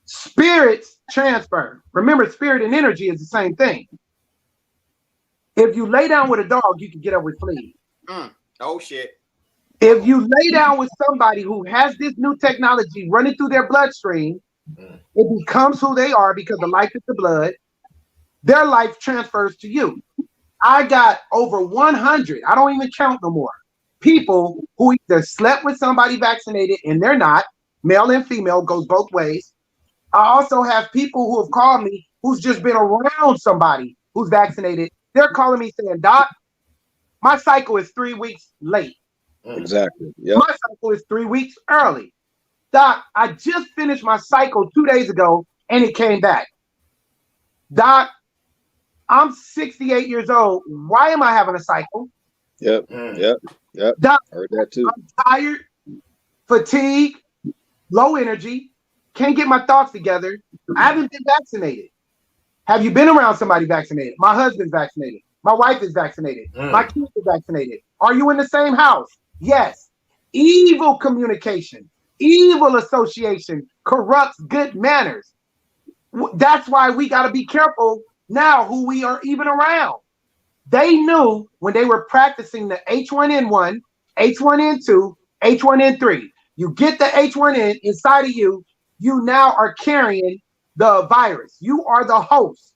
Spirits transfer. Remember, spirit and energy is the same thing. If you lay down with a dog, you can get up with fleas. Oh, shit. If you lay down with somebody who has this new technology running through their bloodstream, it becomes who they are because the life is the blood. Their life transfers to you. I got over 100, I don't even count no more, people who either slept with somebody vaccinated and they're not, male and female, goes both ways. I also have people who have called me who's just been around somebody who's vaccinated. They're calling me saying, Doc, my cycle is 3 weeks late. Exactly. Yep. My cycle is 3 weeks early. Doc, I just finished my cycle 2 days ago and it came back. Doc, I'm 68 years old. Why am I having a cycle? Yep. Doc, I heard that too. I'm tired, fatigued, low energy, can't get my thoughts together. I haven't been vaccinated. Have you been around somebody vaccinated? My husband's vaccinated. My wife is vaccinated. My kids are vaccinated. Are you in the same house? Yes. Evil communication, evil association corrupts good manners. That's why we got to be careful now who we are even around. They knew when they were practicing the H1N1, H1N2, H1N3. You get the H1N inside of you, you now are carrying the virus. You are the host.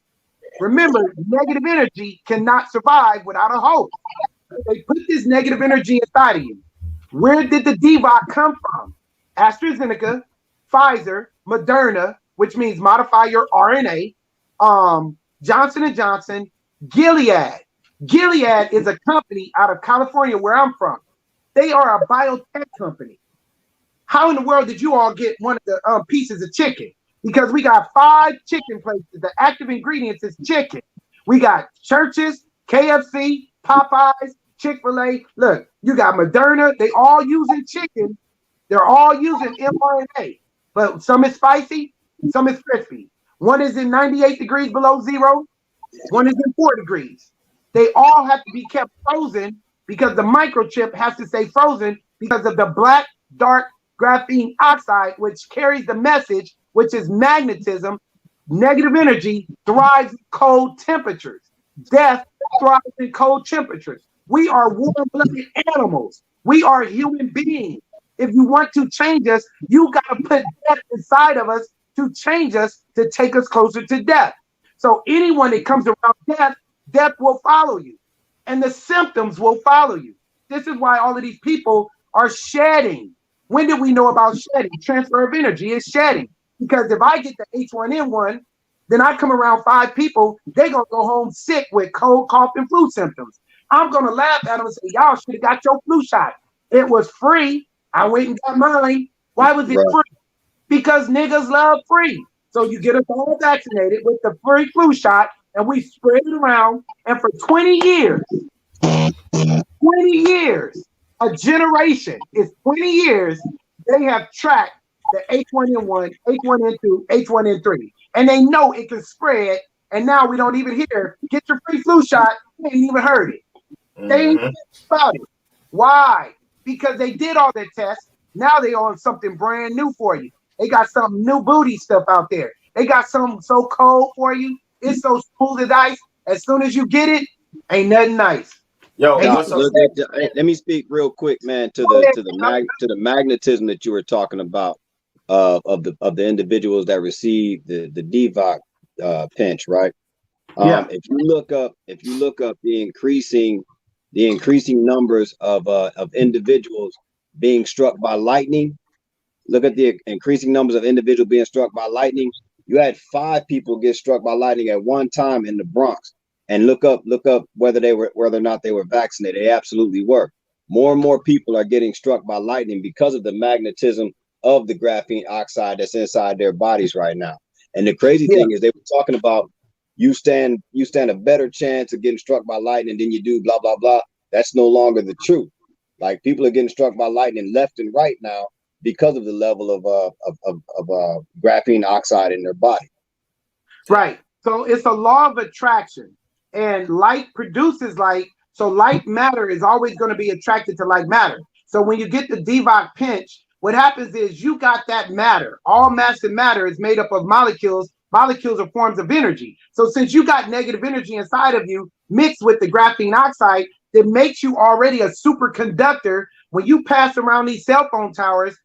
Remember, negative energy cannot survive without a host. They put this negative energy inside of you. Where did the DVOC come from? AstraZeneca, Pfizer, Moderna, which means modify your RNA, Johnson & Johnson, Gilead. Gilead is a company out of California where I'm from. They are a biotech company. How in the world did you all get one of the pieces of chicken? Because we got 5 chicken places. The active ingredients is chicken. We got Church's, KFC, Popeyes, Chick-fil-A. Look, you got Moderna. They all using chicken. They're all using mRNA. But some is spicy, some is crispy. One is in 98 degrees below zero. One is in 4 degrees. They all have to be kept frozen because the microchip has to stay frozen because of the black, dark graphene oxide, which carries the message, which is magnetism. Negative energy thrives in cold temperatures. Death thrives in cold temperatures. We are warm-blooded animals. We are human beings. If you want to change us, you got to put death inside of us to change us, to take us closer to death. So anyone that comes around death, death will follow you. And the symptoms will follow you. This is why all of these people are shedding. When did we know about shedding? Transfer of energy is shedding. Because if I get the H1N1, then I come around 5 people, they're going to go home sick with cold, cough, and flu symptoms. I'm going to laugh at them and say, y'all should have got your flu shot. It was free. I went and got mine. Why was it free? Because niggas love free. So you get us all vaccinated with the free flu shot, and we spread it around. And for 20 years, a generation is 20 years, they have tracked the H1N1, H1N2, H1N3. And they know it can spread. And now we don't even hear, get your free flu shot. They ain't even heard it. They ain't about it. Why? Because they did all their tests. Now they on something brand new for you. They got some new booty stuff out there. They got something so cold for you. It's so smooth as ice. As soon as you get it, ain't nothing nice. Yo, let me speak real quick, man, to the magnetism that you were talking about of the individuals that receive the DVOC pinch, right? If you look up the increasing numbers of individuals being struck by lightning, look at the increasing numbers of individuals being struck by lightning. You had 5 people get struck by lightning at one time in the Bronx, and look up whether or not they were vaccinated. They absolutely were. More and more people are getting struck by lightning because of the magnetism of the graphene oxide that's inside their bodies right now. And the crazy thing is, they were talking about you stand a better chance of getting struck by lightning than you do blah blah blah. That's no longer the truth. Like, people are getting struck by lightning left and right now because of the level of graphene oxide in their body. Right. So it's a law of attraction, and light produces light. So light matter is always going to be attracted to light matter. So when you get the Dvorak pinch, what happens is you got that matter. All massive matter is made up of molecules. Molecules are forms of energy. So since you got negative energy inside of you mixed with the graphene oxide, that makes you already a superconductor. When you pass around these cell phone towers,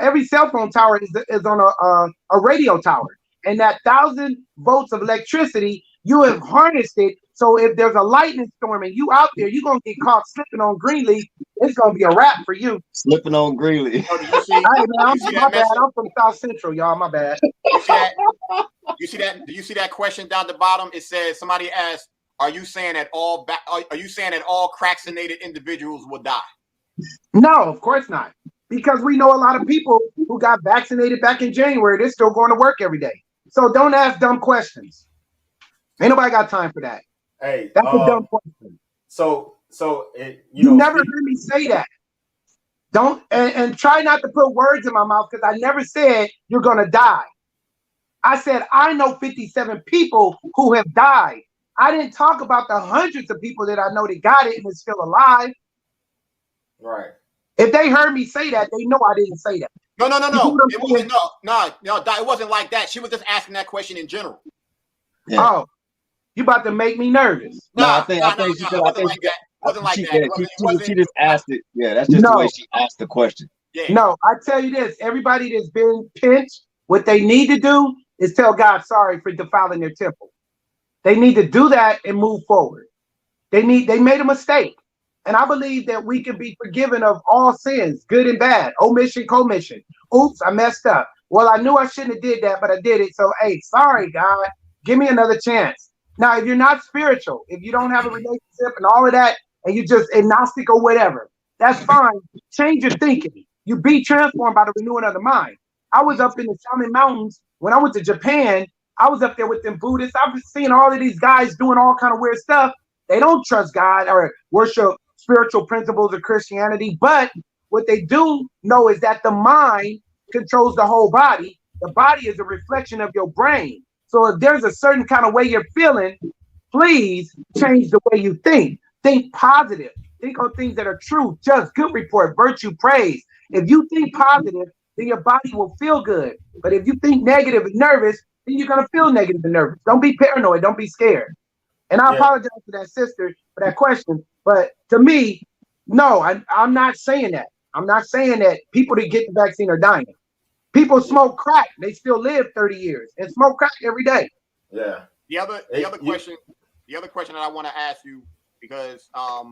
every cell phone tower is on a radio tower, and that 1,000 volts of electricity, you have harnessed it. So if there's a lightning storm and you out there, you're gonna get caught slipping on Greenleaf. It's gonna be a wrap for you. Slipping on Greenleaf. I'm from South Central, y'all. My bad. You see that? Do you see that question down the bottom? It says, somebody asked, "Are you saying that all craxinated individuals will die?" No, of course not. Because we know a lot of people who got vaccinated back in January, they're still going to work every day. So don't ask dumb questions. Ain't nobody got time for that. Hey, that's a dumb question. You never heard me say that. Don't and try not to put words in my mouth, because I never said you're gonna die. I said I know 57 people who have died. I didn't talk about the hundreds of people that I know that got it and is still alive. Right. If they heard me say that, they know I didn't say that. No. It wasn't. No. It wasn't like that. She was just asking that question in general. Yeah. Oh, you about to make me nervous? I think she just asked it. Yeah, that's just the way she asked the question. Yeah. No, I tell you this: everybody that's been pinched, what they need to do is tell God sorry for defiling their temple. They need to do that and move forward. They made a mistake. And I believe that we can be forgiven of all sins, good and bad, omission, commission. Oops, I messed up. Well, I knew I shouldn't have did that, but I did it. So, hey, sorry, God, give me another chance. Now, if you're not spiritual, if you don't have a relationship and all of that, and you're just agnostic or whatever, that's fine. Change your thinking. You be transformed by the renewing of the mind. I was up in the Shaman Mountains when I went to Japan. I was up there with them Buddhists. I've been seeing all of these guys doing all kind of weird stuff. They don't trust God or worship spiritual principles of Christianity, but what they do know is that the mind controls the whole body. The body is a reflection of your brain. So if there's a certain kind of way you're feeling, please change the way you think. Think positive. Think on things that are true, just, good report, virtue, praise. If you think positive, then your body will feel good. But if you think negative and nervous, then you're going to feel negative and nervous. Don't be paranoid. Don't be scared. And I apologize to that sister for that question. But to me, no, I'm not saying that. I'm not saying that people that get the vaccine are dying. People smoke crack. They still live 30 years and smoke crack every day. Yeah. The other question that I want to ask you, because I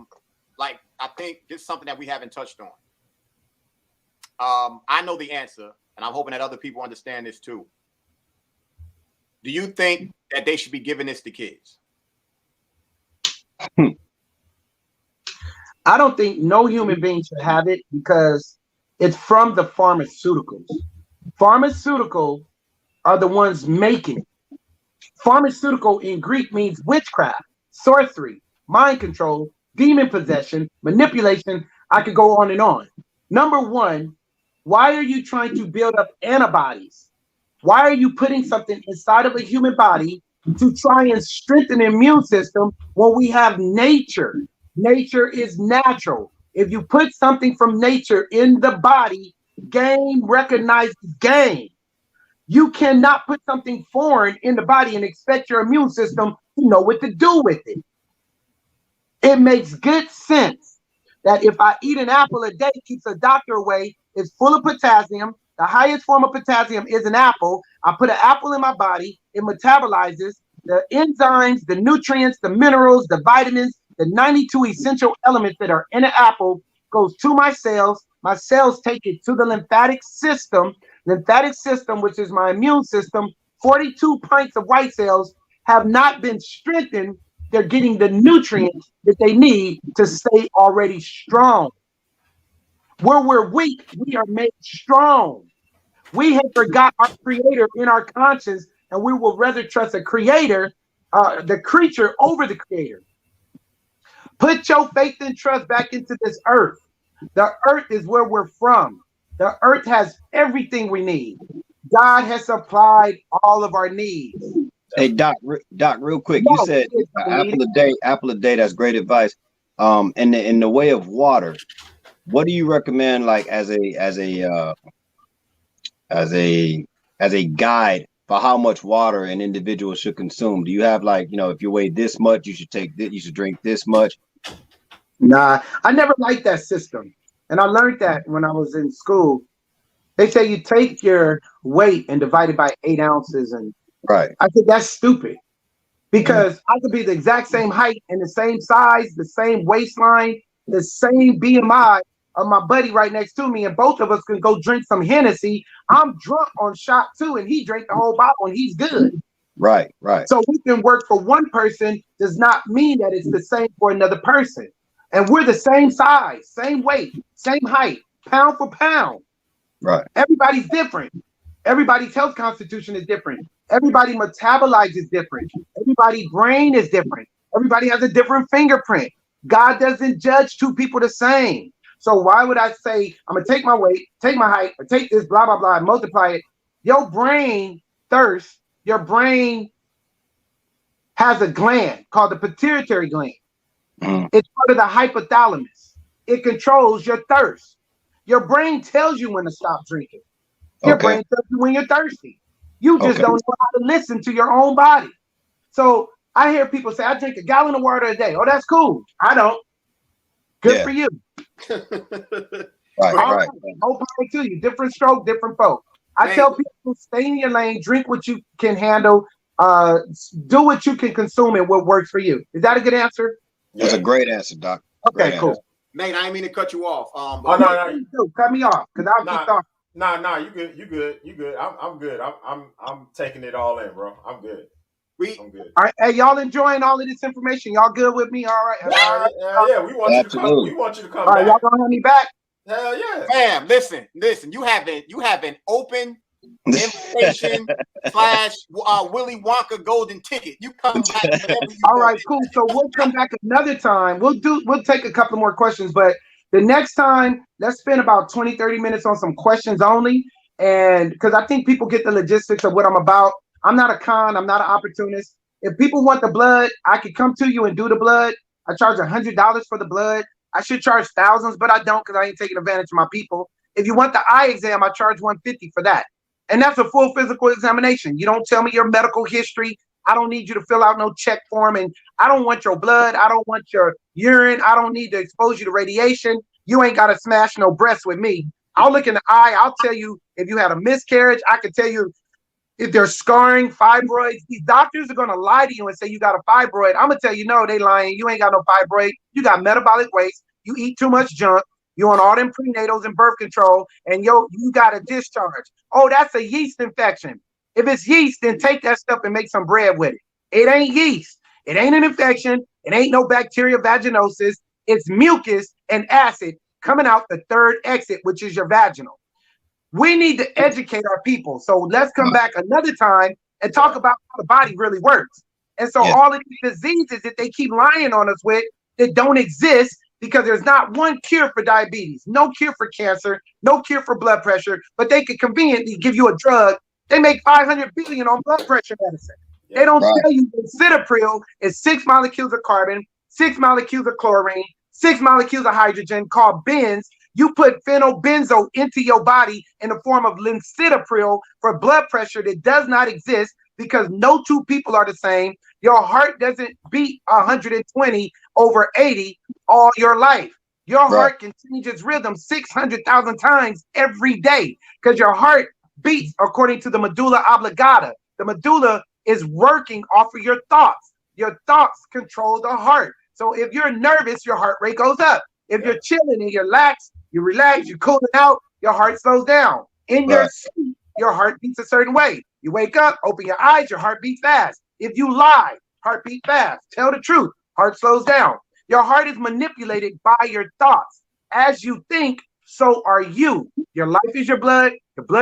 think this is something that we haven't touched on. I know the answer, and I'm hoping that other people understand this too. Do you think that they should be giving this to kids? I don't think no human being should have it, because it's from the pharmaceuticals. Pharmaceutical are the ones making it. Pharmaceutical in Greek means witchcraft, sorcery, mind control, demon possession, manipulation. I could go on and on. Number one, why are you trying to build up antibodies? Why are you putting something inside of a human body to try and strengthen the immune system when we have nature? Nature is natural. If you put something from nature in the body, game recognizes game. You cannot put something foreign in the body and expect your immune system to know what to do with it. It makes good sense that if I eat an apple a day, keeps a doctor away, it's full of potassium. The highest form of potassium is an apple. I put an apple in my body, it metabolizes. the enzymes, the nutrients, the minerals, the vitamins, the 92 essential elements that are in an apple goes to my cells. My cells take it to the lymphatic system, which is my immune system. 42 pints of white cells have not been strengthened. They're getting the nutrients that they need to stay already strong. Where we're weak, we are made strong. We have forgot our creator in our conscience, and we will rather trust a creator, the creature over the creator. Put your faith and trust back into this earth. The earth is where we're from. The earth has everything we need. God has supplied all of our needs. Hey, Doc, real quick, you said apple a day. That's great advice. In the way of water, what do you recommend, like as a guide for how much water an individual should consume? Do you have, like, if you weigh this much, you should drink this much? Nah, I never liked that system. And I learned that when I was in school. They say you take your weight and divide it by 8 ounces. And right. I said, that's stupid. Because I could be the exact same height and the same size, the same waistline, the same BMI of my buddy right next to me, and both of us can go drink some Hennessy. I'm drunk on shot 2, and he drank the whole bottle, and he's good. Right. So we can work for one person does not mean that it's the same for another person. And we're the same size, same weight, same height, pound for pound. Right. Everybody's different. Everybody's health constitution is different. Everybody metabolizes different. Everybody's brain is different. Everybody has a different fingerprint. God doesn't judge 2 people the same. So why would I say, I'm going to take my weight, take my height, or take this, blah, blah, blah, and multiply it? Your brain thirsts. Your brain has a gland called the pituitary gland. It's part of the hypothalamus. It controls your thirst. Your brain tells you when to stop drinking. Your brain tells you when you're thirsty. You just don't know how to listen to your own body. So I hear people say, I drink a gallon of water a day. Oh, that's cool. I don't. Good for you. Right. No power to you. Different stroke, different folk. I tell people, stay in your lane, drink what you can handle, do what you can consume and what works for you. Is that a good answer? That's a great answer, Doc. Okay, cool. Nate, I didn't mean to cut you off. No, cut me off because I'll keep talking. Nah, you good. I'm good. I'm taking it all in, bro. I'm good. I'm good. All right, hey, y'all enjoying all of this information? Y'all good with me? All right. Yeah. We want you to come. We want you to come back. All right, y'all gonna have me back? Hell yeah. Fam, listen. You have an open invitation / Willy Wonka golden ticket. You come back whenever you all right, cool. So we'll come back another time. We'll take a couple more questions, but the next time, let's spend about 20-30 minutes on some questions only. And because I think people get the logistics of what I'm about. I'm not a con, I'm not an opportunist. If people want the blood, I could come to you and do the blood. I charge $100 for the blood. I should charge thousands, but I don't because I ain't taking advantage of my people. If you want the eye exam, I charge $150 for that. And that's a full physical examination. You don't tell me your medical history. I don't need you to fill out no check form. And I don't want your blood. I don't want your urine. I don't need to expose you to radiation. You ain't got to smash no breasts with me. I'll look in the eye. I'll tell you if you had a miscarriage. I can tell you if there's scarring, fibroids. These doctors are going to lie to you and say you got a fibroid. I'm going to tell you, no, they lying. You ain't got no fibroid. You got metabolic waste. You eat too much junk. You on all them prenatals and birth control, and you got a discharge. Oh, that's a yeast infection. If it's yeast, then take that stuff and make some bread with it. It ain't yeast. It ain't an infection. It ain't no bacteria vaginosis. It's mucus and acid coming out the third exit, which is your vaginal. We need to educate our people. So let's come back another time and talk about how the body really works. And so all of these diseases that they keep lying on us with that don't exist, because there's not one cure for diabetes, no cure for cancer, no cure for blood pressure, but they can conveniently give you a drug. They make $500 billion on blood pressure medicine. They don't tell you that Citalopram is 6 molecules of carbon, 6 molecules of chlorine, 6 molecules of hydrogen called bens. You put phenylbenzo into your body in the form of Citalopram for blood pressure that does not exist because no 2 people are the same. Your heart doesn't beat 120 over 80 all your life. Your heart can change its rhythm 600,000 times every day because your heart beats according to the medulla oblongata. The medulla is working off of your thoughts. Your thoughts control the heart. So if you're nervous, your heart rate goes up. If you're chilling and you relax, you're cooling out, your heart slows down. In your sleep, your heart beats a certain way. You wake up, open your eyes, your heart beats fast. If you lie, heart beat fast. Tell the truth, heart slows down. Your heart is manipulated by your thoughts. As you think, so are you. Your life is your blood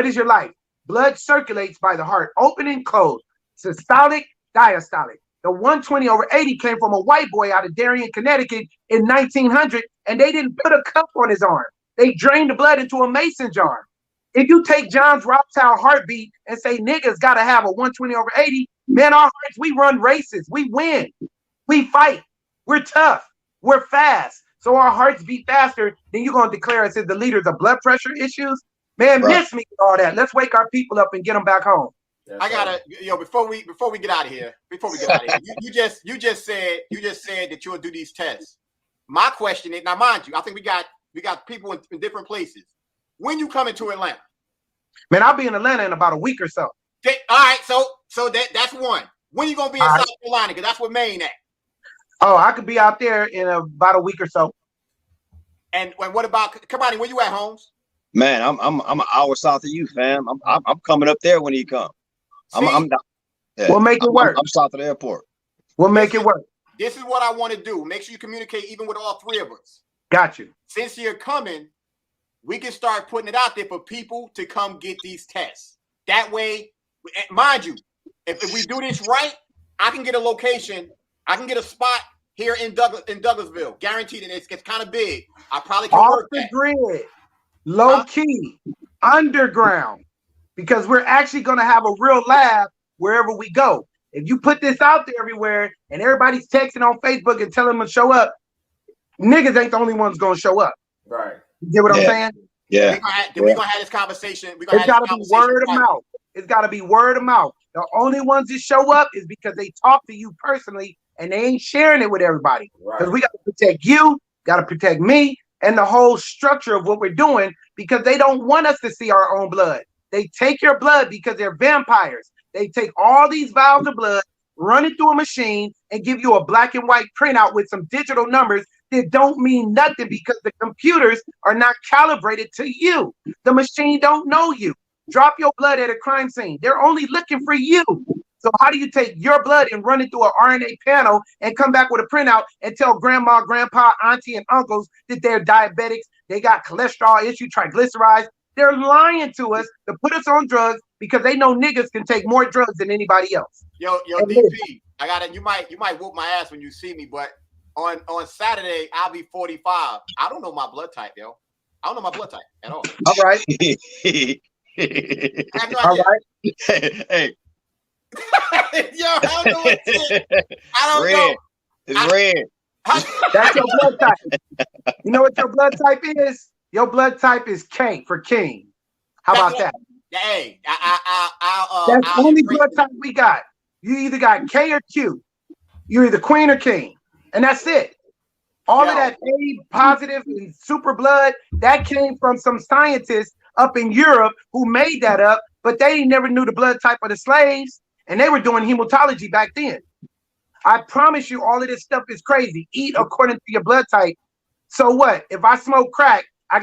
is your life. Blood circulates by the heart, open and closed. Systolic, diastolic. The 120/80 came from a white boy out of Darien, Connecticut in 1900, and they didn't put a cup on his arm. They drained the blood into a mason jar. If you take John's Rothschild heartbeat and say niggas got to have a 120/80, man, our hearts, we run races. We win. We fight. We're tough. We're fast. So our hearts beat faster. Then you're going to declare us as the leaders of blood pressure issues? Man, miss me with all that. Let's wake our people up and get them back home. Yes, I gotta, before we get out of here, you just said that you'll do these tests. My question is, now mind you, I think we got people in different places. When you come into Atlanta? Man, I'll be in Atlanta in about a week or so. All right, so that's one. When you gonna be in South Carolina? Because that's where Maine at. Oh, I could be out there in about a week or so. And what about Kamani? Where you at, Holmes? Man, I'm an hour south of you, fam. I'm coming up there when he come. We'll make it work. I'm south of the airport. We'll make it work. This is what I want to do. Make sure you communicate even with all three of us. Got you. Since you're coming, we can start putting it out there for people to come get these tests. That way, mind you, if we do this right, I can get a location. I can get a spot here in Douglasville. Guaranteed, and it's kind of big. I probably can work that. Off the grid, low key, underground, because we're actually going to have a real lab wherever we go. If you put this out there everywhere and everybody's texting on Facebook and telling them to show up, niggas ain't the only ones going to show up. Right. You get what I'm saying? Yeah. We're going to have this conversation. It's got to be word of mouth. It's got to be word of mouth. The only ones that show up is because they talk to you personally and they ain't sharing it with everybody. Because we got to protect you, got to protect me, and the whole structure of what we're doing, because they don't want us to see our own blood. They take your blood because they're vampires. They take all these vials of blood, run it through a machine, and give you a black and white printout with some digital numbers that don't mean nothing because the computers are not calibrated to you. The machine don't know you. Drop your blood at a crime scene. They're only looking for you. So how do you take your blood and run it through an RNA panel and come back with a printout and tell grandma, grandpa, auntie, and uncles that they're diabetics, they got cholesterol issue, triglycerides? They're lying to us to put us on drugs because they know niggas can take more drugs than anybody else. Yo, DP, I got it. You might whoop my ass when you see me, but on Saturday I'll be 45. I don't know my blood type, yo. I don't know my blood type at all. All right. I have no idea. All right. Hey. Yo, I don't know what it is. I don't know. It's red. That's your blood type. You know what your blood type is? Your blood type is K for King. How about that? Hey, that's the only blood type we got. You either got K or Q. You're either queen or king. And that's it. All of that A positive and super blood, that came from some scientists up in Europe who made that up, but they never knew the blood type of the slaves, and they were doing hematology back then. I promise you, all of this stuff is crazy. Eat according to your blood type. So what? If I smoke crack, I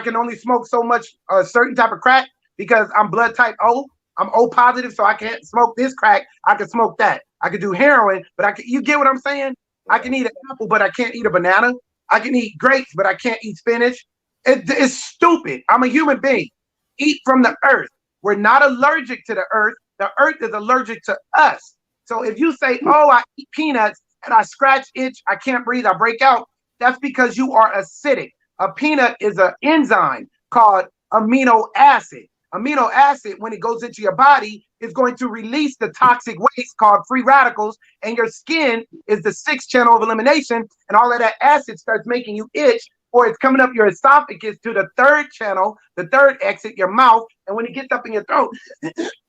can only smoke so much a certain type of crack because I'm blood type O. I'm O positive, so I can't smoke this crack. I can smoke that. I could do heroin, but you get what I'm saying? I can eat an apple, but I can't eat a banana. I can eat grapes, but I can't eat spinach. It's stupid. I'm a human being. Eat from the earth. We're not allergic to the earth. The earth is allergic to us. So if you say, oh, I eat peanuts and I scratch, itch, I can't breathe, I break out, that's because you are acidic. A peanut is an enzyme called amino acid. Amino acid, when it goes into your body, is going to release the toxic waste called free radicals, and your skin is the 6th channel of elimination, and all of that acid starts making you itch, or it's coming up your esophagus to the 3rd channel, the 3rd exit, your mouth, and when it gets up in your throat,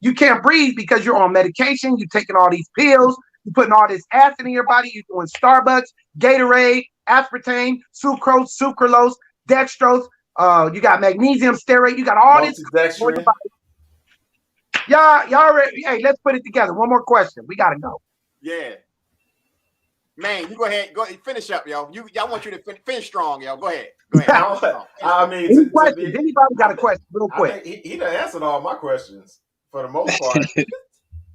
you can't breathe because you're on medication, you're taking all these pills, you're putting all this acid in your body, you're doing Starbucks, Gatorade, aspartame, sucrose, dextrose, you got magnesium stearate, you got all this. Y'all ready? Hey, let's put it together. One more question. We gotta go. Yeah. Man, you go ahead. Go finish up, yo. I want you to finish strong, yo. Go ahead. I mean, Any questions? Anybody got a question? Real quick. I think he done answered all my questions for the most part.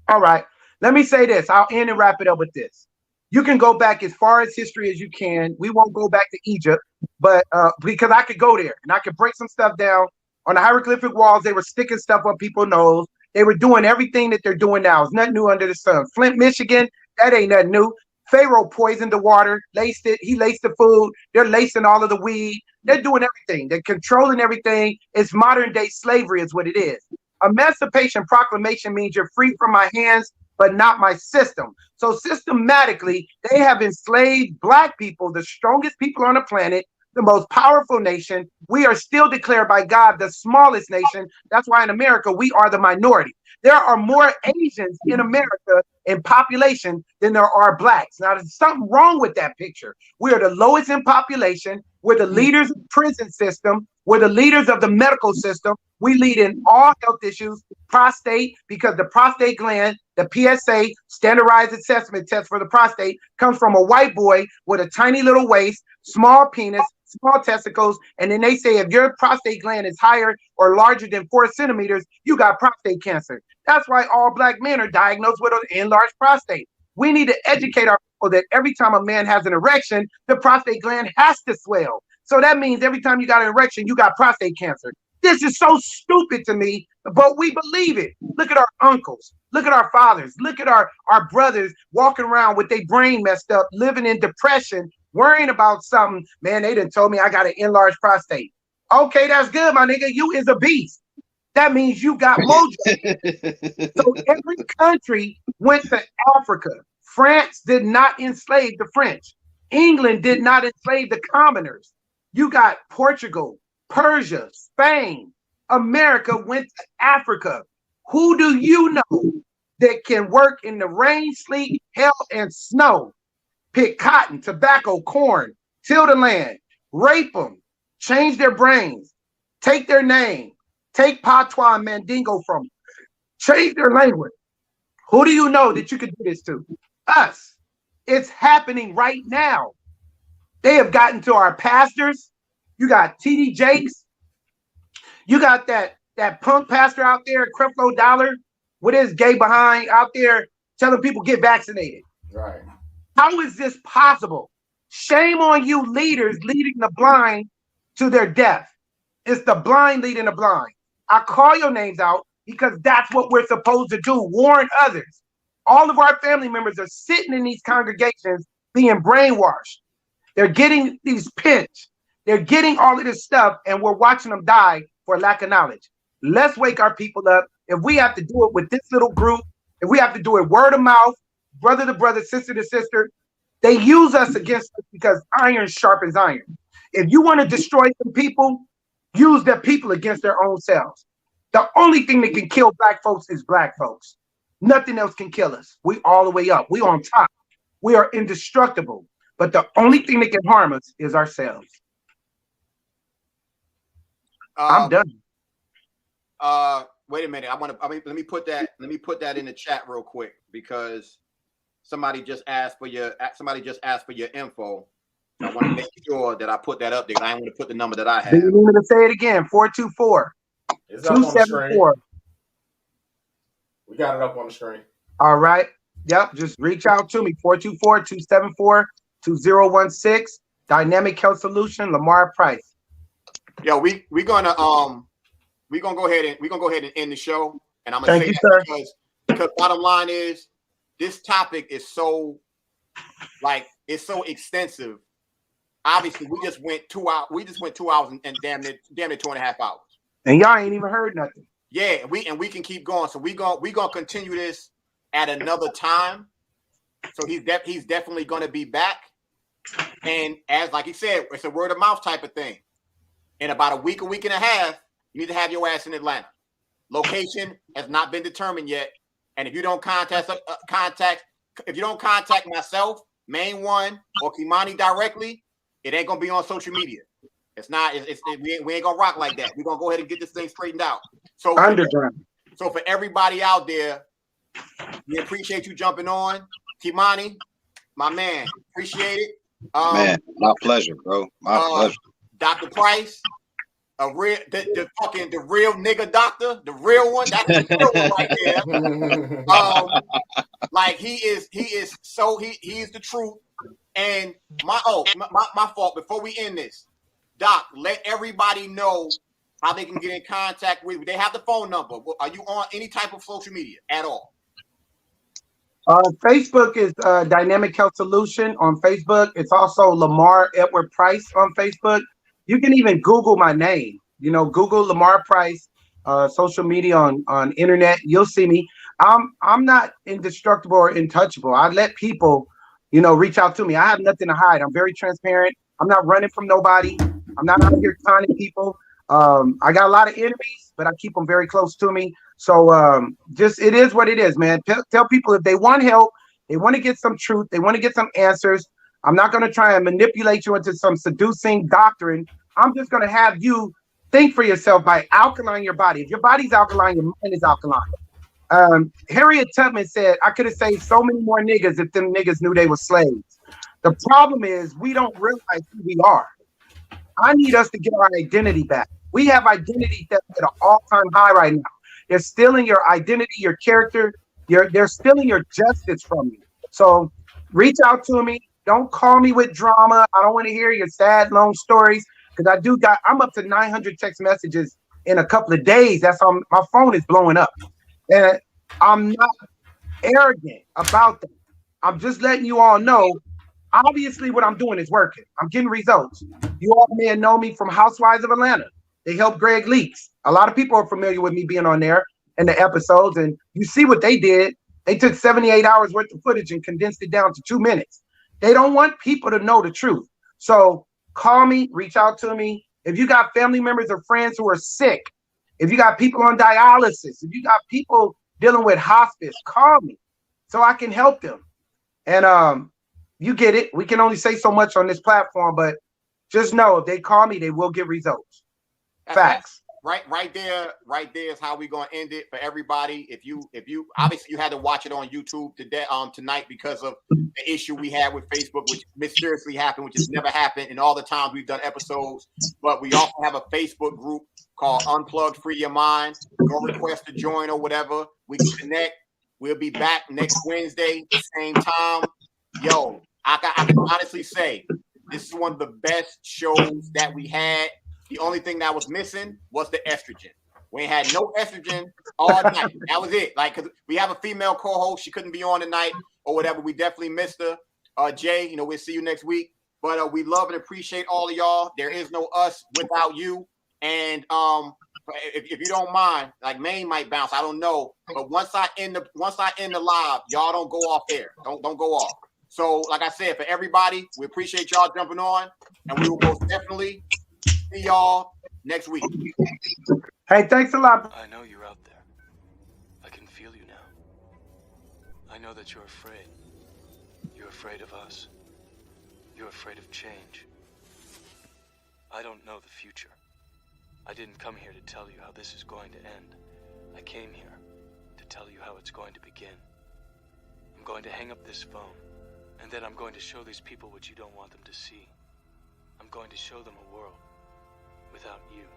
All right. Let me say this. I'll end and wrap it up with this. You can go back as far as history as you can. We won't go back to Egypt, but because I could go there and I could break some stuff down on the hieroglyphic walls. They were sticking stuff on people's nose. They were doing everything that they're doing now. It's nothing new under the sun. Flint, Michigan, that ain't nothing new. Pharaoh poisoned the water, laced it. He laced the food. They're lacing all of the weed. They're doing everything. They're controlling everything. It's modern day slavery is what it is. Emancipation Proclamation means you're free from my hands, but not my system. So systematically, they have enslaved Black people, the strongest people on the planet, the most powerful nation. We are still declared by God the smallest nation. That's why in America, we are the minority. There are more Asians in America in population than there are Blacks. Now, there's something wrong with that picture. We are the lowest in population. We're the leaders of the prison system. We're the leaders of the medical system. We lead in all health issues, prostate, because the prostate gland, the PSA, standardized assessment test for the prostate, comes from a white boy with a tiny little waist, small penis, small testicles, and then they say if your prostate gland is higher or larger than 4 centimeters, you got prostate cancer. That's why all Black men are diagnosed with an enlarged prostate. We need to educate our people that every time a man has an erection, the prostate gland has to swell. So that means every time you got an erection, you got prostate cancer. This is so stupid to me, but we believe it. Look at our uncles. Look at our fathers. Look at our brothers walking around with their brain messed up, living in depression, worrying about something. Man, they done told me I got an enlarged prostate. Okay, that's good, my nigga. You is a beast. That means you got mojo. So every country went to Africa. France did not enslave the French. England did not enslave the commoners. You got Portugal, Persia, Spain. America went to Africa. Who do you know that can work in the rain, sleet, hail, and snow? Pick cotton, tobacco, corn, till the land, rape them, change their brains, take their name, take patois and mandingo from them, change their language. Who do you know that you could do this to? Us. It's happening right now. They have gotten to our pastors. You got TD Jakes. You got that punk pastor out there, Creflo Dollar, with his gay behind out there telling people get vaccinated. Right. How is this possible? Shame on you leaders leading the blind to their death. It's the blind leading the blind. I call your names out because that's what we're supposed to do, warn others. All of our family members are sitting in these congregations being brainwashed. They're getting these pinch. They're getting all of this stuff, and we're watching them die for lack of knowledge. Let's wake our people up. If we have to do it with this little group, if we have to do it word of mouth, brother to brother, sister to sister, they use us against us because iron sharpens iron. If you want to destroy some people, use their people against their own selves. The only thing that can kill Black folks is Black folks. Nothing else can kill us. We all the way up. We on top. We are indestructible. But the only thing that can harm us is ourselves. I'm done. Wait a minute. Let me put that in the chat real quick because somebody just asked for your info. I want to make sure that I put that up there. I want to put the number that I have. Do you need me to say it again? 424-274. We got it up on the screen. All right. Yep. Just reach out to me. 424-274-2016. Dynamic Health Solution, Lamar Price. Yo, we're gonna go ahead and end the show. And I'm gonna Thank say you, that sir. because bottom line is this topic is so extensive. Obviously, we just went 2 hours. We just went 2 hours and damn near 2.5 hours. And y'all ain't even heard nothing. Yeah, we can keep going. So we gonna continue this at another time. So he's definitely gonna be back. And as like he said, it's a word of mouth type of thing. In about a week and a half, you need to have your ass in Atlanta. Location has not been determined yet. And if you don't contact myself, Main One, or Kimani directly, it ain't gonna be on social media. It's not. We ain't gonna rock like that. We're gonna go ahead and get this thing straightened out. So Underground. So for everybody out there, we appreciate you jumping on. Kimani, my man, appreciate it. Man, my pleasure, bro. My pleasure. Dr. Price, the real nigga doctor, the real one. That's the real one right there. Like he is the truth. And my fault. Before we end this, Doc, let everybody know how they can get in contact with you. They have the phone number. Are you on any type of social media at all? Facebook is Dynamic Health Solution on Facebook. It's also Lamar Edward Price on Facebook. You can even Google my name. Google Lamar Price, social media on internet. You'll see me. I'm not indestructible or untouchable. I let people, reach out to me. I have nothing to hide. I'm very transparent. I'm not running from nobody. I'm not out here conning people. I got a lot of enemies, but I keep them very close to me. So it is what it is, man. Tell people if they want help, they want to get some truth, they want to get some answers. I'm not going to try and manipulate you into some seducing doctrine. I'm just going to have you think for yourself by alkaline your body. If your body's alkaline, your mind is alkaline. Harriet Tubman said, I could have saved so many more niggas if them niggas knew they were slaves. The problem is we don't realize who we are. I need us to get our identity back. We have identity that's at an all-time high right now. They're stealing your identity, your character. They're stealing your justice from you. So reach out to me. Don't call me with drama. I don't want to hear your sad, long stories because I'm up to 900 text messages in a couple of days. That's how my phone is blowing up. And I'm not arrogant about that. I'm just letting you all know, obviously what I'm doing is working. I'm getting results. You all may have known me from Housewives of Atlanta. They helped Greg Leaks. A lot of people are familiar with me being on there in the episodes, and you see what they did. They took 78 hours worth of footage and condensed it down to 2 minutes. They don't want people to know the truth. So call me, reach out to me. If you got family members or friends who are sick, if you got people on dialysis, if you got people dealing with hospice, call me so I can help them. And you get it. We can only say so much on this platform, but just know if they call me, they will get results. Facts. Right there is how we're gonna end it for everybody. If you obviously you had to watch it on YouTube today, tonight because of the issue we had with Facebook, which mysteriously happened, which has never happened in all the times we've done episodes. But we also have a Facebook group called Unplugged, Free Your Mind. Go request to join or whatever. We can connect. We'll be back next Wednesday, same time. Yo, I can honestly say this is one of the best shows that we had. The only thing that was missing was the estrogen. We had no estrogen all night. That was it. Like, cause we have a female co-host, she couldn't be on tonight or whatever. We definitely missed her. Jay, we'll see you next week. But we love and appreciate all of y'all. There is no us without you. And if you don't mind, like Maine might bounce, I don't know. But once I end the live, y'all don't go off air. Don't go off. So, like I said, for everybody, we appreciate y'all jumping on, and we will most definitely see y'all next week. Hey, thanks a lot. I know you're out there. I can feel you now. I know that you're afraid. You're afraid of us. You're afraid of change. I don't know the future. I didn't come here to tell you how this is going to end. I came here to tell you how it's going to begin. I'm going to hang up this phone, and then I'm going to show these people what you don't want them to see. I'm going to show them a world without you.